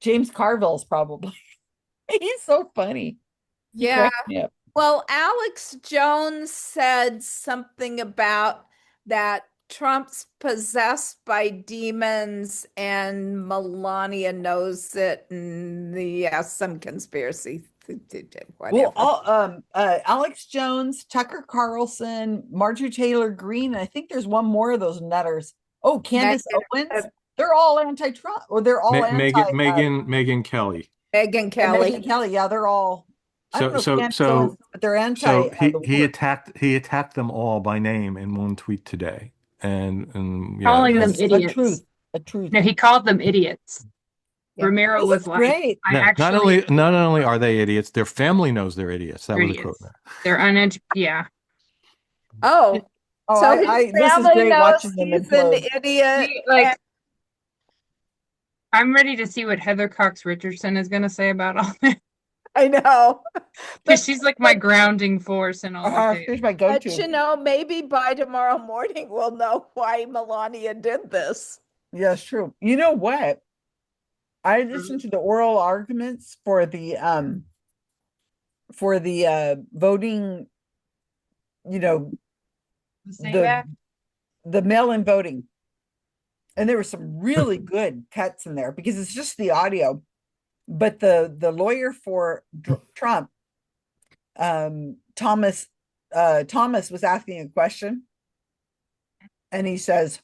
James Carville's probably. He's so funny. He Yeah. cracks me up. Well, Alex Jones said something about that Trump's possessed by demons and Melania knows it, and some conspiracy. Whatever. Well, Alex Jones, Tucker Carlson, Marjorie Taylor Greene, and I think there's one more of those nutters. Oh, Candace Owens. They're all anti-Trump, or they're all anti. Megan Kelly. Megan Kelly. Megan Kelly. Yeah, they're all. I don't know if Candace So Owens, but they're anti. he attacked them all by name in one tweet today, and yeah, Calling them idiots. A truth. No, he called them idiots. Yeah. Romero This was is like, great. Not only are they idiots, their family knows they're idiots. That They're was a quote. idiots. They're uneducated. Yeah. Oh, so his this is family great knows watching them he's an implode. idiot. Like, I'm ready to see what Heather Cox Richardson is going to say about all this. I know. Because she's like my grounding force and all of it. Here's my go-to. But maybe by tomorrow morning we'll know why Melania did this. Yeah, it's true. You know what? I listened to the oral arguments for the voting, the mail-in voting. And there were some really good cuts in there because it's just the audio. But the lawyer for Trump, Thomas was asking a question, and he says,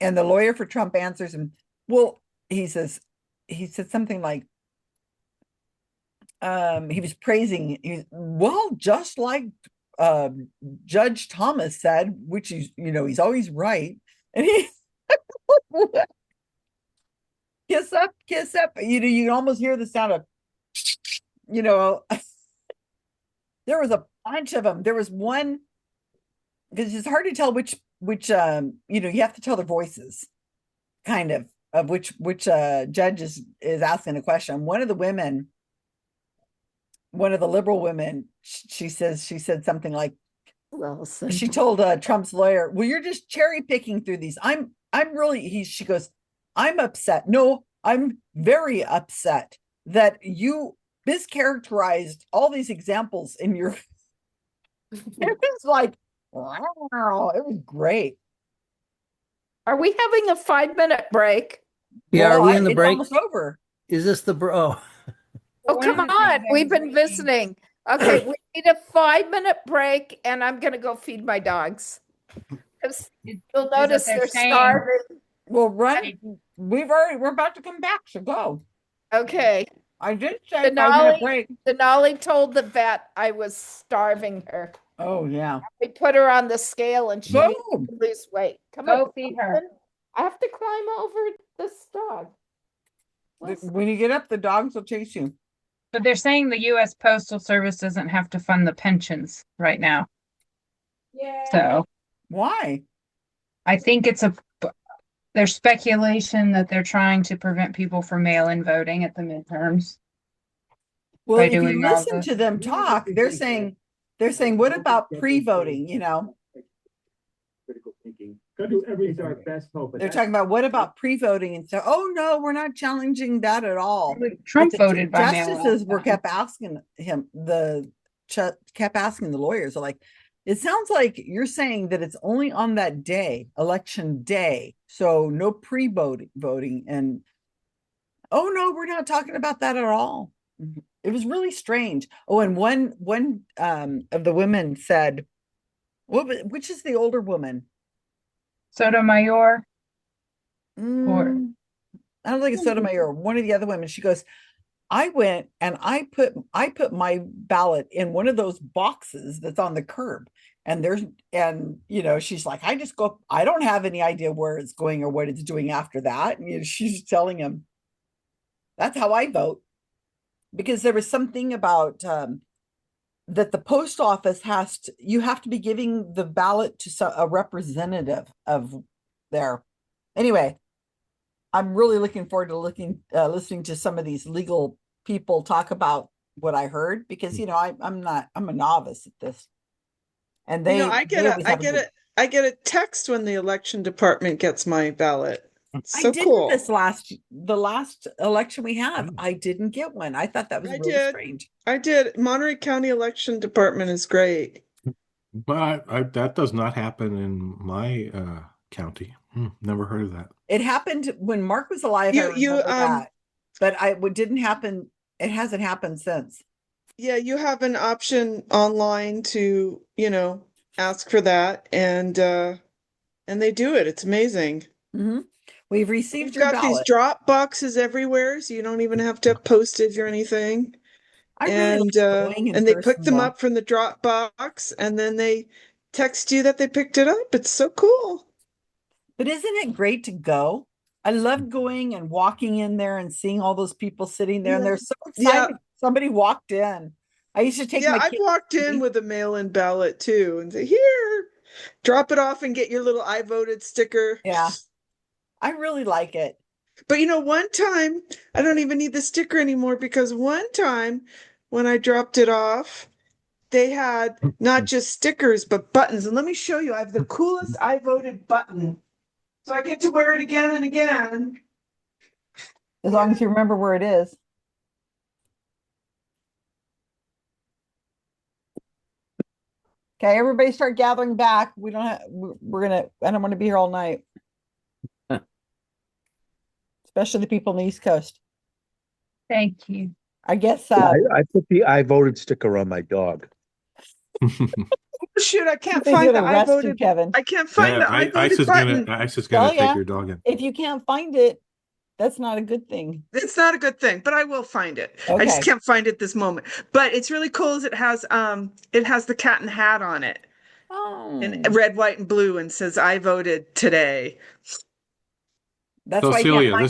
and the lawyer for Trump answers him, well, he said something like, he was praising, well, just like Judge Thomas said, which is, he's always right. And he kiss up, kiss up. You can almost hear the sound of, there was a bunch of them. There was one, because it's hard to tell which you have to tell their voices, kind of which judge is asking a question. One of the women, one of the liberal women, she said something like, she told Trump's lawyer, well, you're just cherry picking through these. I'm really, she goes, I'm upset. No, I'm very upset that you mischaracterized all these examples in your, it was like, wow, it was great. Are we having a 5-minute break? Yeah, Well, are we in the it's break? almost over. Is this the bro? Oh, come on. We've been visiting. Okay, we need a 5-minute break, and I'm going to go feed my dogs. Because you'll notice they're starving. Well, we're about to come back, so go. Okay. I did say 5-minute break. Denali told the vet I was starving her. Oh, yeah. We put her on the scale, and she needs to lose weight. Come on. Go feed her. I have to climb over this dog. When you get up, the dogs will chase you. But they're saying the U.S. Postal Service doesn't have to fund the pensions right now. Yeah. So why? I think there's speculation that they're trying to prevent people from mail-in voting at the midterms. Well, if you listen to them talk, they're saying, what about pre-voting? Critical thinking. Go do everything to our best hope. They're talking about what about pre-voting and so. Oh no, we're not challenging that at all. Trump voted by mail-in. Justices kept asking the lawyers, are like, it sounds like you're saying that it's only on that day, election day, so no pre-voting, and oh no, we're not talking about that at all. It was really strange. Oh, and one of the women said, which is the older woman? Sotomayor? I don't think it's Sotomayor. One of the other women, she goes, I went and I put my ballot in one of those boxes that's on the curb. And she's like, I don't have any idea where it's going or what it's doing after that. And she's telling him, that's how I vote. Because there was something about that the post office you have to be giving the ballot to a representative of there. Anyway, I'm really looking forward to listening to some of these legal people talk about what I heard, because I'm a novice at this. And I get a text when the election department gets my ballot. So I didn't cool. The last election we have, I didn't get one. I thought that was really strange. I did. Monterey County Election Department is great. But that does not happen in my county. Never heard of that. It happened when Mark was alive. I remember that, but it didn't happen. It hasn't happened since. Yeah, you have an option online to, ask for that, and they do it. It's amazing. Mm-hmm. We've received got these drop boxes everywhere, so you don't even have to have postage or anything. And they pick them up from the drop box, and then they text you that they picked it up. It's so cool. But isn't it great to go? I love going and walking in there and seeing all those people sitting there, and they're so excited. Yeah. Somebody walked in. I used to take my kids. I've walked in with a mail-in ballot too, and say, here, drop it off and get your little I voted sticker. Yeah. I really like it. But one time, I don't even need the sticker anymore, because one time when I dropped it off, they had not just stickers, but buttons. And let me show you, I have the coolest I voted button. So I get to wear it again and again. As long as you remember where it is. Okay, everybody start gathering back. I don't want to be here all night. Especially the people on the East Coast. Thank you. I guess I put the I voted sticker on my dog. Shoot, I can't find the I voted, Kevin. I can't find the I voted button. ICE is gonna take your dog in. If you can't find it, That's not a good thing. It's not a good thing, but I will find it. I Okay. just can't find it this moment. But it's really cool as it has the cat and hat on it. In red, white, and blue, and says I voted today. That's So why I can't Celia, find it.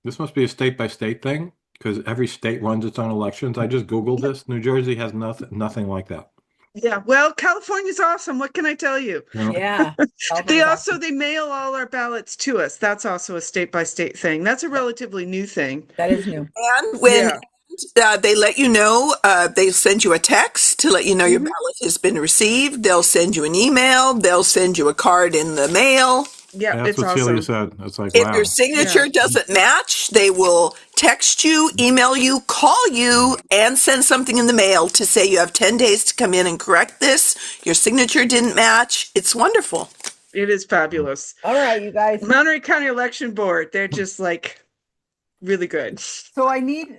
this must be a state by state thing because every state runs its own elections. I just Googled this. New Jersey has nothing like that. Yeah, well, California's awesome. What can I tell you? No. Yeah. They mail all our ballots to us. That's also a state by state thing. That's a relatively new thing. That is new. And when they let you know, they send you a text to let you know your ballot has been received. They'll send you an email. They'll send you a card in the mail. Yeah, That's it's what awesome. Celia said. It's like, If wow. your signature doesn't match, they will text you, email you, call you, and send something in the mail to say you have 10 days to come in and correct this. Your signature didn't match. It's wonderful. It is fabulous. All right, you guys. Monterey County Election Board, they're just like really good. So I need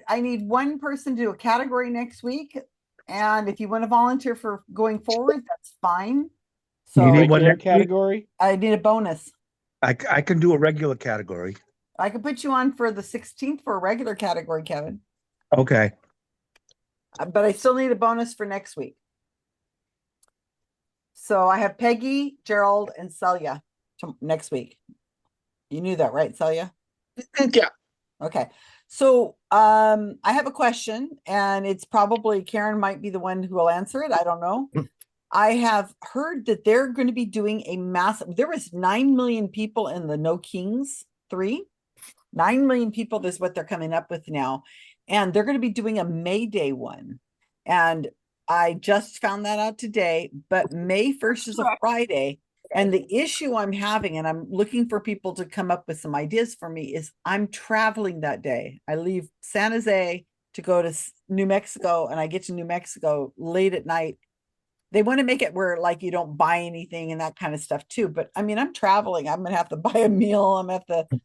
one person to do a category next week. And if you want to volunteer for going forward, that's fine. So You need one Regular next week? category? I need a bonus. I can do a regular category. I can put you on for the 16th for a regular category, Kevin. Okay. But I still need a bonus for next week. So I have Peggy, Gerald, and Celia next week. You knew that, right, Celia? Yeah. Okay. So I have a question, and it's probably Karen might be the one who will answer it. I don't know. I have heard that they're going to be doing a massive, there was 9 million people in the No Kings 3. 9 million people is what they're coming up with now. And they're going to be doing a May Day one. And I just found that out today, but May 1st is a Friday. And the issue I'm having, and I'm looking for people to come up with some ideas for me, is I'm traveling that day. I leave San Jose to go to New Mexico, and I get to New Mexico late at night. They want to make it where like you don't buy anything and that kind of stuff too. But I mean, I'm traveling. I'm going to have to buy a meal. I'm going to have to,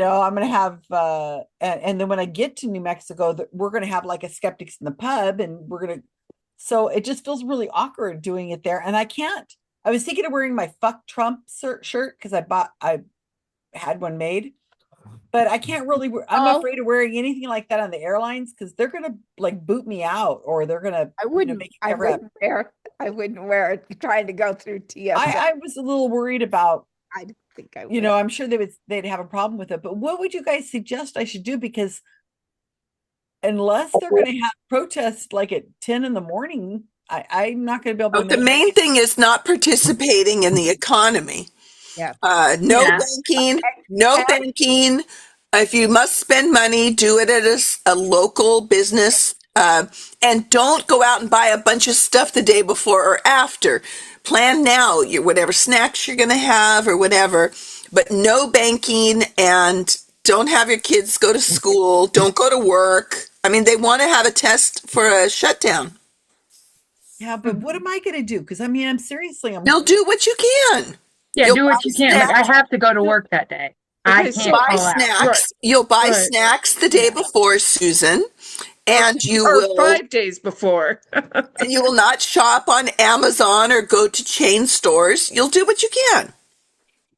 I'm going to have, and then when I get to New Mexico, we're going to have like a Skeptics in the Pub, and so it just feels really awkward doing it there. And I was thinking of wearing my Fuck Trump shirt because I had one made, but I can't really, I'm afraid of wearing anything like that on the airlines because they're going to like boot me out, or they're going to, make it cover up. I wouldn't wear it trying to go through TSA. I was a little worried about, I think I would. I'm sure they'd have a problem with it, but what would you guys suggest I should do? Because unless they're going to have protests like at 10 in the morning, I'm not going to be able to. The main thing is not participating in the economy. Yeah. No banking. If you must spend money, do it at a local business. And don't go out and buy a bunch of stuff the day before or after. Plan now, whatever snacks you're going to have or whatever, but no banking, and don't have your kids go to school. Don't go to work. I mean, they want to have a test for a shutdown. Yeah, but what am I going to do? Because I mean, You'll do what you can. Yeah, You'll do what you can. But I have to go to work that day. I can't buy call out. snacks. You'll buy snacks the day before, Susan, and you will 5 days before. and you will not shop on Amazon or go to chain stores. You'll do what you can.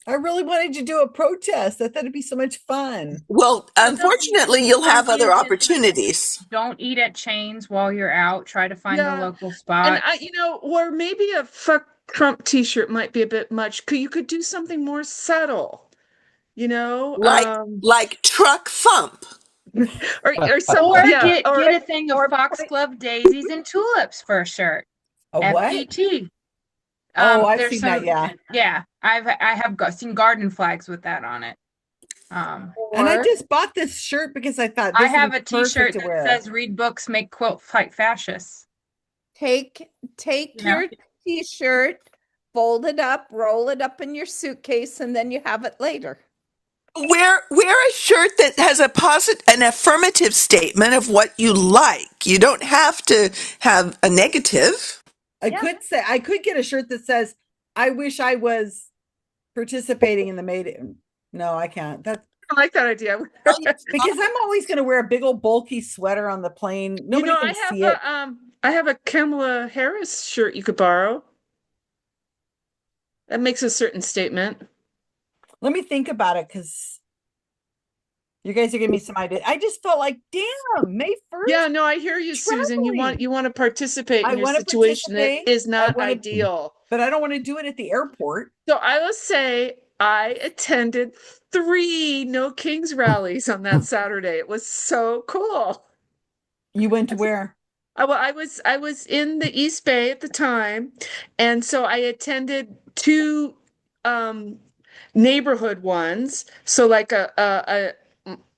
I really wanted to do a protest. I thought it'd be so much fun. Well, unfortunately, you'll have other opportunities. Don't eat at chains while you're out. Try to find a local spot. And or maybe a Fuck Trump t-shirt might be a bit much. You could do something more subtle, like truck thump. or something. Or get a thing of foxglove daisies and tulips for a shirt. A what? FGT. I've seen that. Yeah. I have seen garden flags with that on it. And I just bought this shirt because I thought I have a t-shirt that says "Read books, make quilt, fight fascists." Take your t-shirt, fold it up, roll it up in your suitcase, and then you have it later. Wear a shirt that has an affirmative statement of what you like. You don't have to have a negative. I could get a shirt that says, "I wish I was participating in the May Day." No, I can't. I like that idea. Because I'm always going to wear a big old bulky sweater on the plane. Nobody can see it. I have a Kamala Harris shirt you could borrow. That makes a certain statement. Let me think about it, because You guys are giving me some ideas. I just felt like, damn, May 1st. Yeah, no, I hear you, Susan. You want to participate in your situation that is not ideal. But I don't want to do it at the airport. So I will say I attended 3 No Kings rallies on that Saturday. It was so cool. You went to where? I was in the East Bay at the time, and so I attended 2 neighborhood ones. So like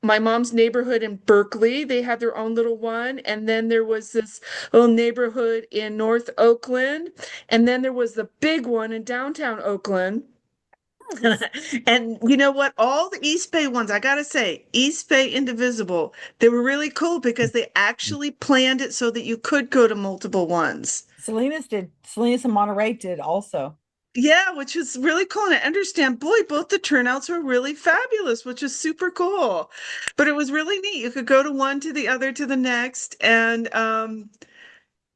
my mom's neighborhood in Berkeley, they had their own little one, and then there was this little neighborhood in North Oakland, and then there was the big one in downtown Oakland. And you know what? All the East Bay ones, I gotta say, East Bay Indivisible, they were really cool because they actually planned it so that you could go to multiple ones. Salinas and Monterey did also. Yeah, which is really cool. And I understand, boy, both the turnouts were really fabulous, which is super cool. But it was really neat. You could go to one to the other to the next. And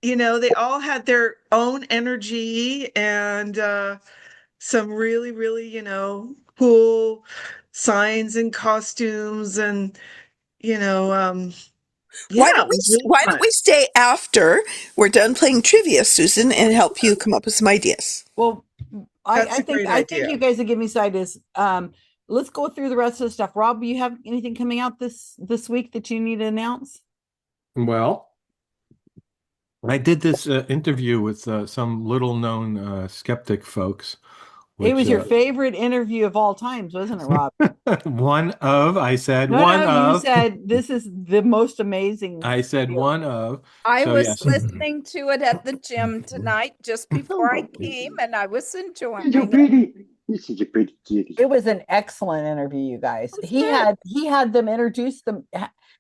they all had their own energy and some really, really, cool signs and costumes and Why don't we stay after we're done playing trivia, Susan, and help you come up with some ideas? Well, I think you guys will give me some ideas. Let's go through the rest of the stuff. Rob, you have anything coming out this week that you need to announce? Well, I did this interview with some little-known skeptic folks. It was your favorite interview of all times, wasn't it, Rob? I said you said this is the most amazing. I said one of. I was listening to it at the gym tonight just before I came, and I was enjoying it. It was an excellent interview, you guys. He had them introduce them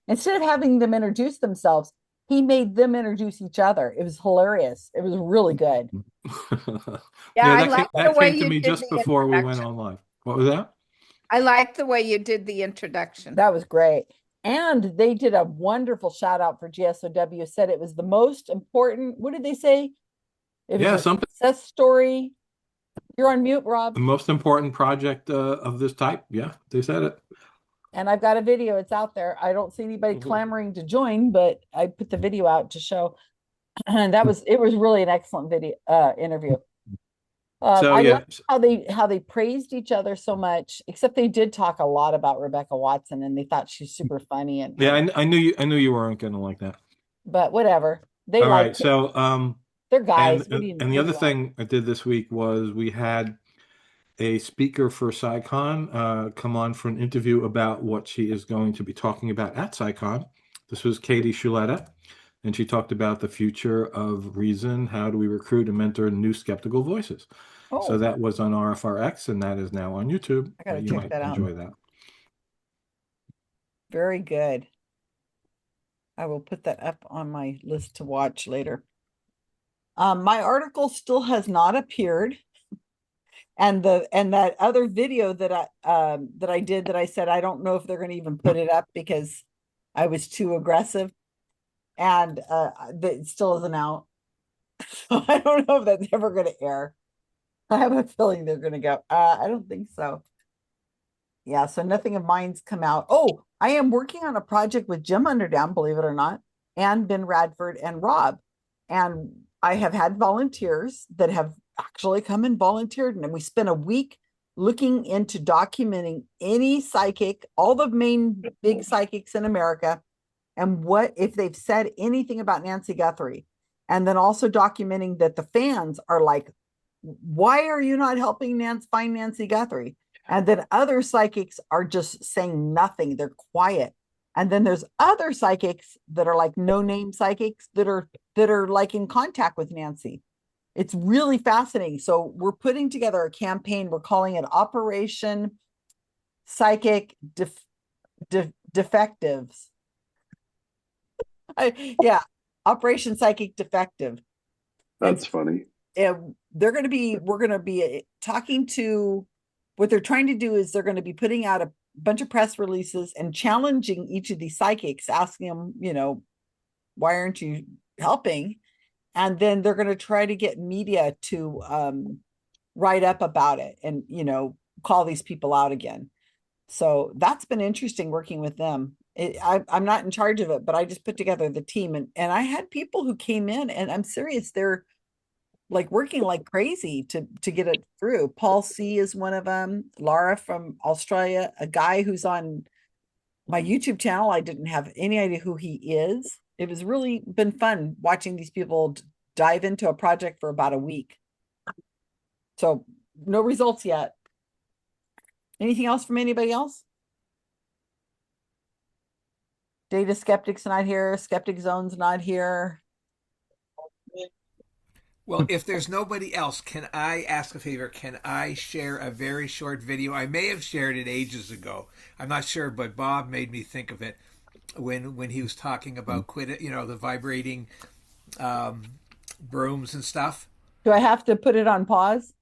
instead of having them introduce themselves. He made them introduce each other. It was hilarious. It was really good. That came to me just before we went on live. What was that? I liked the way you did the introduction. That was great. And they did a wonderful shout out for GSOW. Said it was the most important. What did they say? It was a success story. You're on mute, Rob. The most important project of this type. Yeah, they said it. And I've got a video. It's out there. I don't see anybody clamoring to join, but I put the video out to show. And it was really an excellent video interview. I love how they praised each other so much, except they did talk a lot about Rebecca Watson and they thought she's super funny. And I knew you weren't gonna like that. But whatever. They all right. So they're guys. And the other thing I did this week was we had a speaker for SciCon come on for an interview about what she is going to be talking about at SciCon. This was Katie Shuletta, and she talked about the future of reason. How do we recruit and mentor new skeptical voices? So that was on RFRX, and that is now on YouTube. I gotta you check might that out. enjoy that. Very good. I will put that up on my list to watch later. My article still has not appeared. And that other video that I did that I said I don't know if they're going to even put it up because I was too aggressive, and it still isn't out. So I don't know if that's ever going to air. I have a feeling they're going to go. I don't think so. Yeah, so nothing of mine's come out. Oh, I am working on a project with Jim Underdown, believe it or not, and Ben Radford and Rob, and I have had volunteers that have actually come and volunteered, and we spent a week looking into documenting any psychic, all the main big psychics in America, and what if they've said anything about Nancy Guthrie, and then also documenting that the fans are like, why are you not helping find Nancy Guthrie? And then other psychics are just saying nothing, they're quiet. And then there's other psychics that are like no-name psychics that are like in contact with Nancy. It's really fascinating. So we're putting together a campaign. We're calling it Operation Psychic Defectives. Operation Psychic Defective. That's funny. We're going to be talking to, what they're trying to do is they're going to be putting out a bunch of press releases and challenging each of these psychics, asking them, why aren't you helping? And then they're going to try to get media to write up about it and, call these people out again. So that's been interesting working with them. I'm not in charge of it, but I just put together the team, and I had people who came in, and I'm serious, they're like working like crazy to get it through. Paul C is one of them. Laura from Australia, a guy who's on my YouTube channel. I didn't have any idea who he is. It was really been fun watching these people dive into a project for about a week. So no results yet. Anything else from anybody else? Data Skeptic's not here. Skeptic Zone's not here. Well, if there's nobody else, can I ask a favor? Can I share a very short video? I may have shared it ages ago. I'm not sure, but Bob made me think of it when he was talking about the vibrating brooms and stuff. Do I have to put it on pause?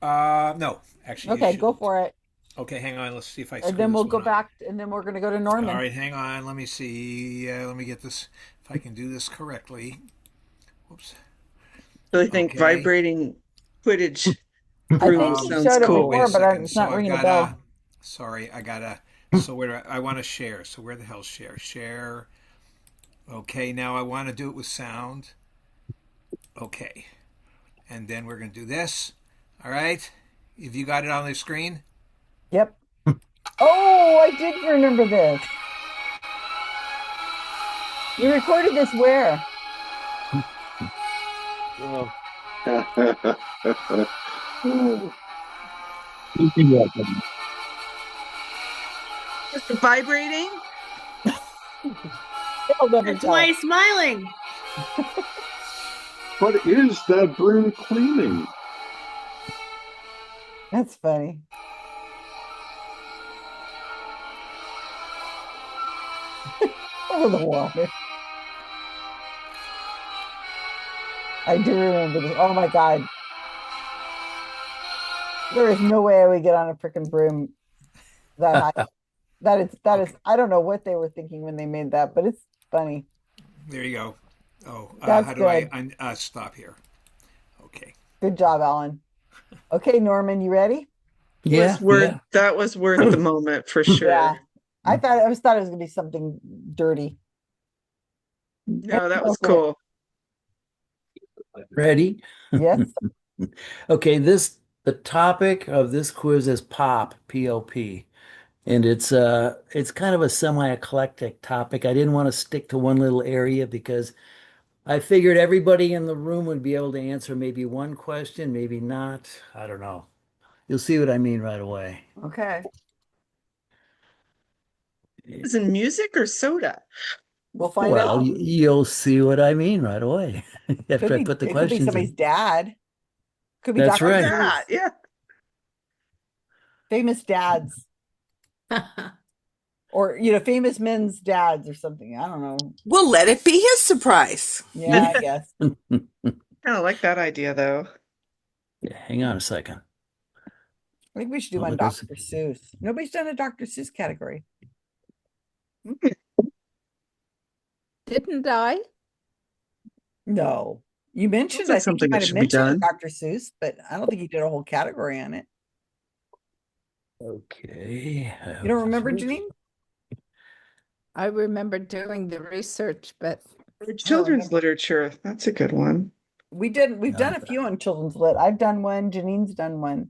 No, actually. Okay, go for it. Okay, hang on. Let's see if I. And then we'll go back, and then we're going to go to Norman. All right, hang on. Let me see. Let me get this. If I can do this correctly. Whoops. I think vibrating footage. I think he showed it before, but it's not ringing a bell. Sorry, I gotta. So where I want to share. So where the hell share? Share. Okay, now I want to do it with sound. Okay, and then we're gonna do this. All right. Have you got it on the screen? Yep. Oh, I did remember this. You recorded this where? Just vibrating? That's why he's smiling. What is that broom cleaning? That's funny. Over the water. I do remember this. Oh my God. There is no way I would get on a freaking broom that high. That is, I don't know what they were thinking when they made that, but it's funny. There you go. Oh, That's how do good. I stop here? Okay. Good job, Alan. Okay, Norman, you ready? Yeah. That was worth the moment for sure. Yeah. I thought it was going to be something dirty. No, that was cool. Ready? Yes. Okay, the topic of this quiz is pop, P-O-P. And it's kind of a semi-eclectic topic. I didn't want to stick to one little area because I figured everybody in the room would be able to answer maybe one question, maybe not. I don't know. You'll see what I mean right away. Okay. Is it music or soda? We'll find out. You'll see what I mean right away after I put the It could be questions somebody's in. dad. Could be That's Dr. right. Seuss. Yeah. Famous dads. Or, famous men's dads or something. I don't know. Well, let it be his surprise. Yeah, I guess. Kind of like that idea, though. Yeah, hang on a second. I think we should do Well, one it does- Dr. Seuss. Nobody's done a Dr. Seuss category. Didn't I? No. You mentioned, like I think you something that might have should be mentioned done. Dr. Seuss, but I don't think you did a whole category on it. Okay. You don't remember, Janine? I remember doing the research, but Children's literature. That's a good one. We've done a few on children's lit. I've done one. Janine's done one.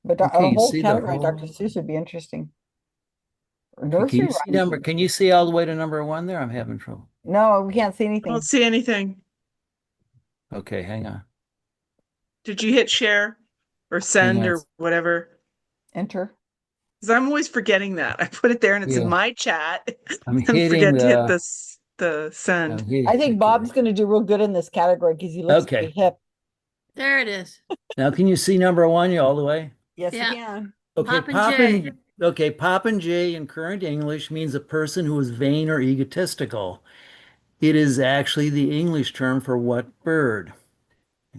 But Okay, a you whole see the category, whole- Dr. Seuss would be interesting. Or Can nursery you see rhymes. Can you see all the way to number one there? I'm having trouble. No, we can't see I anything. don't see anything. Okay, hang on. Did you hit share or send or whatever? Enter. Because I'm always forgetting that. I put it there and it's Yeah. in my chat. I'm and hitting forget to hit the- the send. I think Bob's going to do real good in this category because he looks Okay. pretty hip. There it is. Now, can you see number one you all the way? Yes, Yeah. you can. Okay, Pop and J. Pop and J in current English means a person who is vain or egotistical. It is actually the English term for what bird?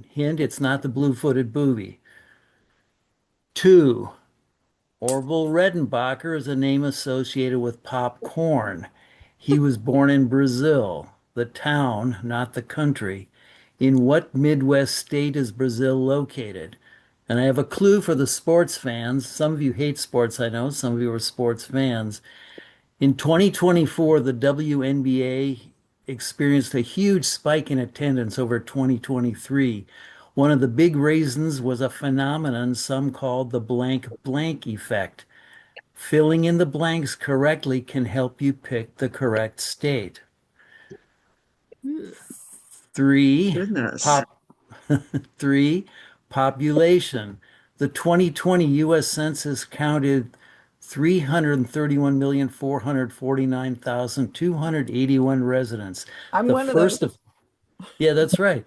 Hint, it's not the blue-footed booby. 2, Orville Redenbacher is a name associated with popcorn. He was born in Brazil, the town, not the country. In what Midwest state is Brazil located? And I have a clue for the sports fans. Some of you hate sports, I know. Some of you are sports fans. In 2024, the WNBA experienced a huge spike in attendance over 2023. One of the big reasons was a phenomenon some called the blank blank effect. Filling in the blanks correctly can help you pick the correct state. 3, Goodness. 3, population. The 2020 U.S. Census counted 331,449,281 residents. I'm The one of first those. Yeah, that's right.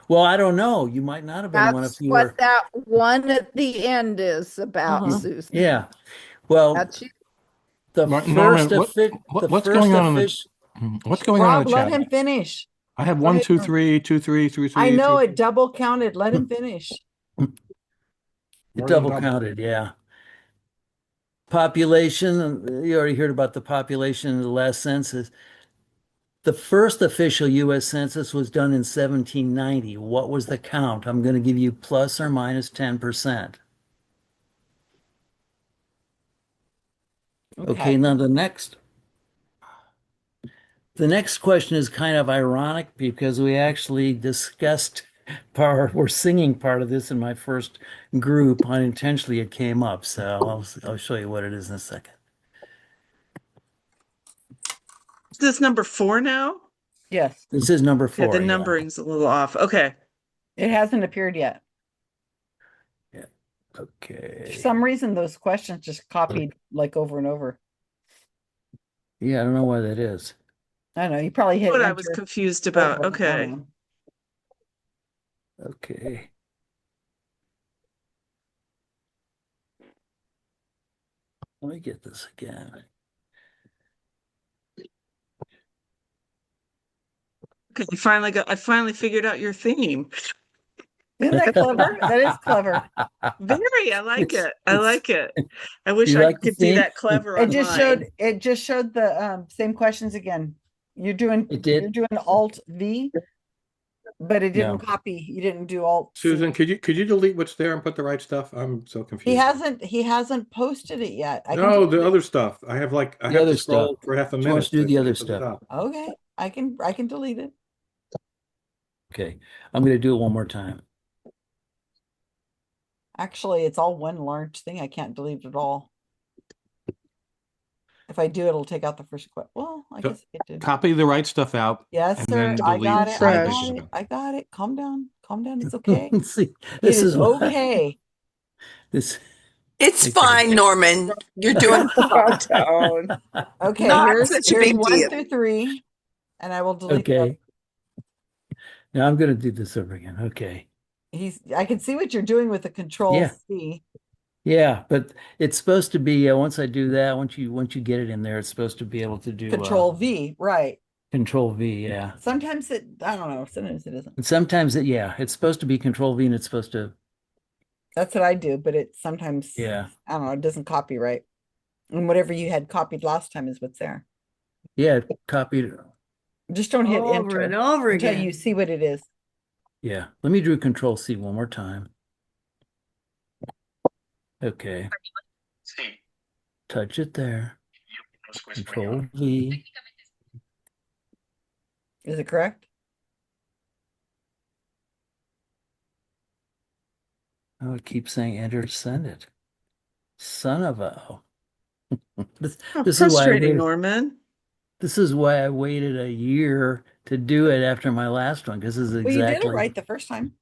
Well, I don't know. You might not have been one if That's you what were. that one at the end is about, Susan. Yeah. Well, That's you. the Norman, what's going on in official. what's going on in Rob, the let chat? him finish. I have Go 1, ahead, 2, Norm. 3, 2, 3, 3, 3. I know it double counted. Let him finish. It double counted, yeah. Population, you already heard about the population in the last census. The first official U.S. Census was done in 1790. What was the count? I'm going to give you plus or minus 10%. Okay, now the next question is kind of ironic because we actually discussed we're singing part of this in my first group. Unintentionally, it came up. So I'll show you what it is in a second. Is this number 4 now? Yes. This is number 4. Yeah, the numbering's a little off. Okay. It hasn't appeared yet. Yeah. Okay. For some reason, those questions just copied like over and over. Yeah, I don't know why that is. I don't know. You probably hit What I enter was confused about. over. I Okay. don't know. Okay. Let me get this again. Okay, I finally figured out your theme. Isn't that clever? That is clever. Very, I like it. I like it. I wish You I like the could do theme? that clever It on just mine. showed the same questions again. You're doing did? you're doing Alt V, but it didn't No. copy. You didn't do Alt C. Susan, could you delete what's there and put the right stuff? I'm so confused. He hasn't posted it yet. I No, can the other stuff. I have I The have other to scroll stuff. for half a She wants minute to do the other get to the stuff. top. Okay, I can delete it. Okay, I'm going to do it one more time. Actually, it's all one large thing. I can't delete it all. If I do, it'll take out the first question. Well, I guess it did. Copy the right stuff out. Yes, and sir. then I got delete it. the I big got it. stuff. I got it. Calm down. Calm down. It's okay. See, It this is is why- okay. This. It's Okay. fine, Norman. You're doing fine. Okay, Not here's such a big 1 deal. through 3, and I will delete them. Okay. Now I'm going to do this over again. Okay. I can see what you're doing with the Control Yeah. C. Yeah, but it's supposed to be once I do that, once you get it in there, it's supposed to be able to do Control V, right. Control V, yeah. Sometimes I don't know. Sometimes it isn't. And sometimes it's supposed to be Control V and it's supposed to. That's what I do, but it sometimes, Yeah. I don't know, it doesn't copy right. And whatever you had copied last time is what's there. Yeah, copied. Just don't hit Over enter and over until again. you see what it is. Yeah. Let me do Control C one more time. Okay. Touch it there. Control V. Is it correct? Oh, it keeps saying enter to send it. Son of a. This is why I Frustrating, waited. Norman. This is why I waited a year to do it after my last one, because this is Well, you did exactly. it right the first time.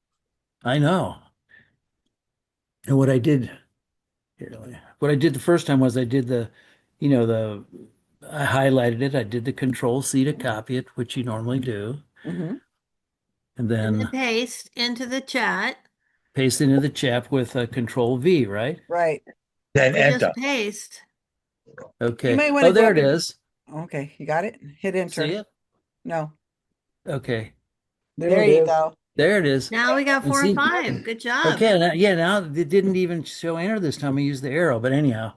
I know. And what I did the first time was I did I highlighted it. I did the Control C to copy it, which you normally do. Mm-hmm. And then paste into the chat. paste into the chat with a Control V, right? Right. Then Just enter. paste. Okay. You might want to Oh, there it go up and- is. Okay, you got it? Hit enter. See it? No. Okay. There you go. There it is. Now we got And 4 see- and 5. Good job. Okay, now it didn't even show enter this time. I used the arrow, but anyhow.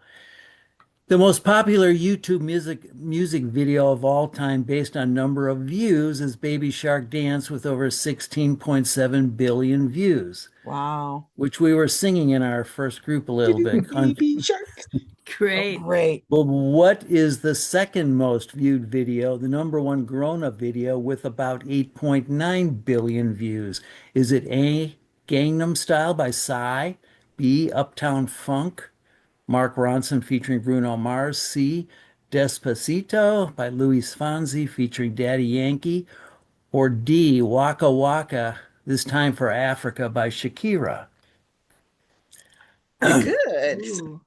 The most popular YouTube music video of all time based on number of views is Baby Shark Dance with over 16.7 billion views. Wow. which we were singing in our first group a little bit. Baby shark. Great. Great. Well, what is the second most viewed video, the number one grown-up video with about 8.9 billion views? Is it A, Gangnam Style by Psy, B, Uptown Funk, Mark Ronson featuring Bruno Mars, C, Despacito by Luis Fonsi featuring Daddy Yankee, or D, Waka Waka, This Time for Africa by Shakira? Good. Ooh.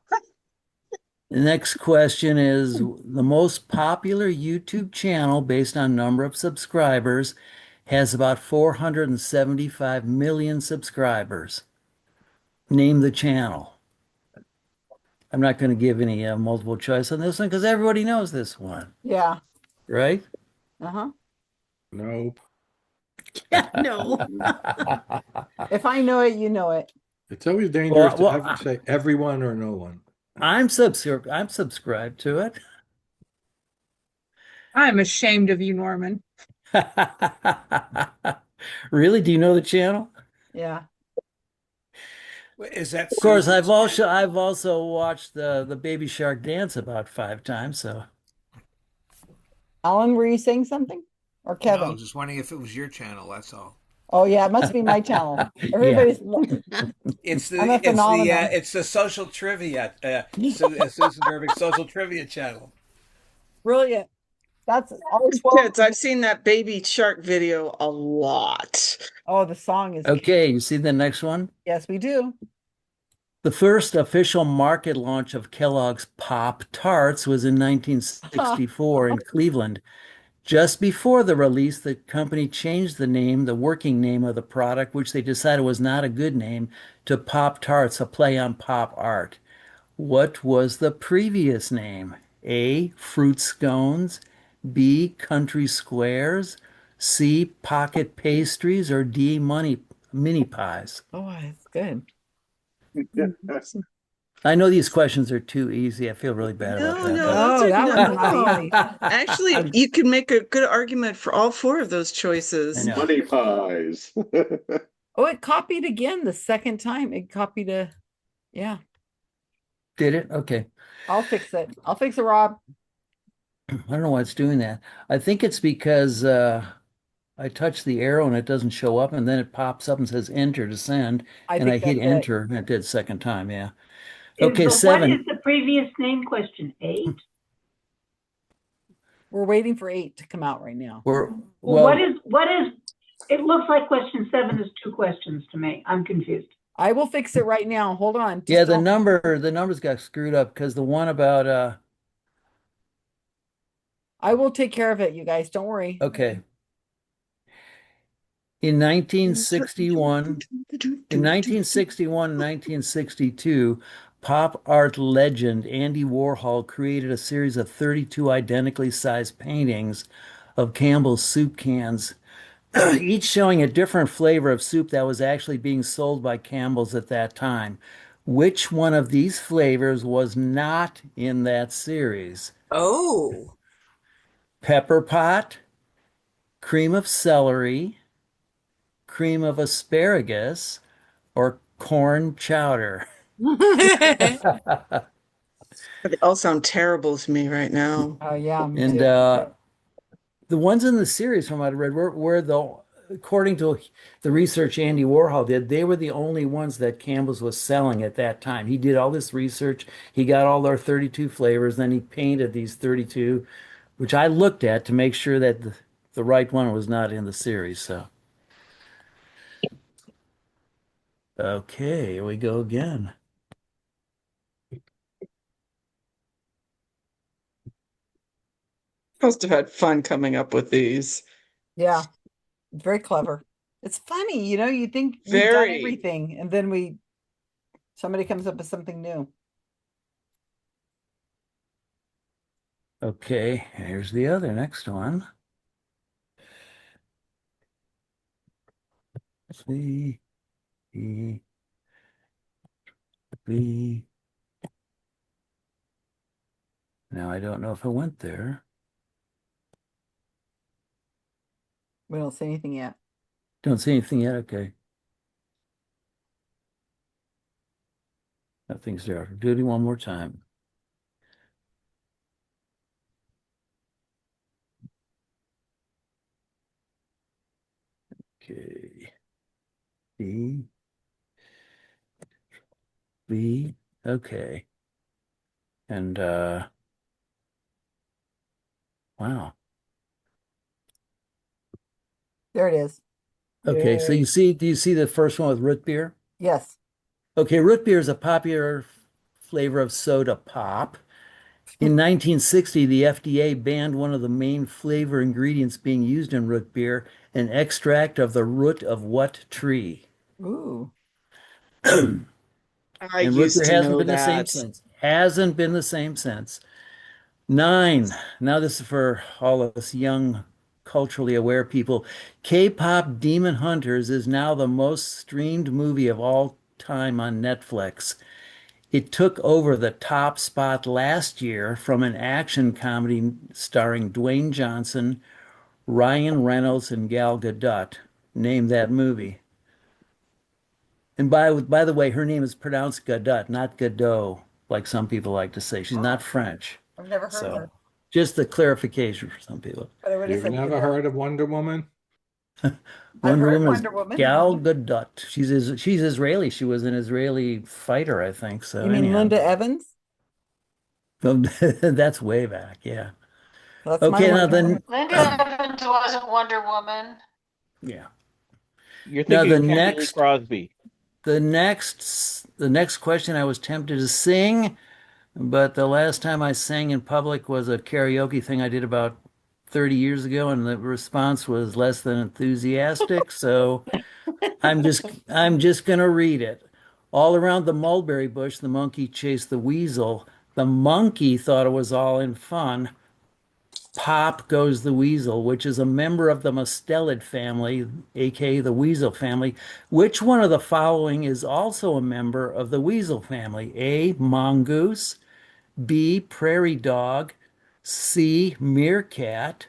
The next question is the most popular YouTube channel based on number of subscribers has about 475 million subscribers. Name the channel. I'm not going to give any multiple choice on this one because everybody knows this one, Yeah. right? Uh-huh. Nope. No. If I know it, you know it. It's always dangerous Well, to ever say everyone or no one. I'm subscribed to it. I'm ashamed of you, Norman. Really? Do you know the channel? Yeah. Is that Of course, Susan's channel? I've also watched the Baby Shark dance about 5 times. So, Alan, were you saying something? Or No, Kevin? just wondering if it was your channel. That's all. Oh yeah, it must be my channel. yeah. Everybody's It's the I'm a phenomenon. it's the social trivia Susan Gervig's social trivia channel. Brilliant. That's all 12. Kids, I've seen that baby shark video a lot. Oh, the song is Okay, you see the next one? Yes, we do. The first official market launch of Kellogg's Pop Tarts was in 1964 in Cleveland. Just before the release, the company changed the working name of the product, which they decided was not a good name, to Pop Tarts, a play on pop art. What was the previous name? A, Fruit Scones, B, Country Squares, C, Pocket Pastries, or D, Mini Pies? Oh, it's good. I know these questions are too easy. I feel really bad about that. No, that no, one's not easy. Actually, you can make a good argument for all four of those choices. I know. Money pies. Oh, it copied again the second time. It copied yeah. Did it? Okay. I'll fix it. I'll fix it, Rob. I don't know why it's doing that. I think it's because I touch the arrow and it doesn't show up, and then it pops up and says enter to send, and I hit enter, and it did second time. Yeah. Okay, What 7. is the previous name question? 8? We're waiting for 8 to come out right now. Well, Well, what is it looks like question 7 is 2 questions to me. I'm confused. I will fix it right now. Hold on. Yeah, the numbers got screwed up because the one about I will take care of it, you guys. Don't worry. okay. In 1961, 1962, pop art legend Andy Warhol created a series of 32 identically sized paintings of Campbell's soup cans, each showing a different flavor of soup that was actually being sold by Campbell's at that time. Which one of these flavors was not in that series? Oh. Pepper pot, cream of celery, cream of asparagus, or corn chowder? They all sound terrible to me right now. Oh yeah. And the ones in the series from what I read were according to the research Andy Warhol did, they were the only ones that Campbell's was selling at that time. He did all this research. He got all their 32 flavors. Then he painted these 32, which I looked at to make sure that the right one was not in the series. So, okay, here we go again. Must have had fun coming up with these. Yeah. Very clever. It's funny, you think we've done Very. everything, and then somebody comes up with something new. Okay, here's the other next one. C, E, B. Now I don't know if it went there. We don't say anything yet. Don't see anything yet. Okay. Nothing's there. Do it one more time. Okay. B. B. Okay. And wow. There it is. Okay, so Yay. do you see the first one with root beer? Yes. Okay, root beer is a popular flavor of soda pop. In 1960, the FDA banned one of the main flavor ingredients being used in root beer, an extract of the root of what tree? Ooh. I And root used beer to hasn't know been the same that. since. Hasn't been the same since. 9. Now this is for all of us young, culturally aware people. K-pop Demon Hunters is now the most streamed movie of all time on Netflix. It took over the top spot last year from an action comedy starring Dwayne Johnson, Ryan Reynolds, and Gal Gadot. Name that movie. And by the way, her name is pronounced Gadot, not Godot, like some people like to say. She's not French. I've never heard of So her. just the clarification for some people. But I would have You've said never Gadot. heard of Wonder Woman? I've Wonder heard Woman is Wonder Woman. Gal Gadot. She's Israeli. She was an Israeli fighter, I think. So You mean anyhow. Linda Evans? That's way back, yeah. That's Okay, my now Wonder then, Woman. Linda Evans wasn't Wonder Woman. yeah. You're Now thinking Cathy Lee Crosby. the next question I was tempted to sing, but the last time I sang in public was a karaoke thing I did about 30 years ago, and the response was less than enthusiastic. So I'm just gonna read it. All around the mulberry bush, the monkey chased the weasel. The monkey thought it was all in fun. Pop goes the weasel, which is a member of the mustelid family, aka the weasel family. Which one of the following is also a member of the weasel family? A. Mongoose, B. Prairie dog, C. Meerkat,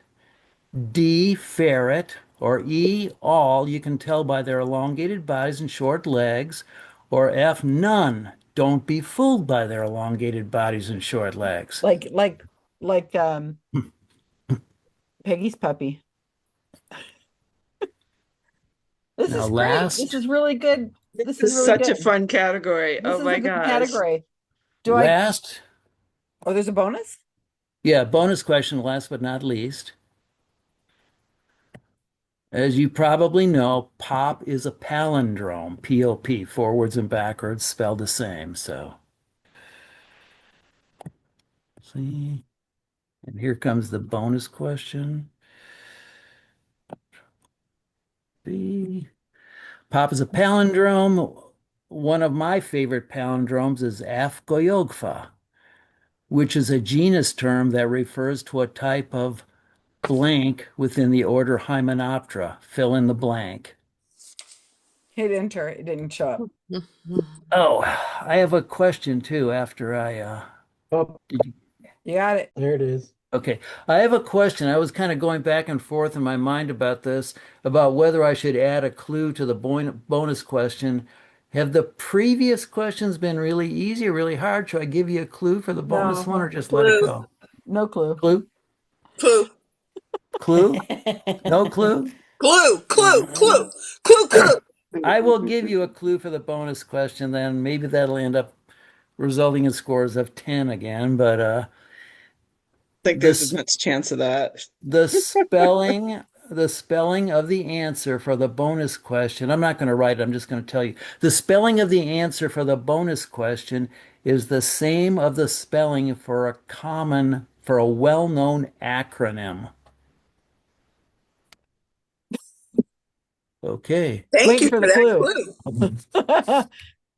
D. Ferret, or E. All. You can tell by their elongated bodies and short legs, or F. None. Don't be fooled by their elongated bodies and short legs. Like Peggy's puppy. This Now, is great. last. This is really good. This This is is really such a good. fun category. This Oh is my a good gosh. category. Last. Oh, there's a bonus? Yeah, bonus question, last but not least. As you probably know, pop is a palindrome, P-O-P, forwards and backwards spelled the same. So, see, and here comes the bonus question. B. Pop is a palindrome. One of my favorite palindromes is Afgoyogfa, which is a genus term that refers to a type of blank within the order Hymenoptera. Fill in the blank. Hit enter. It didn't show up. Oh, I have a question too after I did you You got it. There it is. Okay. I have a question. I was kind of going back and forth in my mind about this, about whether I should add a clue to the bonus question. Have the previous questions been really easy or really hard? Should I give you a clue for the bonus No. one or just let it go? No clue. Clue? Clue. Clue? No clue? Clue. Clue. I will give you a clue for the bonus question, then maybe that'll end up resulting in scores of 10 again, but I think there's as much chance of that. the spelling of the answer for the bonus question. I'm not going to write it, I'm just going to tell you. The spelling of the answer for the bonus question is the same of the spelling for a well-known acronym. Okay. Thank you for the that clue.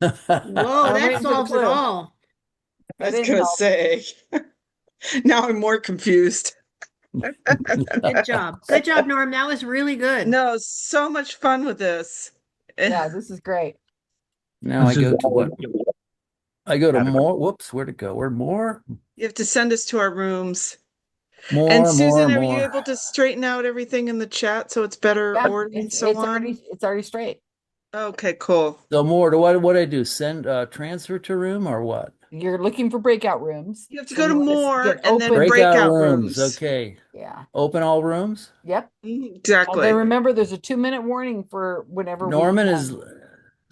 Whoa, I'm that waiting for the solves it clue. all. I was didn't gonna help. say. Now I'm more confused. Good job. Good job, Norm. That was really good. No, so much fun with this. Yeah, this is great. Now I go to what? I go to more. Whoops, where'd it go? Where more? You have to send us to our rooms. More, And Susan, more, are you more. able to straighten out everything in the chat so it's better ordered and so on? It's already straight. Okay, cool. So more, what do I do? Send transfer to room or what? You're looking for breakout rooms. You have to So go to you want more get and then open. Breakout breakout rooms. rooms. Okay. Yeah. Open all rooms? Yep. Exactly. Although remember, there's a 2-minute warning for whenever Norman we, is.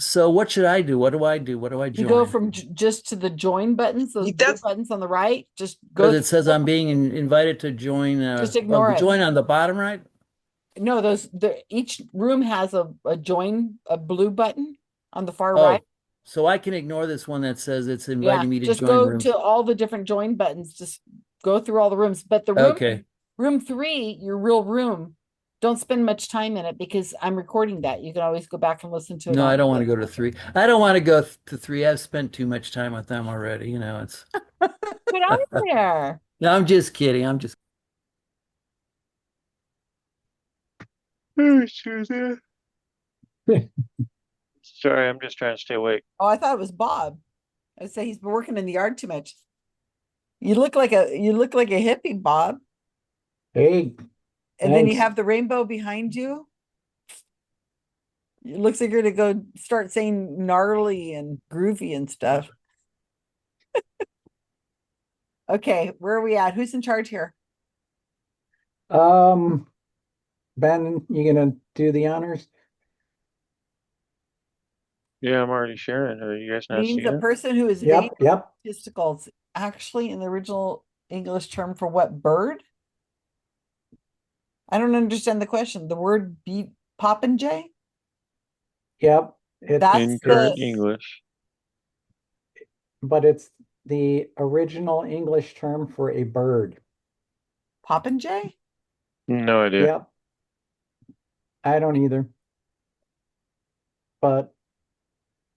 So what should I do? What do I do? What do I you go join? from just to the join buttons, those blue buttons on the right. Just Because go. it says I'm being invited to join. Just ignore it. Join on the bottom right. No, each room has a blue button on the far Oh, right. so I can ignore this one that says it's Yeah, inviting me to just join go room. to all the different join buttons. Just go through all the rooms. But the room 3, your real room, don't spend much time in it because I'm recording that. You can always go back and listen to it. No, I don't want to go to 3. I don't want to go to 3. I've spent too much time with them already. It's. Get out of there. No, I'm just kidding. I'm just. Sorry, I'm just trying to stay awake. Oh, I thought it was Bob. I would say he's been working in the yard too much. You look like a hippie, Bob. Hey. And then you have the rainbow behind you. It looks like you're gonna go start saying gnarly and groovy and stuff. Okay, where are we at? Who's in charge here? Ben, you gonna do the honors? Yeah, I'm already sharing. Are you guys not Means seeing a it? person who is Yep. testicles. Actually, in the original English term for what bird? I don't understand the question. The word popinjay? Yep. That's in current English. But it's the original English term for a bird. Popinjay? No idea. Yep. I don't either. But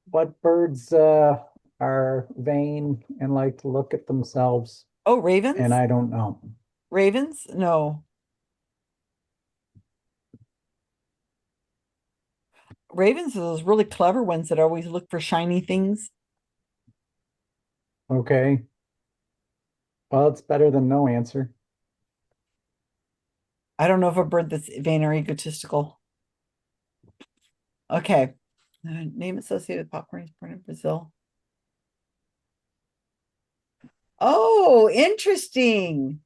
what birds are vain and like to look at themselves? Oh, ravens? And I don't know. Ravens? No. Ravens are those really clever ones that always look for shiny things. Okay. Well, it's better than no answer. I don't know of a bird that's vain or egotistical. Okay. Name associated with popcorn is born in Brazil. Oh, interesting.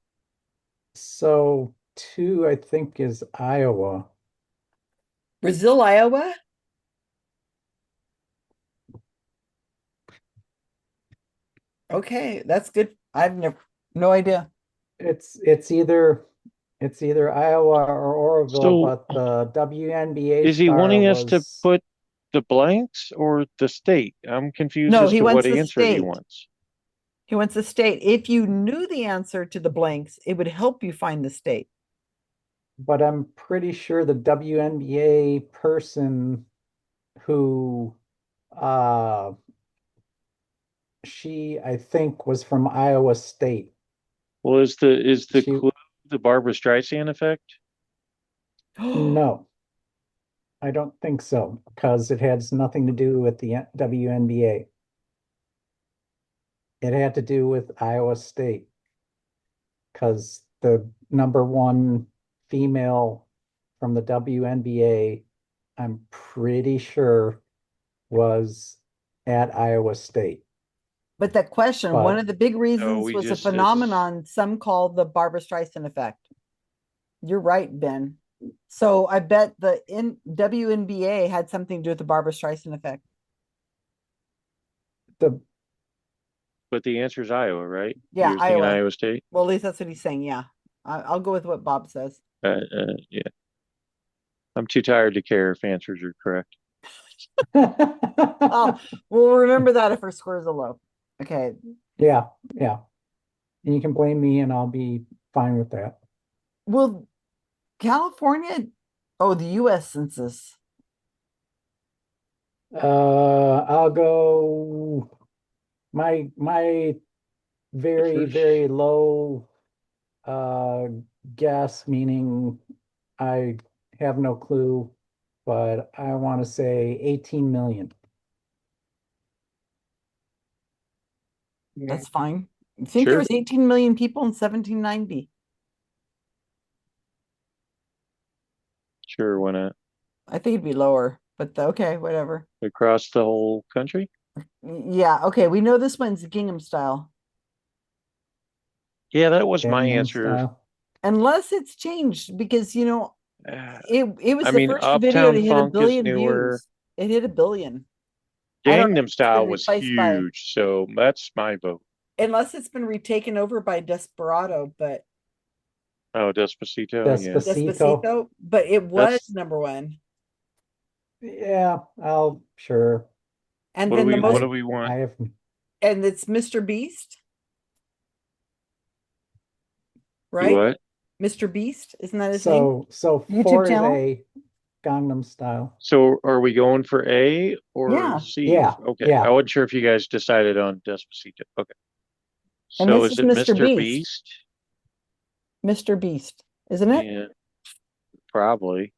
So 2, I think, is Iowa. Brazil, Iowa? Okay, that's good. I've no idea. It's either Iowa or Oroville, So, but the WNBA Is he star wanting us to was put the blanks or the state? I'm confused No, as he to wants what the answer he state. wants. He wants the state. If you knew the answer to the blanks, it would help you find the state. but I'm pretty sure the WNBA person who she, I think, was from Iowa State. Well, is the She- clue the Barbara Streisand effect? No, I don't think so, because it has nothing to do with the WNBA. It had to do with Iowa State, because the number 1 female from the WNBA, I'm pretty sure, was at Iowa State. But that question, But- one of the big reasons we was a just- phenomenon some call the Barbara Streisand effect. You're right, Ben. So I bet the WNBA had something to do with the Barbara Streisand effect. But the answer is Iowa, right? Yeah, You're thinking Iowa. Iowa State? Well, at least that's what he's saying. Yeah, I'll go with what Bob says. Yeah. I'm too tired to care if answers are correct. Oh, we'll remember that if our scores are low. Okay. Yeah. And you can blame me and I'll be fine with that. Well, California, the U.S. Census. I'll go my very, very low guess, meaning I have no clue, but I want to say 18 million. That's fine. I think there was 18 million people in 1790. Sure, why not? I think it'd be lower. but okay, whatever. Across the whole country? Yeah, okay, we know this one's Gingham style. Yeah, that was my Gangnam answer. Style. Unless it's changed because it was I the mean, first video to Uptown hit a Funk is billion newer. views. It hit a billion. I don't know if Gangnam it's been Style was replaced by huge, so that's my vote. unless it's been retaken over by Desperado, but Oh, Despacito, yeah. Despacito, but it was That's number one. Yeah, I'll sure. And what do then the we what most do we want? I have and it's Mr. Beast, Do right? what? Mr. Beast, isn't that his name? so YouTube 4 is channel? A, Gangnam Style. So are we going for A or Yeah. C? Yeah, Okay. yeah. I wasn't sure if you guys decided on Despacito. Okay. And So this is is it Mr. Mr. Beast. Beast? Mr. Beast, isn't it? Yeah, probably.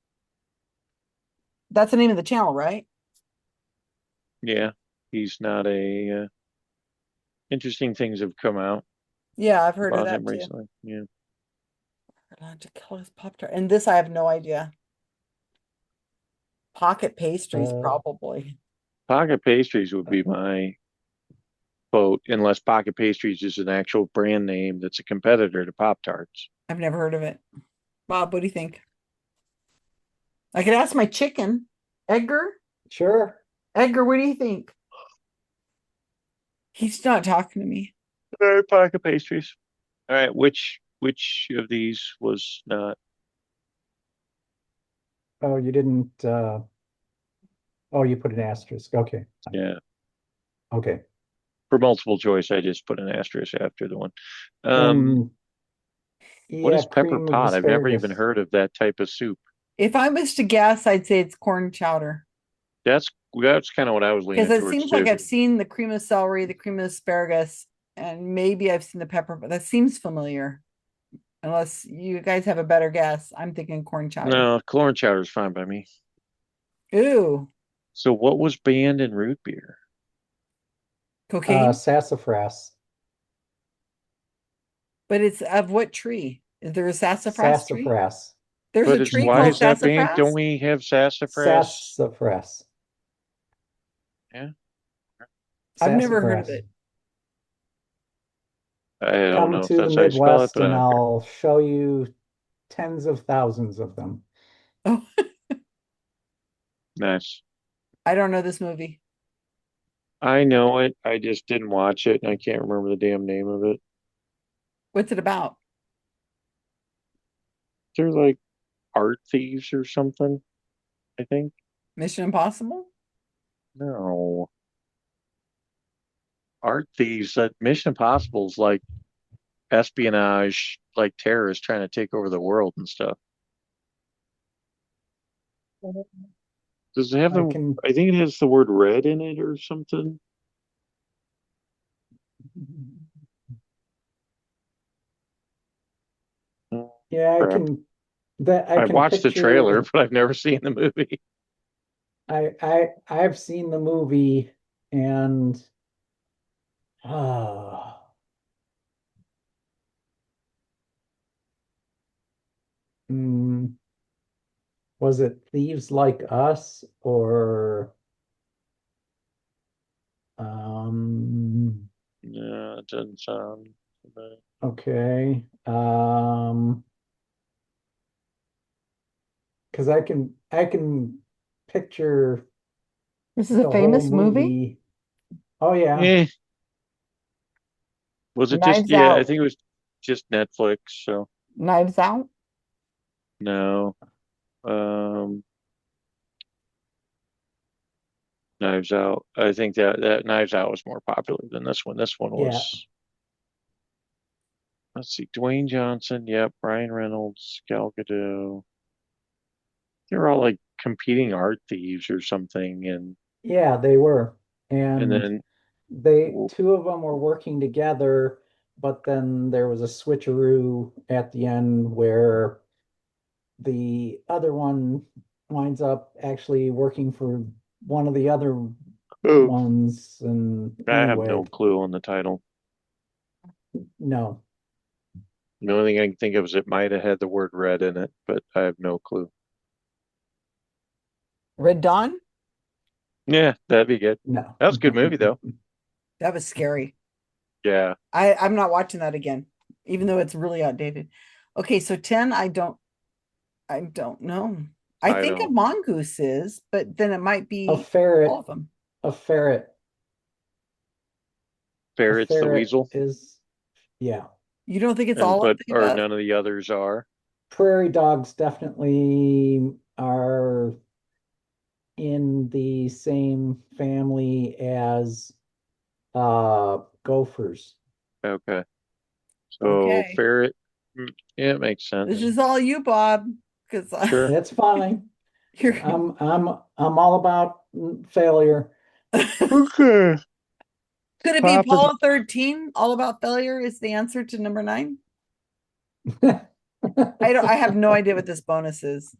That's the name of the channel, right? Yeah. He's not a interesting things have come out Yeah, I've heard of about him that too. recently. Yeah. To kill his Pop-Tart. And this I have no idea. Pocket pastries, probably. Pocket pastries would be my vote, unless Pocket Pastries is an actual brand name that's a competitor to Pop Tarts. I've never heard of it. Bob, what do you think? I could ask my chicken. Edgar? Sure. Edgar, what do you think? He's not talking to me. Pocket Pastries. All right, which of these was not? Oh, you didn't oh, you put an asterisk. Okay. Yeah. Okay. For multiple choice, I just put an asterisk after the one. And What yeah, is pepper cream of pot? I've never even asparagus. heard of that type of soup. If I was to guess, I'd say it's corn chowder. That's kind of what I was Because leaning it towards seems like too. I've seen the cream of celery, the cream of asparagus, and maybe I've seen the pepper, but that seems familiar. Unless you guys have a better guess. I'm thinking corn chowder. No, corn chowder is fine by me. Ooh, So what was banned in root beer? cocaine? Sassafras. But it's of what tree? Is there a sassafras tree? Sassafras. There's But a it's tree why called is that banned? sassafras? Don't we have sassafras? Sassafras. Yeah. I've never heard of Sassafras. it. I don't Come know if to the that's how you spell it, Midwest but I and don't care. I'll show you tens of thousands of them. Oh, Nice. I don't know this movie. I know it. I just didn't watch it, and I can't remember the damn name of it. What's it about? They're like art thieves or something, I think. Mission Impossible? No. Art thieves. That Mission Impossible is like espionage, like terrorists trying to take over the world and stuff. Does it have I the? can I think it has the word red in it or something. yeah, I Crap. can that I I've can watched the trailer, picture but I've never seen the movie. I've seen the movie and uh mm, was it Thieves Like Us or No, it doesn't sound. okay. Because I can picture This is the a whole famous movie? movie. Oh yeah. Eh. Was it just? Knives Yeah, I Out. think it was just Netflix. So Knives Out? no. Um, Knives Out. I think that Knives Out was more popular than this one. This one Yeah. was. Let's see, Dwayne Johnson. Yep, Ryan Reynolds, Gal Gadot. They're all like competing art thieves or something, Yeah, they were. and And then two of them were working together, but then there was a switcheroo at the end where the other one winds up actually working for one of the other ones. And I have anyway, no clue on the title. no. The only thing I can think of is it might have had the word red in it, but I have no clue. Red Dawn? Yeah, that'd be good. No. That was a good movie though. That was scary. Yeah. I'm not watching that again, even though it's really outdated. Okay, so 10, I don't know. I I think a don't. mongoose is, but then it might be A ferret. all of them. A ferret. Ferret's the ferret weasel. is, yeah. You don't think it's And all of but the or above? none of the others are. Prairie dogs definitely are in the same family as gophers. Okay. So Okay. ferret, yeah, it makes sense. This is all you, Bob, because Sure. That's fine. You're I'm all about failure. Okay. Could it be Pop is- Apollo 13? All about failure is the answer to number 9? I have no idea what this bonus is.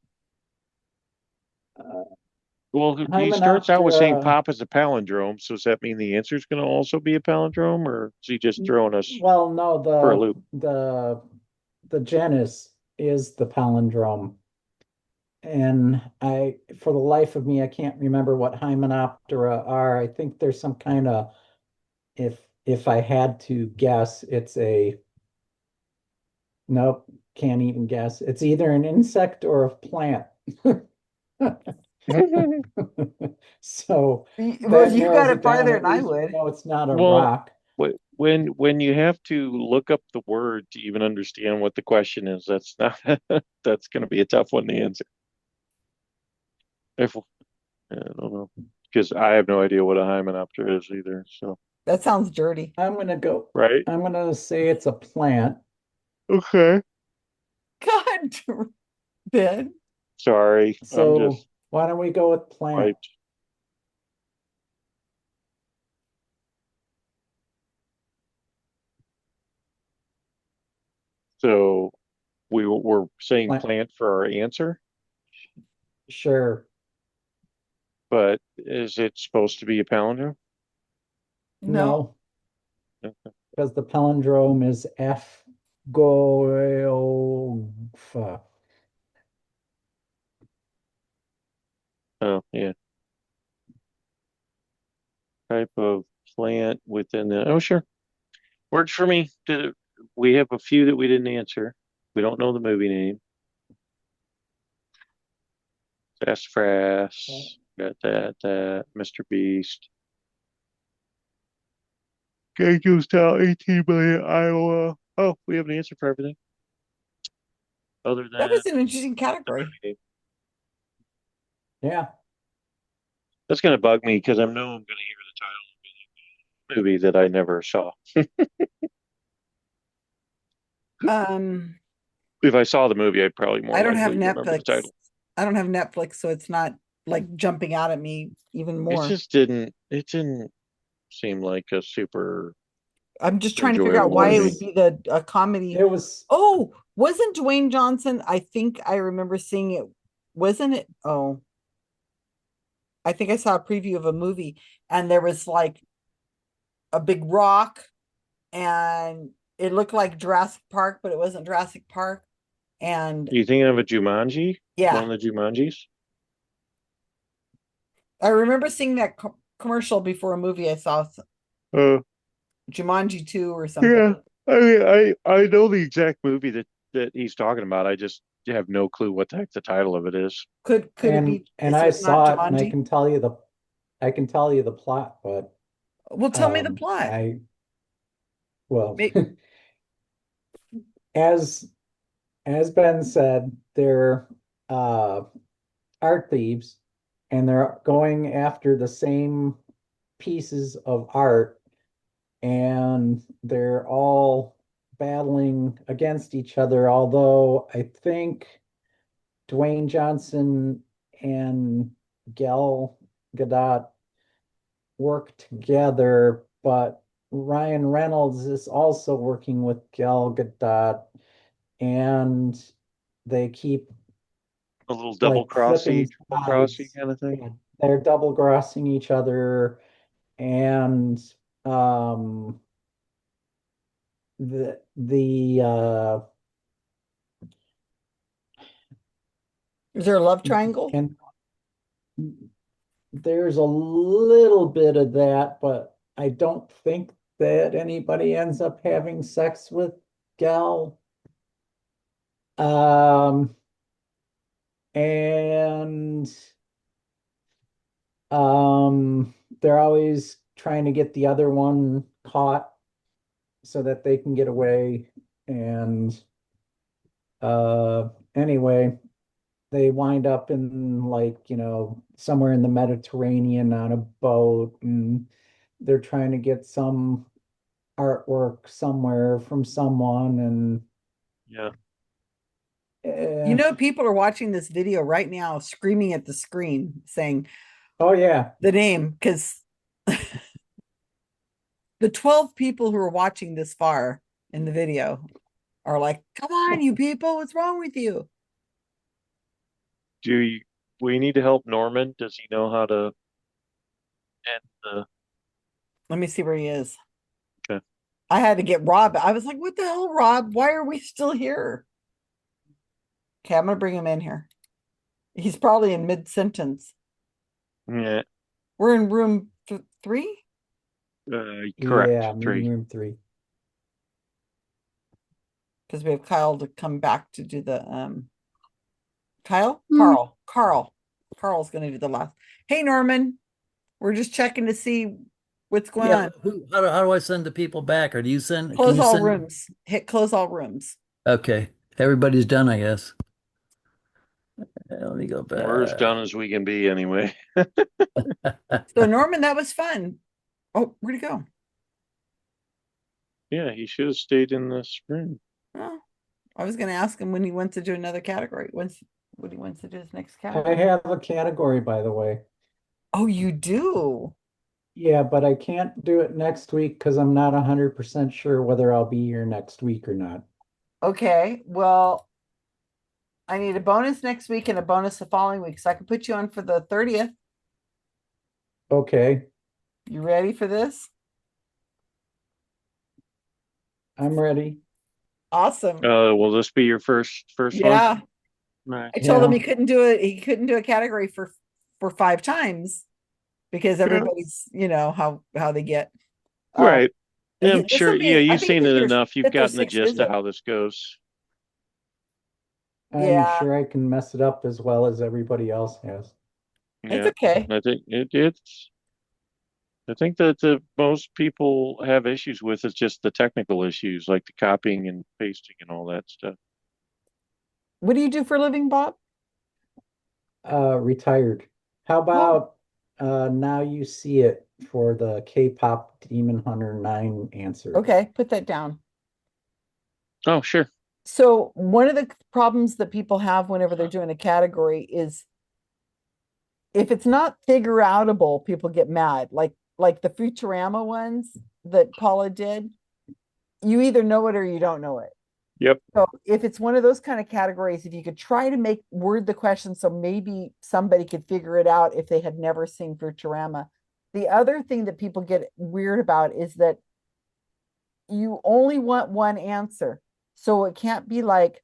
Well, he starts out with saying pop is a palindrome. So does that mean the answer is going to also be a palindrome, or is he just throwing us Well, no, for a loop? the genus is the palindrome. And for the life of me, I can't remember what Hymenoptera are. I think there's some kind of, if I had to guess, nope, can't even guess. It's either an insect or a plant. So Well, that you narrows got it it down. farther At than I least we would. know it's not a Well, rock. when you have to look up the word to even understand what the question is, that's not that's going to be a tough one to answer. If I don't know, because I have no idea what a hymenoptera is either. So That sounds dirty. I'm gonna right. I'm gonna say it's a plant. Okay. God, Ben. Sorry, I'm So just why don't we go with plant? right. So we're saying Plant. plant for our answer, Sure. but is it supposed to be a palindrome? No, Okay. because the palindrome is F go Oh, yeah. Type of plant within the. Oh, sure. Works for me. We have a few that we didn't answer. We don't know the movie name. Sassafras. Got that. Mr. Beast. Gagos Style 18 million Iowa. Oh, we have an answer for everything. Other than That was an interesting category. Yeah. That's going to bug me because I know I'm going to hear the title of a movie that I never saw. If I saw the movie, I'd probably more I don't have likely remember the Netflix. title. I don't have Netflix, so it's not like jumping out at me even more. It didn't seem like a super I'm just trying to figure out enjoyable why it movie. would be a comedy. It was. Oh, wasn't Dwayne Johnson? I think I remember seeing it. Wasn't it? Oh, I think I saw a preview of a movie, and there was like a big rock, and it looked like Jurassic Park, but it wasn't Jurassic Park. And Are you thinking of a Jumanji? Yeah. One of the Jumanjis? I remember seeing that commercial before a movie I saw, Jumanji 2 or something. Yeah. I mean, I know the exact movie that he's talking about. I just have no clue what the heck the title of it is. Could it be? And so I it's not saw it, and I Jumanji? can tell you the plot, but Well, tell me the plot. Well, as Ben said, they're art thieves, and they're going after the same pieces of art, and they're all battling against each other. Although I think Dwayne Johnson and Gal Gadot work together, but Ryan Reynolds is also working with Gal Gadot, and they keep A little double like flipping crossing sides. kind of thing. They're double crossing each other, and the Is there a love triangle? and there's a little bit of that, but I don't think that anybody ends up having sex with Gal. And they're always trying to get the other one caught so that they can get away. And anyway, they wind up in like, somewhere in the Mediterranean on a boat, and they're trying to get some artwork somewhere from someone, and Yeah. People are watching this video right now, screaming at the screen, saying, "Oh yeah, the name," because the 12 people who are watching this far in the video are like, "Come on, you people, what's wrong with you?" We need to help Norman? Does he know how to end the? Let me see where he is. Okay. I had to get Rob. I was like, "What the hell, Rob? Why are we still here?" Okay, I'm gonna bring him in here. He's probably in mid-sentence. Yeah. We're in room 3? Correct. Yeah, 3. room 3. Because we have Kyle to come back to do the Karl's gonna do the last. Hey Norman, we're just checking to see what's going on. How do I send the people back? Or do you send? Close all rooms. Hit close all rooms. Okay, everybody's done, I guess. Let me go back. We're as done as we can be anyway. So Norman, that was fun. Oh, where'd he go? Yeah, he should have stayed in this room. Oh, I was going to ask him when he wants to do another category. What he wants to do his next I category. have a category, by the way. Oh, you do? Yeah, but I can't do it next week because I'm not 100% sure whether I'll be here next week or not. Okay, well, I need a bonus next week and a bonus the following week, so I can put you on for the 30th. Okay, You ready for this? I'm ready. Awesome. Will this be your first Yeah. one? Right. I told him he couldn't do it. He couldn't do a category for 5 times because everybody's, how they get. Right. Yeah, I'm this sure. will be- Yeah, I you've think seen this it is your enough. You've 5th or gotten the 6th gist of visit. how this goes. I'm Yeah. sure I can mess it up as well as everybody else has. It's Yeah. okay. I think it's. I think that the most people have issues with is just the technical issues, like the copying and pasting and all that stuff. What do you do for a living, Bob? Retired. How about now you see it for the K-pop Demon Hunter 9 answer? Okay, put that down. Oh, sure. So one of the problems that people have whenever they're doing a category is if it's not figure outable, people get mad. Like the Futurama ones that Paula did, you either know it or you don't know it. Yep. So if it's one of those kind of categories, if you could try to word the question so maybe somebody could figure it out if they had never seen Futurama. The other thing that people get weird about is that you only want one answer. So it can't be like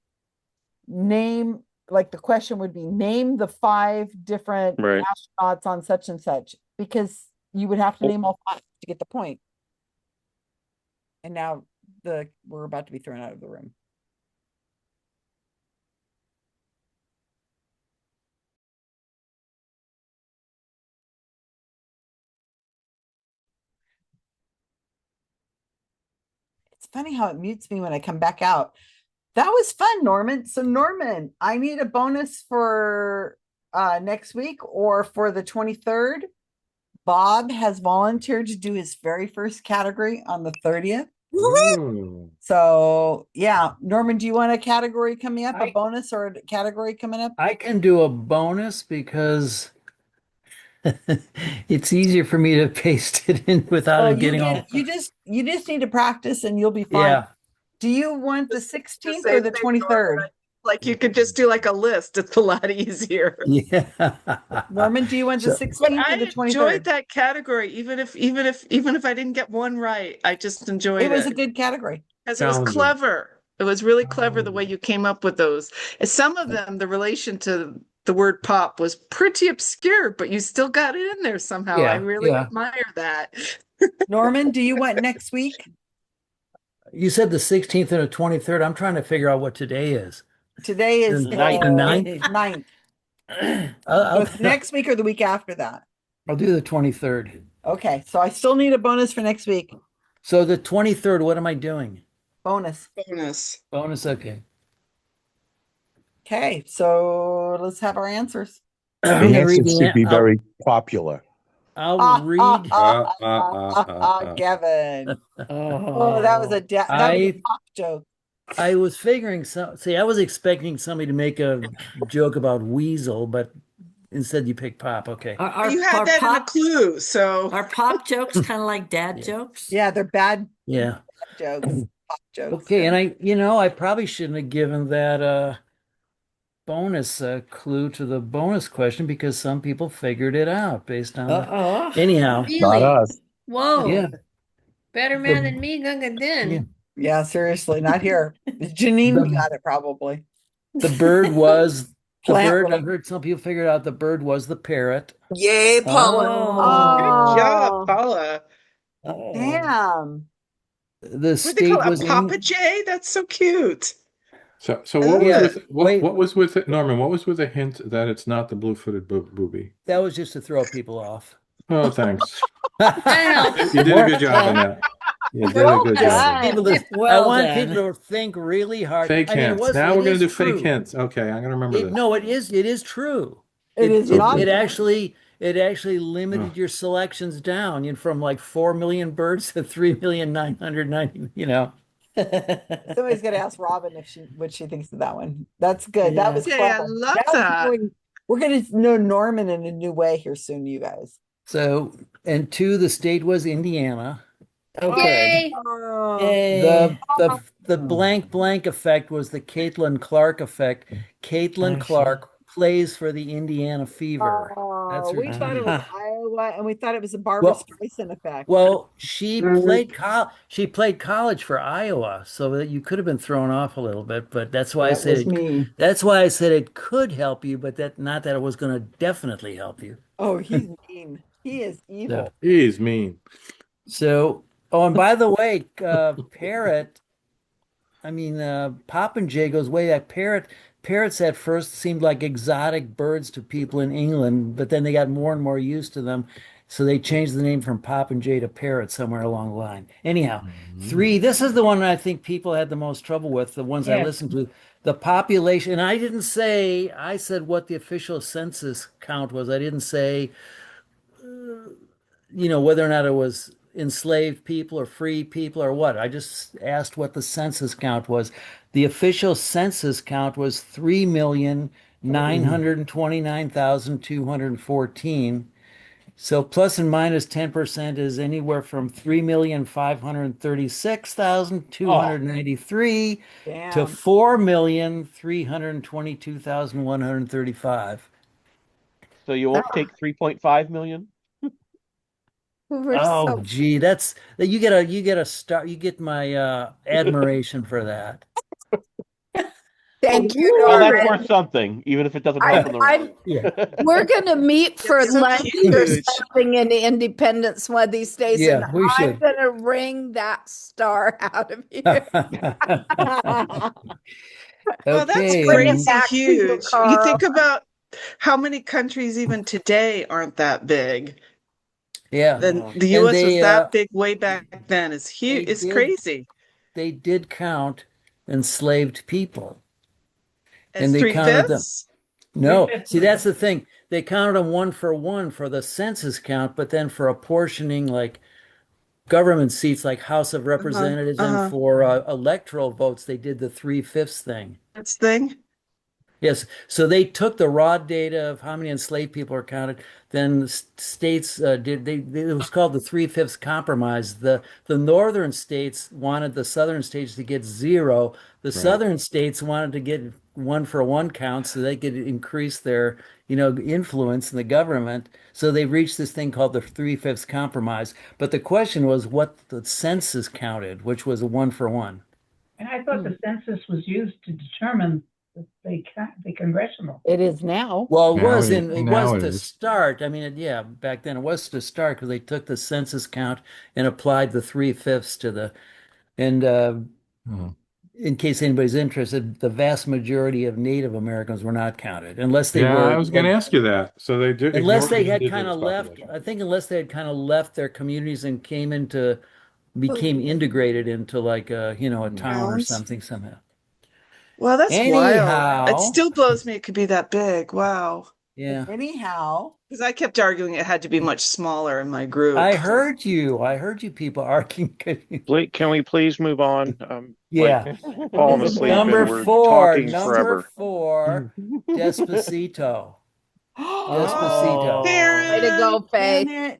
the question would be name the 5 different astronauts on such and such, because you would have to name all 5 to get the point. And now we're about to be thrown out of the room. It's funny how it mutes me when I come back out. That was fun, Norman. So Norman, I need a bonus for next week or for the 23rd. Bob has volunteered to do his very first category on the 30th. So yeah, Norman, do you want a category coming up, a bonus or a category coming up? I can do a bonus because it's easier for me to paste it in without it getting all. You just need to practice and you'll be fine. Yeah. Do you want the 16th or the 23rd? Like you could just do like a list. It's a lot easier. Yeah. Norman, do you want the 16th But or I the 23rd? enjoyed that category, even if I didn't get one right. I just enjoyed it. It was a good category. Because it was clever. It was really clever the way you came up with those. And some of them, the relation to the word pop was pretty obscure, but you still got it in there somehow. I Yeah, really yeah. admire that. Norman, do you want next week? You said the 16th and the 23rd. I'm trying to figure out what today is. Today is The ninth. The ninth? 9th. I'll, So it's next week or the week after that. I'll do the 23rd. Okay, so I still need a bonus for next week. So the 23rd, what am I doing? Bonus. Bonus, okay. Okay, so let's have our answers. The answer should be very popular. I'll read. Kevin. Oh, that was a pop joke. I was figuring I was expecting somebody to make a joke about weasel, but instead you picked pop. Okay. You had that in a clue, so Are pop jokes kind of like dad jokes? Yeah, they're bad Yeah. jokes. Pop jokes. Okay, and I probably shouldn't have given that bonus clue to the bonus question because some people figured it out based on anyhow. Really? Not us. Whoa. Yeah. Better man than me, Gunga Din. Yeah, seriously, not here. Janine got it probably. The bird was the Plant bird. little- I heard some people figured out the bird was the parrot. Yay, Paula. good job, Paula. Damn. The What state they call it? was A Papa J? That's so cute. So what was Yeah, with what was with it, Norman? What was with the hint that it's not the blue-footed booby? That was just to throw people off. Oh, thanks. That helps. You did a good job on that. You did a good job. People to- I Well want done. people to think really hard. Fake I mean, it hints. was- Now it we're going is to do fake true. hints. Okay, I'm going to remember this. No, it is true. It is not. It actually limited your selections down, from like 4 million birds to 3,990,000. Somebody's gonna ask Robin what she thinks of that one. That's good. That was Yeah, clever. I love That was that. we're gonna know Norman in a new way here soon, you guys. So, and two, the state was Indiana. Okay. The blank blank effect was the Caitlin Clark effect. Caitlin Clark plays for the Indiana Fever. That's her We team. thought it was Iowa, and we thought it was a Barbara Streisand effect. Well, she played college for Iowa, so that you could have been thrown off a little bit. But that's why I That said was me. That's why I said it could help you, but not that it was going to definitely help you. Oh, he's mean. He is evil. He's mean. So, and by the way, parrot. Pop and Jay goes way back. Parrots at first seemed like exotic birds to people in England, but then they got more and more used to them. So they changed the name from Pop and Jay to parrot somewhere along the line. Anyhow, 3, this is the one I think people had the most trouble with, the ones I Yes. listened to. The population, and I said what the official census count was. I didn't say, whether or not it was enslaved people or free people or what. I just asked what the census count was. The official census count was 3,929,214. So plus and minus 10% is anywhere from 3,536,293 to Damn. 4,322,135. So you won't take 3.5 million? Oh, gee, you get a star. You get my admiration for that. Thank you, Well, that's Norman. worth something, even if it doesn't help in the round. We're going to meet for It's so lunch or huge. something in Independence one of these days, Yeah, and we I'm should. going to wring that star out of you. Well, that's Okay. crazy Back to you, huge. You Karl. think about how many countries even today aren't that big. Yeah. The And US they, was that big way back then. It's huge. they It's did- crazy. They did count enslaved people. As And they counted them. 3/5? No, see, that's the thing. They counted them one for the census count, but then for apportioning like government seats, like House of Representatives, and for electoral votes, they did the 3/5 thing. That's thing. Yes, so they took the raw data of how many enslaved people are counted. Then states it was called the 3/5 compromise. The northern states wanted the southern states to get 0. The southern states wanted to get 1-for-1 count so they could increase their influence in the government. So they reached this thing called the 3/5 compromise. But the question was what the census counted, which was a 1-for-1. And I thought the census was used to determine the congressional. It is now. Well, Now it now was it to is. start. I mean, yeah, back then it was to start because they took the census count and applied the 3/5 to the, and Oh. in case anybody's interested, the vast majority of Native Americans were not counted unless they Yeah, were I was going to ask you that. So they do unless ignore they the had kind indigenous of left, population. I think unless they had kind of left their communities and became integrated into like a town or Towns. something somehow. Well, that's wild. It Anyhow, still blows me it could be that big. Wow. yeah. Anyhow, Because I kept arguing it had to be much smaller in my group. I heard you people arguing. Can we please move on? Yeah. Falling asleep and Number we're four, talking forever. Despacito. Oh, Despacito. Way to go, Faye. damn it.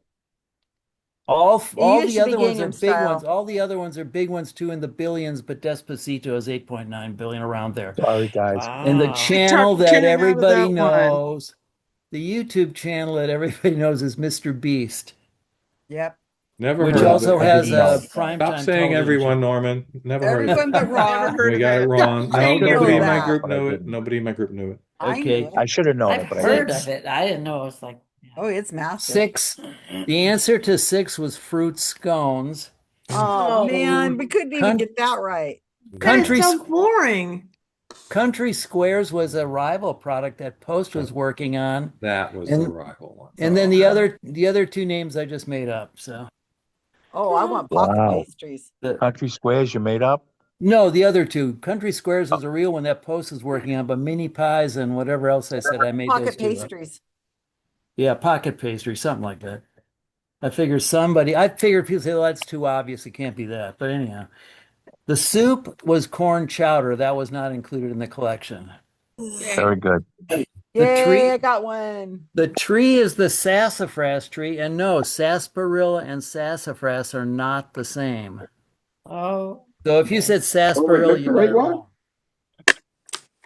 All It the used to be other ones are Gangnam big Style. ones. All the other ones are big ones too in the billions, but Despacito is 8.9 billion around there. Sorry, guys. And the Start channel that tuning out of everybody that one. knows, the YouTube channel that everybody knows is Mr. Beast, Yep. Never which heard of also it. I has didn't know a it. Stop primetime saying television everyone, show. Norman. Never heard of Everyone it. but Never Ron. heard We of got it it. wrong. I No, know nobody in my that. group But I knew it. didn't. Nobody in my group knew it. I Okay. knew. I should have known I've it, but I heard didn't. of it. I didn't know it was like. Oh, it's massive. 6. The answer to 6 was fruit scones. Oh, Oh, man, we couldn't even Con- get that right. that is Country so boring. Country Squares was a rival product that Post was working on. That was the And rival one. and then the other two names I just made up. So Oh, I want pocket Wow. pastries. Country Squares you made up? no, the other two. Country Squares is a real one that Post is working on, but mini pies and whatever else I said, I made those Pocket two up. pastries. Yeah, pocket pastry, something like that. I figured people say, well, that's too obvious. It can't be that. But anyhow, the soup was corn chowder. That was not included in the collection. Very good. The Yay, tree, I got one. the tree is the sassafras tree, and no, sarsaparilla and sassafras are not the same. Oh. So if you said Oh, I sarsaparilla, got you the got right it one. wrong.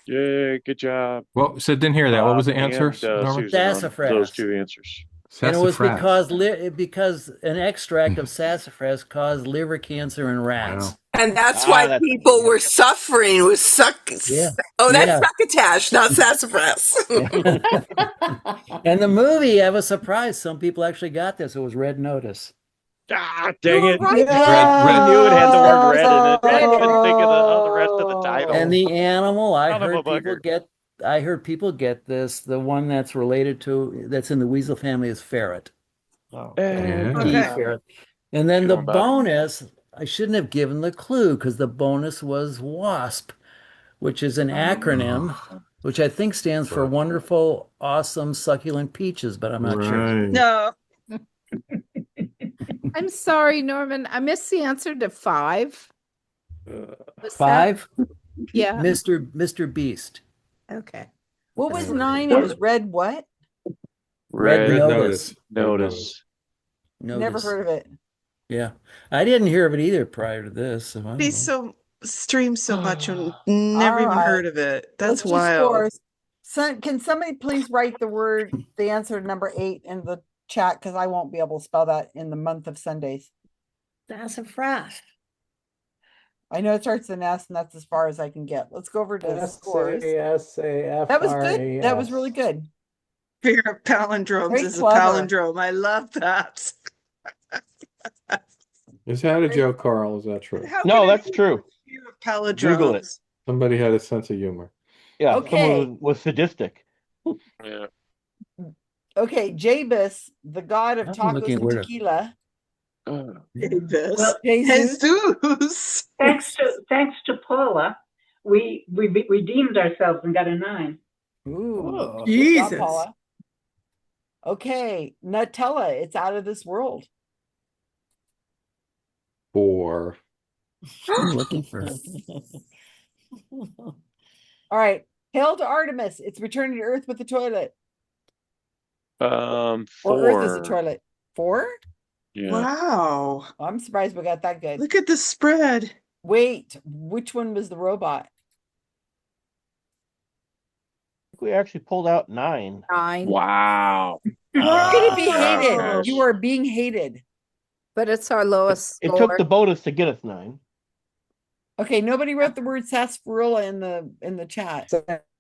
Yeah, good job. Well, so didn't hear that. What was the And answer, Norman? Susan on Sassafras. those two answers. And it was Sassafras. because an extract of sassafras caused liver cancer in rats. Wow. And that's why that's people were suffering with Yeah. Oh, that's Yeah. succotash, not sassafras. And the movie, I was surprised. Some people actually got this. It was Red Notice. Ah, dang You it. were right. I knew it had the word red in it. I couldn't think of the rest of the title. And the animal, Son of a bugger. I heard people get this. The one that's that's in the weasel family is ferret. Oh. Yeah. Key Okay. ferret. And then the Going back. bonus, I shouldn't have given the clue because the bonus was WASP, which is an acronym, which I think stands for Wonderful, Awesome, Succulent Peaches, but I'm not sure. Right. No. I'm sorry, Norman. I missed the answer to 5. Was that- 5, Yeah. Mr. Beast. Okay. What was 9? It was red what? Red Red Notice. Notice. Never Notice. heard of it. Yeah. I didn't hear of it either prior to this. So I don't Be know. so streamed so much and never All even right. heard of it. That's Let's do wild. scores. Can somebody please write the answer to number 8 in the chat because I won't be able to spell that in the month of Sundays. Sassafras. I know it starts with an S, and that's as far as I can get. Let's go over to the scores. SASAFRAS. That was good. That was really good. Fear of palindromes Very is clever. a palindrome. I love that. Is that a joke, Karl? Is that true? How No, could it that's be true. fear of palindromes? Google it. Somebody had a sense of humor. Yeah, Okay. someone was sadistic. Yeah. Okay, Jabus, the god of I'm tacos looking and where to- tequila. Davis. Well, Jesus. Jesus. Thanks to Paula, we redeemed ourselves and got a 9. Ooh, good job, Jesus. Paula. Okay, Nutella, it's out of this world. 4. I'm looking for. All right, Hail to Artemis, it's returning to Earth with the toilet. Or Earth is a 4. toilet. 4? Yeah. Wow. I'm surprised we got that good. Look at the spread. Wait, which one was the robot? We actually pulled out 9. 9. Wow. You're gonna be hated. gosh. You are being hated. But it's our lowest It score. took the bonus to get us 9. Okay, nobody wrote the word sarsaparilla in the chat.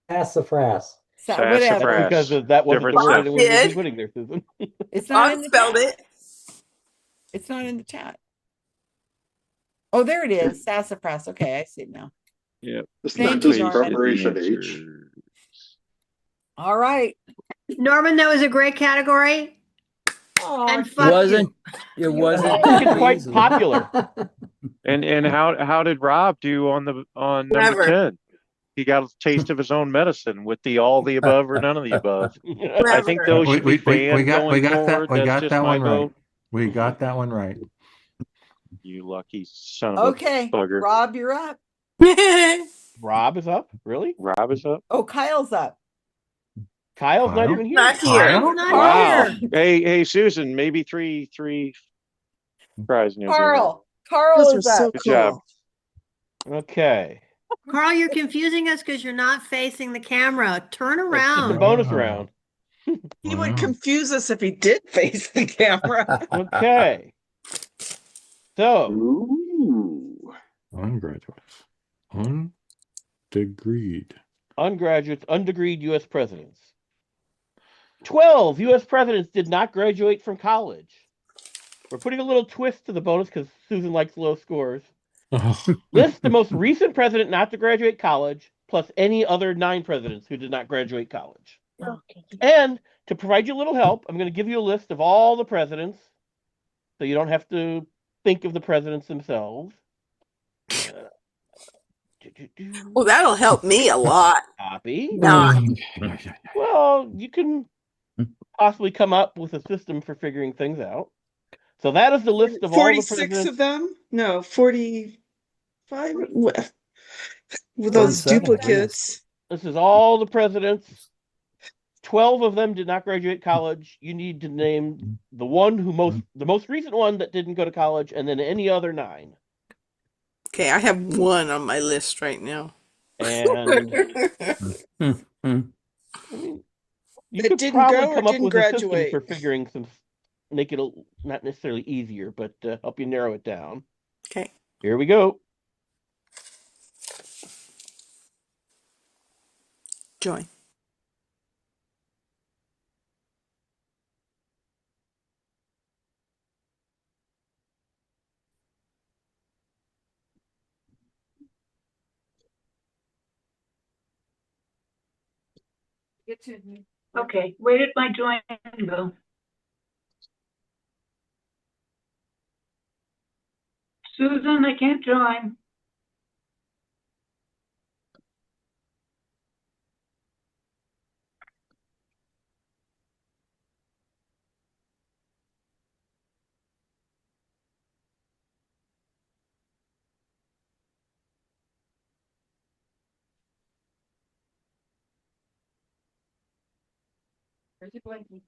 Sassafras. Whatever. Because that wasn't the word I was did. putting there, Susan. It's not in Bob the spelled chat. it. It's not in the chat. Oh, there it is. Sassafras. Okay, I see it now. Yeah. It's Thank not you, just Norman. preparation H. All right. Norman, that was a great category. And It fuck wasn't. you. It wasn't. It's quite easy. popular. And how did Rob do on number Never. 10? He got a taste of his own medicine with the all the above or none of the above. I think those should be banned going forward. That's just my vote. We got that one right. You lucky son of Okay, a bugger. Rob, you're up. Rob is up? Really? Rob is up? Oh, Kyle's up. Kyle's not even here. Not here. Kyle's not Wow. here. Hey, Susan, maybe three tries and you'll get it. Carl Those are is so up. Good cool. job. Okay. Karl, you're confusing us because you're not facing the camera. Turn It's the around. bonus round. He would confuse us if he did face the camera. Okay. So, Ooh. Ungraduates. Undegreed. Ungraduates, undegreed U.S. presidents. 12 U.S. presidents did not graduate from college. We're putting a little twist to the bonus because Susan likes low scores. List the most recent president not to graduate college, plus any other 9 presidents who did not graduate college. And to provide you a little help, I'm going to give you a list of all the presidents, so you don't have to think of the presidents themselves. Well, that'll help me a lot. Copy. No. Well, you can possibly come up with a system for figuring things out. So that is the list of all the 46 presidents. of them? No, 45 with those 47, duplicates. This is all the presidents. 12 of them did not graduate college. You need to name the most recent one that didn't go to college, and then any other 9. Okay, I have 1 on my list right now. And I mean, you That could didn't probably go or come up didn't with a system graduate? for figuring make it not necessarily easier, but help you narrow it down. Okay. Here we go. Join. Okay, where did my join go? Susan, I can't join. Where's your blankie?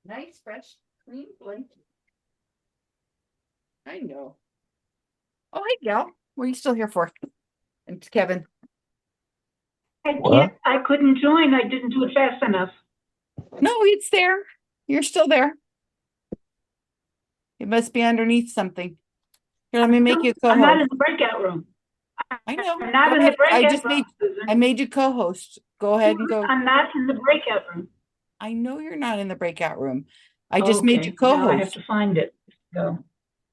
Nice, fresh, clean blankie. I know. Oh, hey, Gal. What are you still here for? And it's Kevin. I couldn't join. I didn't do it fast enough. No, it's there. You're still there. It must be underneath something. Here, let me make you a I'm not co-host. in the breakout room. I know. I'm not Go in the ahead. I breakout just room, made. Susan. I made you co-host. Go ahead and go. I'm not in the breakout room. I know you're not in the breakout room. I just made you Now I have co-host. to find it. Go.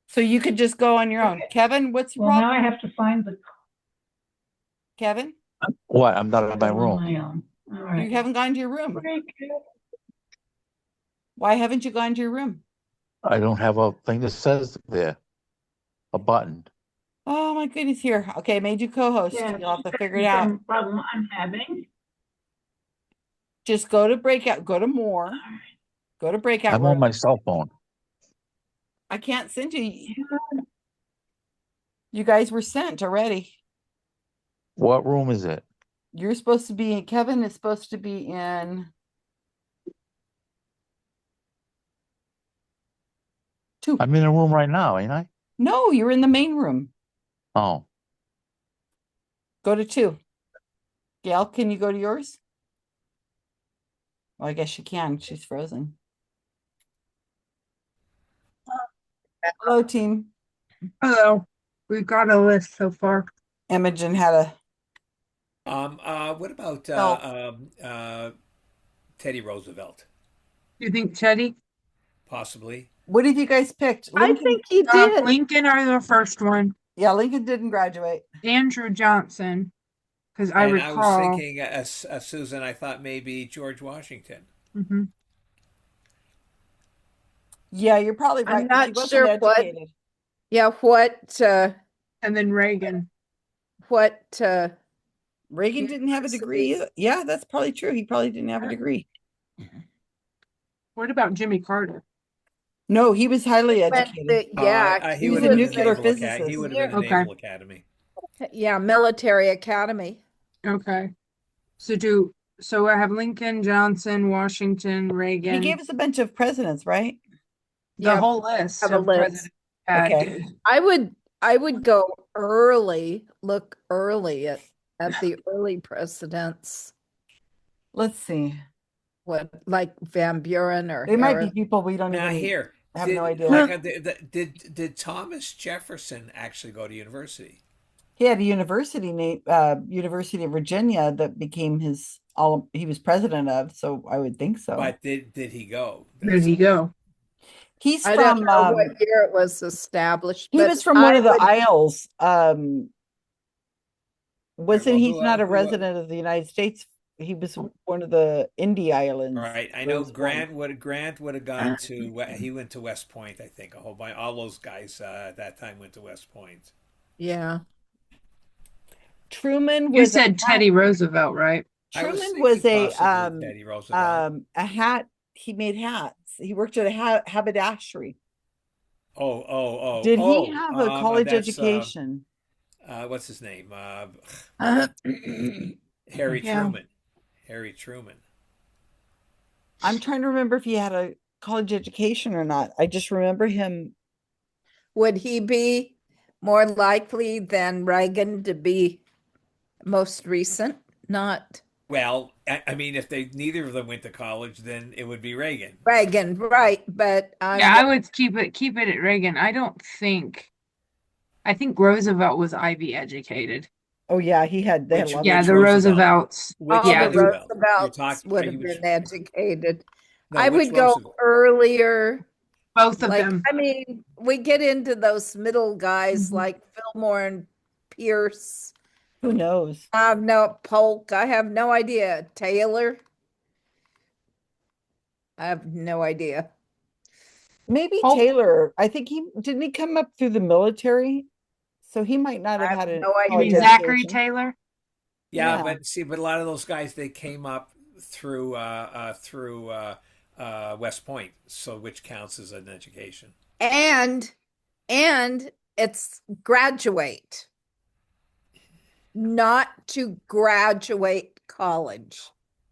So you could just go on your own. Kevin, what's Well, wrong? now I have to find the Kevin, What? I'm not in my on room. my own. All you right. haven't gone to your room. Why haven't you gone to your room? I don't have a thing that says there. A button. Oh my goodness, here. Okay, I made you co-host. Yeah, You'll have to figure it the out. same problem I'm having. Just go to breakout, go to more, go to breakout I'm on room. my cell phone. I can't send you. You guys were sent already. What room is it? You're supposed to be, Kevin is supposed to be in 2. I'm in a room right now, ain't I? No, you're in the main room. Oh. Go to 2. Gail, can you go to yours? Well, I guess she can. She's frozen. Hello, team. Hello. We've got a list so far. Imogen had a. What about Teddy Roosevelt? You think Teddy? Possibly. What have you guys picked? I think he did. Lincoln are the first one. Yeah, Lincoln didn't graduate. Andrew Johnson, because I And I was recall. thinking, Susan, I thought maybe George Washington. Mhm. Yeah, you're probably right. I'm 'Cause he not wasn't sure what. educated. Yeah, what? And then Reagan. What? Reagan didn't have a degree. universities? Yeah, that's probably true. He probably didn't have a degree. What about Jimmy Carter? No, he was highly Went educated. yeah, He He was would a have been in nuclear the physicist. He would have been in the Okay. Naval Academy. Yeah, military academy. Okay. So I have Lincoln, Johnson, Washington, He Reagan. gave us a bunch of presidents, right? The Yeah, whole list have a of list. presidents had Okay. did. I would go early, look early at the early presidents. Let's see. What, like Van Buren or They might be Harris? people we don't Now even here, have no idea. did Thomas Jefferson actually go to university? He had a university name, University of Virginia, that became his all. He was president of, so I would think so. But did he go? Where did he go? He's I from. don't know what year it was established. He but was from one I of the would- Isles. Wasn't well, he's not a who- resident of the United States? He was one of the Indie Islands. Right, I where he know was born. Grant would have gone to. He went to West Point, I think. All those guys at that time went to West Point. Yeah. Truman You was said Teddy Roosevelt, right? Truman was a Teddy Roosevelt. a hat. He made hats. He worked at a haberdashery. Did he have a college education? What's his name? Yeah. Truman. Harry Truman. I'm trying to remember if he had a college education or not. I just remember him. Would he be more likely than Reagan to be most recent? Not Well, I mean, if neither of them went to college, then it would be Reagan. Reagan, right? But Yeah, I would keep it at Reagan. I think Roosevelt was Ivy educated. Oh yeah, he had. They had Which- a lot Yeah, of- the Roosevelts. all Yeah, the Roosevelts would are have you- been educated. No, I which would go Roosevelt? earlier. both of Like, them. I mean, we get into those middle guys like Fillmore and Pierce. Who knows? I have no Polk. I have no idea. Taylor. I have no idea. Maybe Polk. Taylor. I think he didn't he come up through the military, so he might not have had a no idea. You mean college Zachary education. Taylor? Yeah, Yeah. but a lot of those guys they came up through West Point, so which counts as an education. And it's graduate, not to graduate college.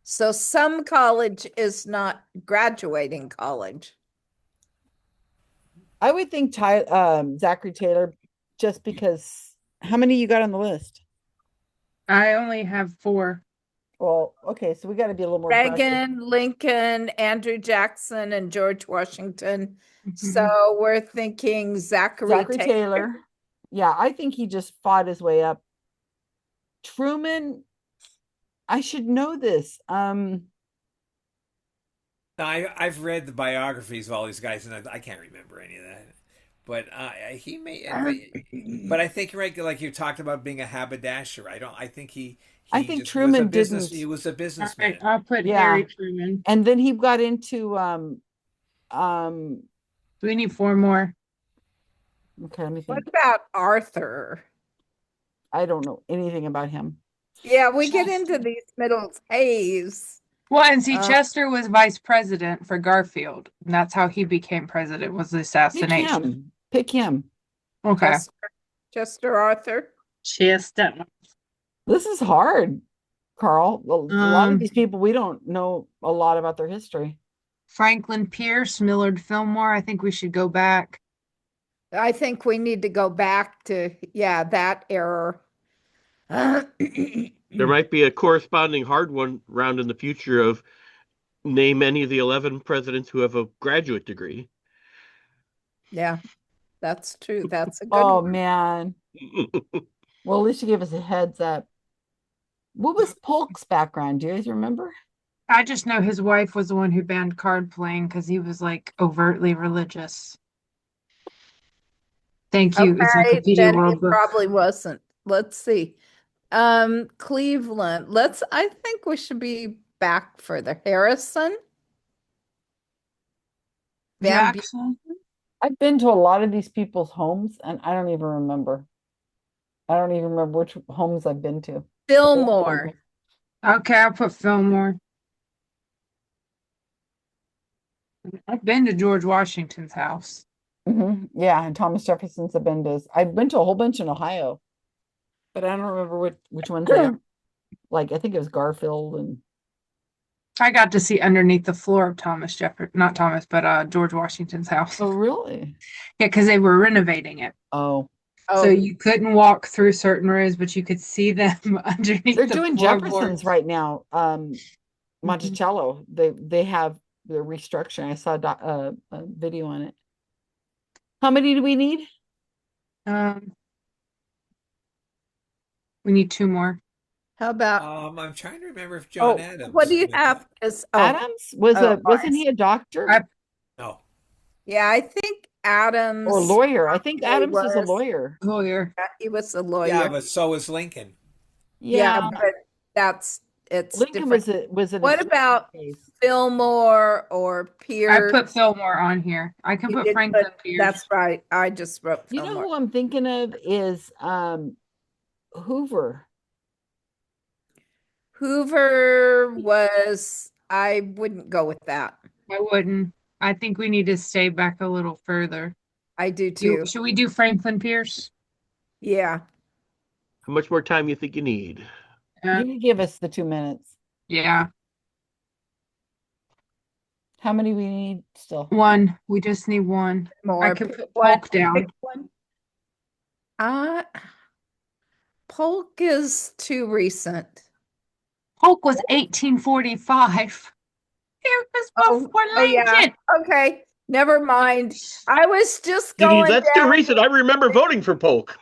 So some college is not graduating college. I would think Zachary Taylor, just because. How many you got on the list? I only have 4. Well, okay, so we got to be a little more aggressive. Reagan, Lincoln, Andrew Jackson, and George Washington. So we're thinking Zachary Taylor. Yeah, I think he just fought his way up. Truman, I should know this. Now, I've read the biographies of all these guys, and I can't remember any of that. But he may. But I think right, like you talked about being a haberdasher. I think he I think just Truman was a business. didn't. He was a businessman. I'll put Yeah. Harry Truman. And then he got into We need 4 more. okay, let me What think. about Arthur? I don't know anything about him. Yeah, we get into these middle Hayes. Well, and see, Uh, Chester was vice president for Garfield. And that's how he became president, was the assassination. Pick him. Okay. Chester Arthur. Chester. This is hard, Carl. A lot of Um, these people, we don't know a lot about their history. Franklin Pierce, Millard Fillmore. I think we should go back. I think we need to go back to, that era. There might be a corresponding hard one round in the future of name any of the 11 presidents who have a graduate degree. Yeah, that's true. That's a good Oh one. man. Well, at least you gave us a heads up. What was Polk's background? Do you guys remember? I just know his wife was the one who banned card playing because he was like overtly religious. Thank you, Okay, Encyclopedia then he World Book. probably wasn't. Let's see. Cleveland. I think we should be back further. Harrison. Van Jackson. I've been to a lot of these people's homes, and I don't even remember. I don't even remember which homes I've been to. Fillmore. Okay, I'll put Fillmore. I've been to George Washington's house. Yeah, and Thomas Jefferson's I've been to. I've been to a whole bunch in Ohio, but I don't remember which ones I got. Like I think it was Garfield and I got to see underneath the floor of not Thomas, but George Washington's house. Oh, really? Yeah, because they were renovating it. Oh. So you couldn't walk through certain rows, but you could see them underneath They're the doing floorboards. Jefferson's right now. Monticello. They have the restructuring. I saw a video on it. How many do we need? We need 2 more. How about I'm trying to remember if John Adams. what do you have? Adams wasn't he a doctor? No. Yeah, I think Adams Or lawyer. I think Adams was a was- lawyer. Lawyer. Yeah, he was a lawyer. Yeah, but so was Lincoln. Yeah, but it's Lincoln different. was an What extreme about case. Fillmore or Pierce? I put Fillmore on here. I can You put did Franklin put- Pierce. That's right. I just wrote You know Fillmore. who I'm thinking of is Hoover. Hoover was. I wouldn't go with that. I wouldn't. I think we need to stay back a little further. I do too. Should we do Franklin Pierce? Yeah. How much more time you think you need? You can give us the 2 minutes. Yeah. How many we need still? 1. We just need 1. More. I can put Polk down. Pick one. Polk is too recent. Polk was 1845. It was before Lincoln. Yeah. Okay. Never mind. I was just going That's down. the reason I remember voting for Polk.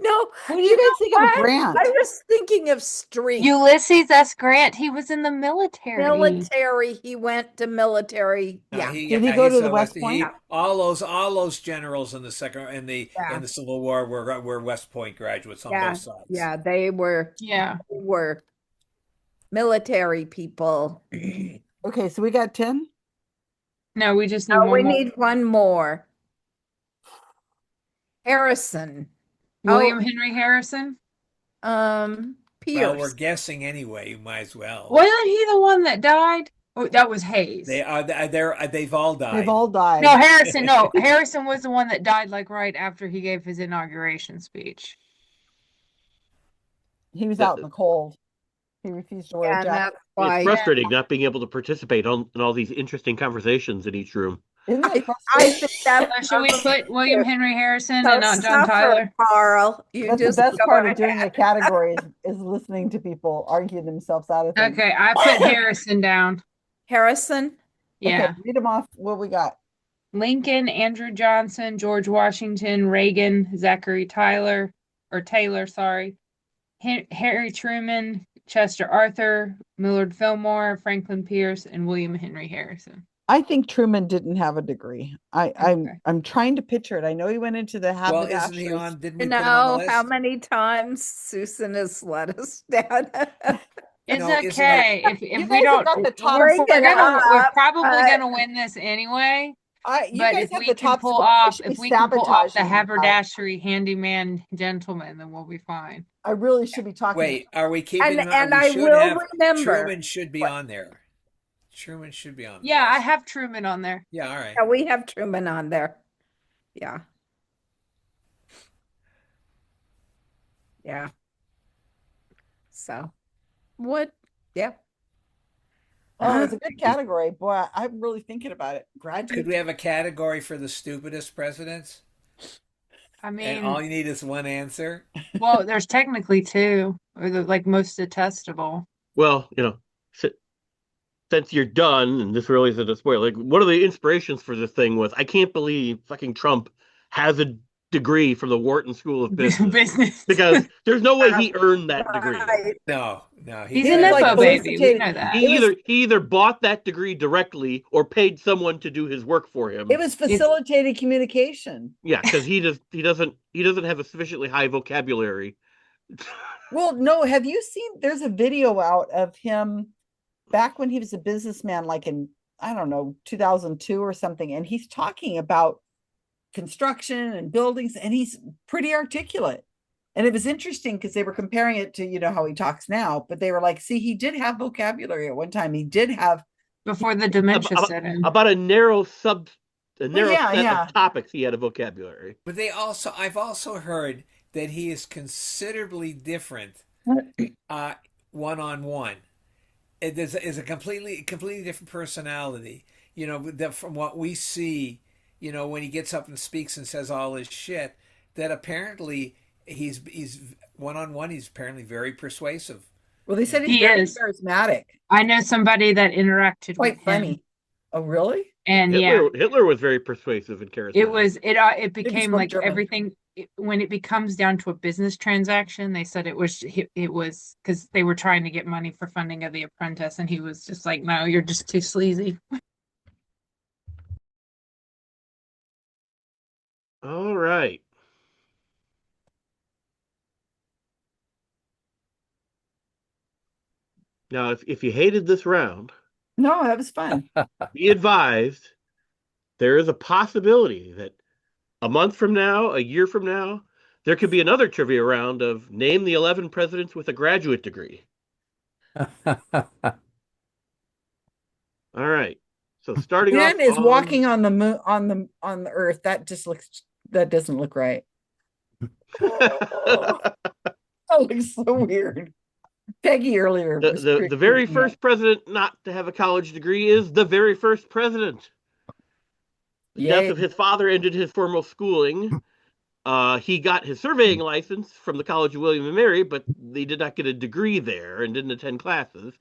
No. What do you guys think of Grant? I was thinking of Street. Ulysses S. Grant. He was in the military. Military. He went to military. No, Yeah. Did he go to the West Point? All those generals in the Civil War were West Point graduates on both sides. Yeah, they were. Yeah. They were military people. Okay, so we got 10? No, we just need Oh, one we more. need one more. Harrison. William Henry Harrison. Pierce. Well, we're guessing anyway. You might as well. Wasn't he the one that died? Oh, that was Hayes. They've all died. They've all died. No, Harrison. No, Harrison was the one that died like right after he gave his inauguration speech. He was out in the cold. He refused to wear a jacket. It's frustrating not being able to participate in all these interesting conversations in each room. Isn't it I think that Should we put William Henry Harrison So and not John suffer, Tyler? Carl. You That's just the best go part of ahead. doing a category is listening to people argue themselves out of things. Okay, I put Harrison down. Harrison. Yeah. Okay, read them off. What we got? Lincoln, Andrew Johnson, George Washington, Reagan, Zachary Taylor, sorry. Harry Truman, Chester Arthur, Millard Fillmore, Franklin Pierce, and William Henry Harrison. I think Truman didn't have a degree. I'm trying to picture it. I know he went into the Well, isn't he on? Didn't we You put him on the know list? how many times Susan has let us down. It's No, isn't okay. that- If You we guys don't, have got the top we're four. probably gonna win this anyway. You But guys if have we the can top pull score. I off, should be if we can pull off the sabotaging. haberdashery handyman gentleman, then we'll be fine. I really should be talking. Wait, are we keeping? And we I should will have, remember. Truman should be on there. Truman should be on. the Yeah, I list. have Truman on there. Yeah, all right. Yeah, we have Truman on there. Yeah. Yeah. So, what? Yeah. Oh, it's a good category. Boy, I'm really thinking about it. Graduate. Could we have a category for the stupidest presidents? I And mean, all you need is one answer. well, there's technically 2, or the like most detestable. Well, since you're done, and this really isn't a spoiler, like, what are the inspirations for this thing was, I can't believe fucking Trump has a degree from the Wharton School of Business. Business. Because there's no way he earned that degree. No, He's He a was like nepo baby. We felicitated. know that. He either bought that degree directly or paid someone to do his work for him. It was facilitated communication. Yeah, because he doesn't have a sufficiently high vocabulary. Well, no, have you seen there's a video out of him back when he was a businessman, like in, I don't know, 2002 or something, and he's talking about construction and buildings, and he's pretty articulate. And it was interesting because they were comparing it to, how he talks now, but they were like, see, he did have vocabulary at one time. He did have before the dementia set in. About a narrow set yeah. of topics, he had a vocabulary. But I've also heard that he is considerably different one-on-one. It is a completely different personality. From what we see, when he gets up and speaks and says all his shit, that apparently he's one-on-one, he's apparently very persuasive. Well, they said he's very charismatic. I know somebody that interacted Quite with funny. him. Oh, really? And Hitler was very persuasive and charismatic. It became like German. everything when it becomes down to a business transaction. They said it was because they were trying to get money for funding of The Apprentice, and he was just like, "No, you're just too sleazy." All right. Now, if you hated this round, no, that was fun. Be advised, there is a possibility that a month from now, a year from now, there could be another trivia round of name the 11 presidents with a graduate degree. All right. So starting off, Ben is walking on the moon, on the earth. That doesn't look right. Oh, that looks so weird. Peggy earlier. The very first president not to have a college degree is the very first president. The death of his father ended his formal schooling. He got his surveying license from the College of William and Mary, but he did not get a degree there and didn't attend classes,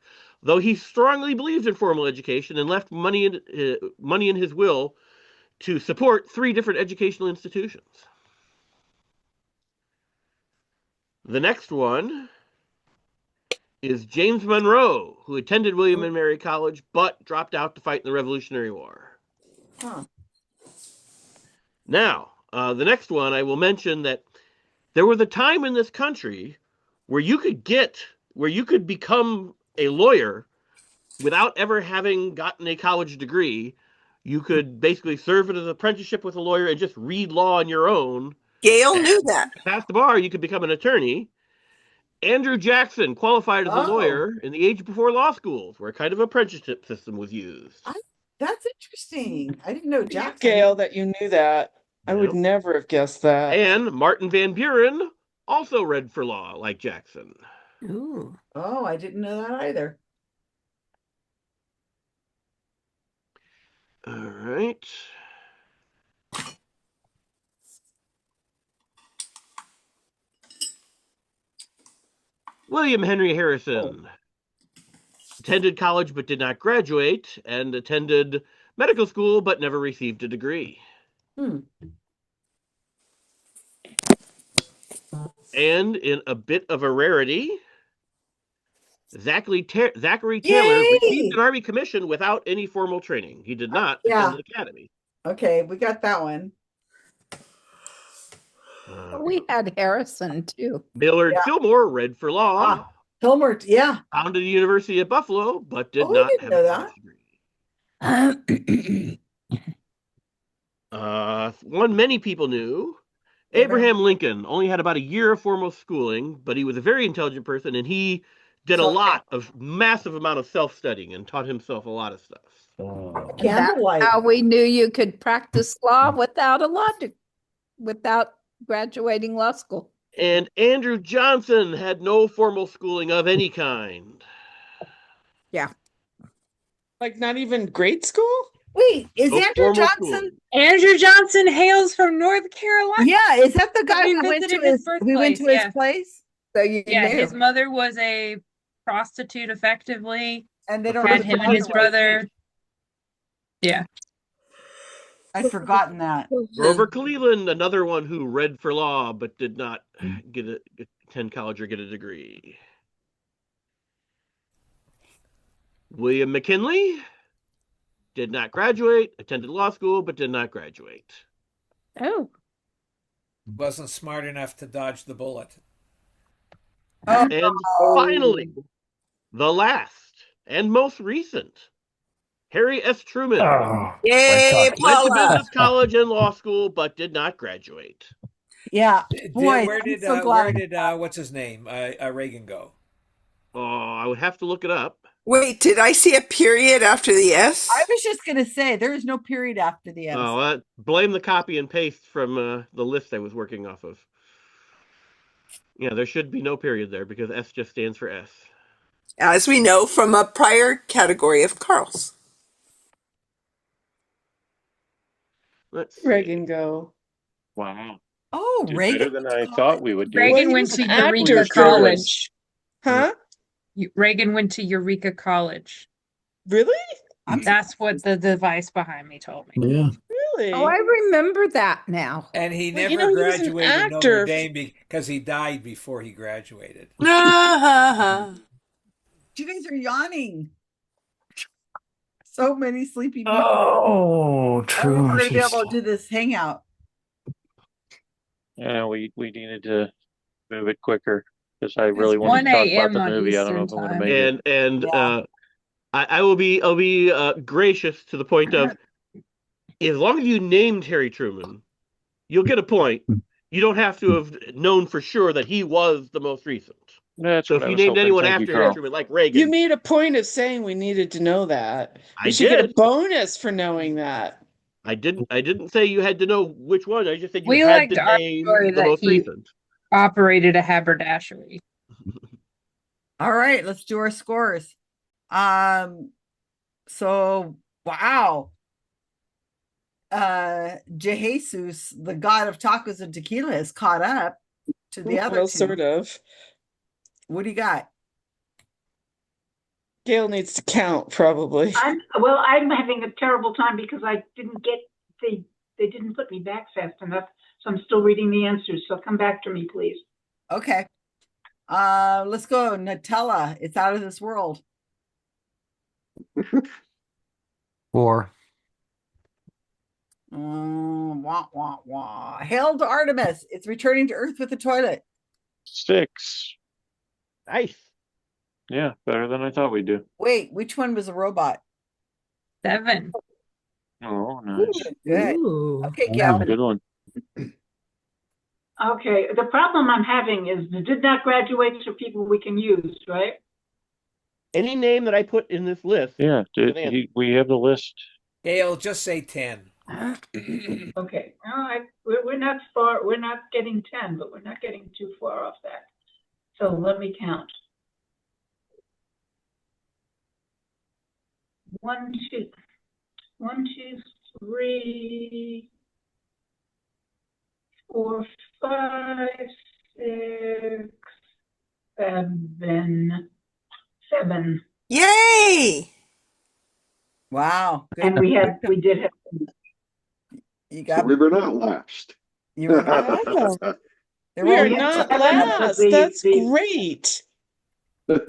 though he strongly believed in formal education and left money in his will to support 3 different educational institutions. The next one is James Monroe, who attended William and Mary College but dropped out to fight in the Revolutionary War. Huh. Now, the next one, I will mention that there was a time in this country where you could become a lawyer without ever having gotten a college degree. You could basically serve it as an apprenticeship with a lawyer and just read law on your own. Gail knew that. Past the bar, you could become an attorney. Andrew Jackson qualified as a lawyer in the age before law schools, where a kind of apprenticeship system was used. That's interesting. I didn't know Jackson. Gail, that you knew that. I would never have guessed that. And Martin Van Buren also read for law, like Jackson. Ooh. Oh, I didn't know that either. All right. William Henry Harrison attended college but did not graduate, and attended medical school but never received a degree. And in a bit of a rarity, Zachary Taylor received an Army commission without any formal training. He did not attend the academy. Okay, we got that one. We had Harrison too. Millard Fillmore read for law. Fillmore, founded the University at Buffalo, but did not have a college degree. One many people knew, Abraham Lincoln only had about a year of formal schooling, but he was a very intelligent person, and he did massive amount of self-studying and taught himself a lot of stuff. That's how we knew you could practice law without graduating law school. And Andrew Johnson had no formal schooling of any kind. Yeah. Like not even grade school? Wait, is Andrew Johnson? Andrew Johnson hails from North Carolina. Yeah, is that the guy who went to his place? So you knew. His mother was a prostitute, effectively, and they don't had him and his brother. Yeah. I'd forgotten that. Grover Cleveland, another one who read for law but did not attend college or get a degree. William McKinley did not graduate, attended law school but did not graduate. Oh. Wasn't smart enough to dodge the bullet. And finally, the last and most recent, Harry S. Truman. Yay, Went to Paula. business college and law school, but did not graduate. Yeah, boy, Where I'm did so glad. what's his name? Reagan go? Oh, I would have to look it up. Wait, did I see a period after the S? I was just gonna say there is no period after the S. Oh, blame the copy and paste from the list I was working off of. Yeah, there should be no period there because S just stands for S. As we know from a prior category of Karl's. Let's Reagan go. Wow. Oh, Did Reagan better than I thought we would do. Reagan he went was to an actor Eureka for College. Huh? Reagan went to Eureka College. Really? That's what the device behind me told me. Yeah. Really? Oh, I remember that now. And he Well, never you know, he was an graduated Notre actor. Dame because he died before he graduated. You guys are yawning. So many sleepy people. Oh, I true. don't know if we're gonna be able to do this hangout. Yeah, we needed to move it quicker because I really It's wanted to 1 talk about a.m. the on movie. I don't know if Eastern I'm going to time. make it. And I'll be gracious to the point of, as long as you named Harry Truman, you'll get a point. You don't have to have known for sure that he was the most recent. That's So what if I you was named hoping. anyone Thank you, after Harry Karl. Truman, like Reagan, You made a point of saying we needed to know that. I We should get a did. bonus for knowing that. I didn't say you had to know which one. I just said you We had like to our name story the that most he recent. operated a haberdashery. All right, let's do our scores. So wow. Jesus, the god of tacos and tequila, is caught up to the other Well, two. sort of. What do you got? Gail needs to count, probably. I'm having a terrible time because I didn't get they didn't put me back fast enough, so I'm still reading the answers. So come back to me, please. Okay. Let's go. Nutella. It's out of this world. 4. Wah, wah, wah. Hail to Artemis. It's returning to Earth with a toilet. 6. Nice. Yeah, better than I thought we'd do. Wait, which one was a robot? 7. Oh, nice. Good. Ooh. Okay, Yeah, Gail. good one. Okay. The problem I'm having is the did not graduates are people we can use, right? Any name that I put in this list. Yeah, we have the list. Gail, just say 10. Okay. We're not far. We're not getting 10, but we're not getting too far off that. So let me count. 1, 2, 3, 4, 5, 6, 7. Yay! Wow. Good. And we did have. You got. We were not last. You were Wow. They're We all are not last. That's great.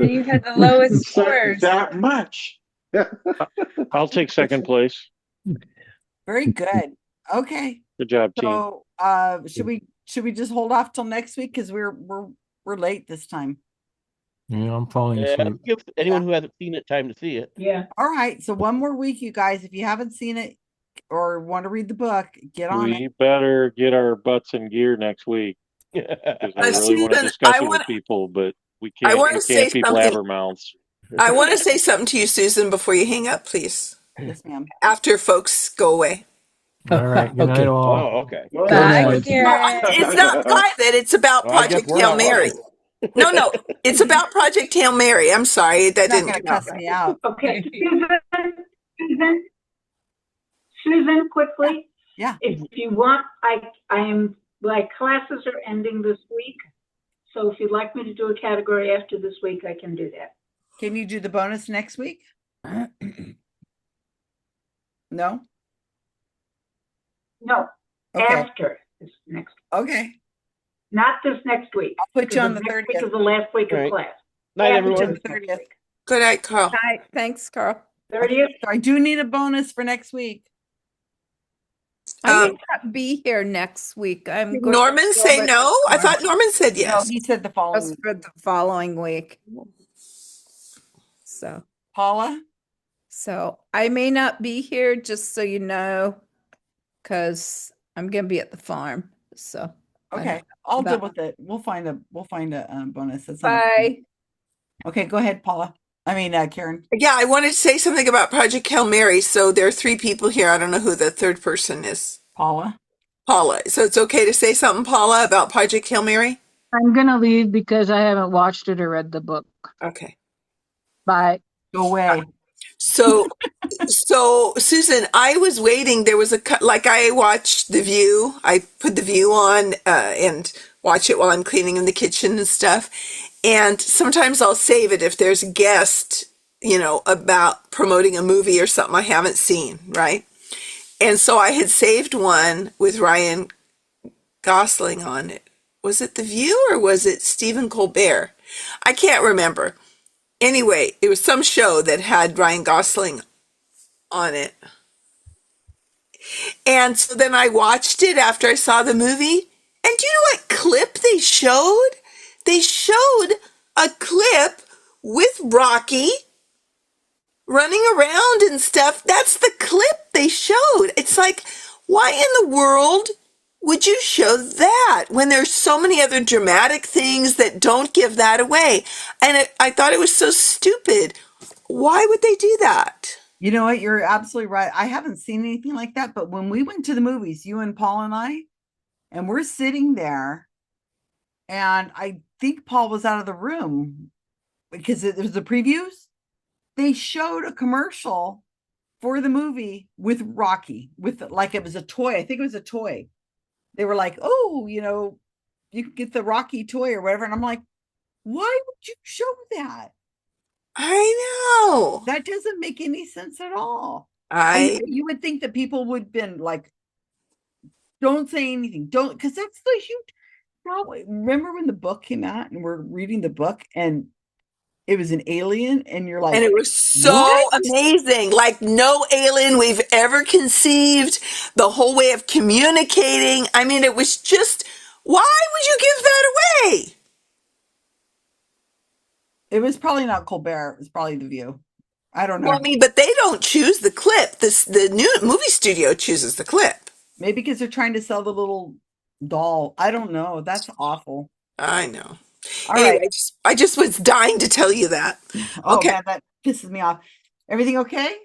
You had the lowest scores. That much. I'll take second place. Very good. Okay. Good job, team. So should we just hold off till next week because we're late this time. Yeah, I'm falling asleep. Give anyone who hasn't seen it time to see it. Yeah. All right. So one more week, you guys. If you haven't seen it or want to read the book, get on We it. better get our butts in gear next week. Because I really want to discuss it with people, but we can't be blabbermouths. I want to say something to you, Susan, before you hang up, please. Yes, ma'am. After folks go away. All right. Good night, all. Oh, okay. Bye, Karen. It's not private. It's about Well, I guess Project we're Hail not Mary. welcome. No, it's about Project Hail Mary. I'm sorry, that Not didn't gonna come out cuss right. me out. Okay, Susan, quickly. Yeah. If you want, my classes are ending this week. So if you'd like me to do a category after this week, I can do that. Can you do the bonus next week? No? No, Okay. after this next. Okay. Not this next week. I'll put you on the next 30th. week is the last week All of right. class. Night, After everyone. this next week. Good night, Carl. Hi, thanks, Carl. 30th. So I do need a bonus for next week. I may not be here next week. I'm Did going Norman to say Gilbert no? I thought tomorrow. Norman said No, yes. he said the following Just for the following week. So, Paula? so I may not be here, just so you know, because I'm gonna be at the farm. So Okay, I'll deal that- with it. We'll find a bonus. That's not Bye. okay. Go ahead, Paula. I mean, Karen. Yeah, I wanted to say something about Project Hail Mary. So there are 3 people here. I don't know who the third person is. Paula. Paula. So it's okay to say something, Paula, about Project Hail Mary? I'm gonna leave because I haven't watched it or read the book. Okay. Bye. Go away. So, Susan, I was waiting. There was like I watched The View. I put The View on and watch it while I'm cleaning in the kitchen and stuff. And sometimes I'll save it if there's a guest, about promoting a movie or something I haven't seen, right? And so I had saved one with Ryan Gosling on it. Was it The View or was it Stephen Colbert? I can't remember. Anyway, it was some show that had Ryan Gosling on it. And so then I watched it after I saw the movie. And do you know what clip they showed? They showed a clip with Rocky running around and stuff. That's the clip they showed. It's like, why in the world would you show that when there's so many other dramatic things that don't give that away? And I thought it was so stupid. Why would they do that? You know what? You're absolutely right. I haven't seen anything like that, but when we went to the movies, you and Paul and I, and we're sitting there, and I think Paul was out of the room because it was the previews. They showed a commercial for the movie with Rocky, with like it was a toy. I think it was a toy. They were like, oh, you can get the Rocky toy or whatever. And I'm like, why would you show that? I know. That doesn't make any sense at all. You would think that people would have been like, don't say anything. Don't, because that's the huge problem. Remember when the book came out and we're reading the book and it was an alien and you're like, and it was so what? amazing. Like no alien we've ever conceived, the whole way of communicating. I mean, it was just, why would you give that away? It was probably not Colbert. It was probably The View. I don't know. Well, I mean, but they don't choose the clip. The new movie studio chooses the clip. Maybe because they're trying to sell the little doll. I don't know. That's awful. I know. All Anyway, right. I just was dying to tell you that. Oh, Okay. man, that pisses me off. Everything okay?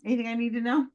Anything I need to know?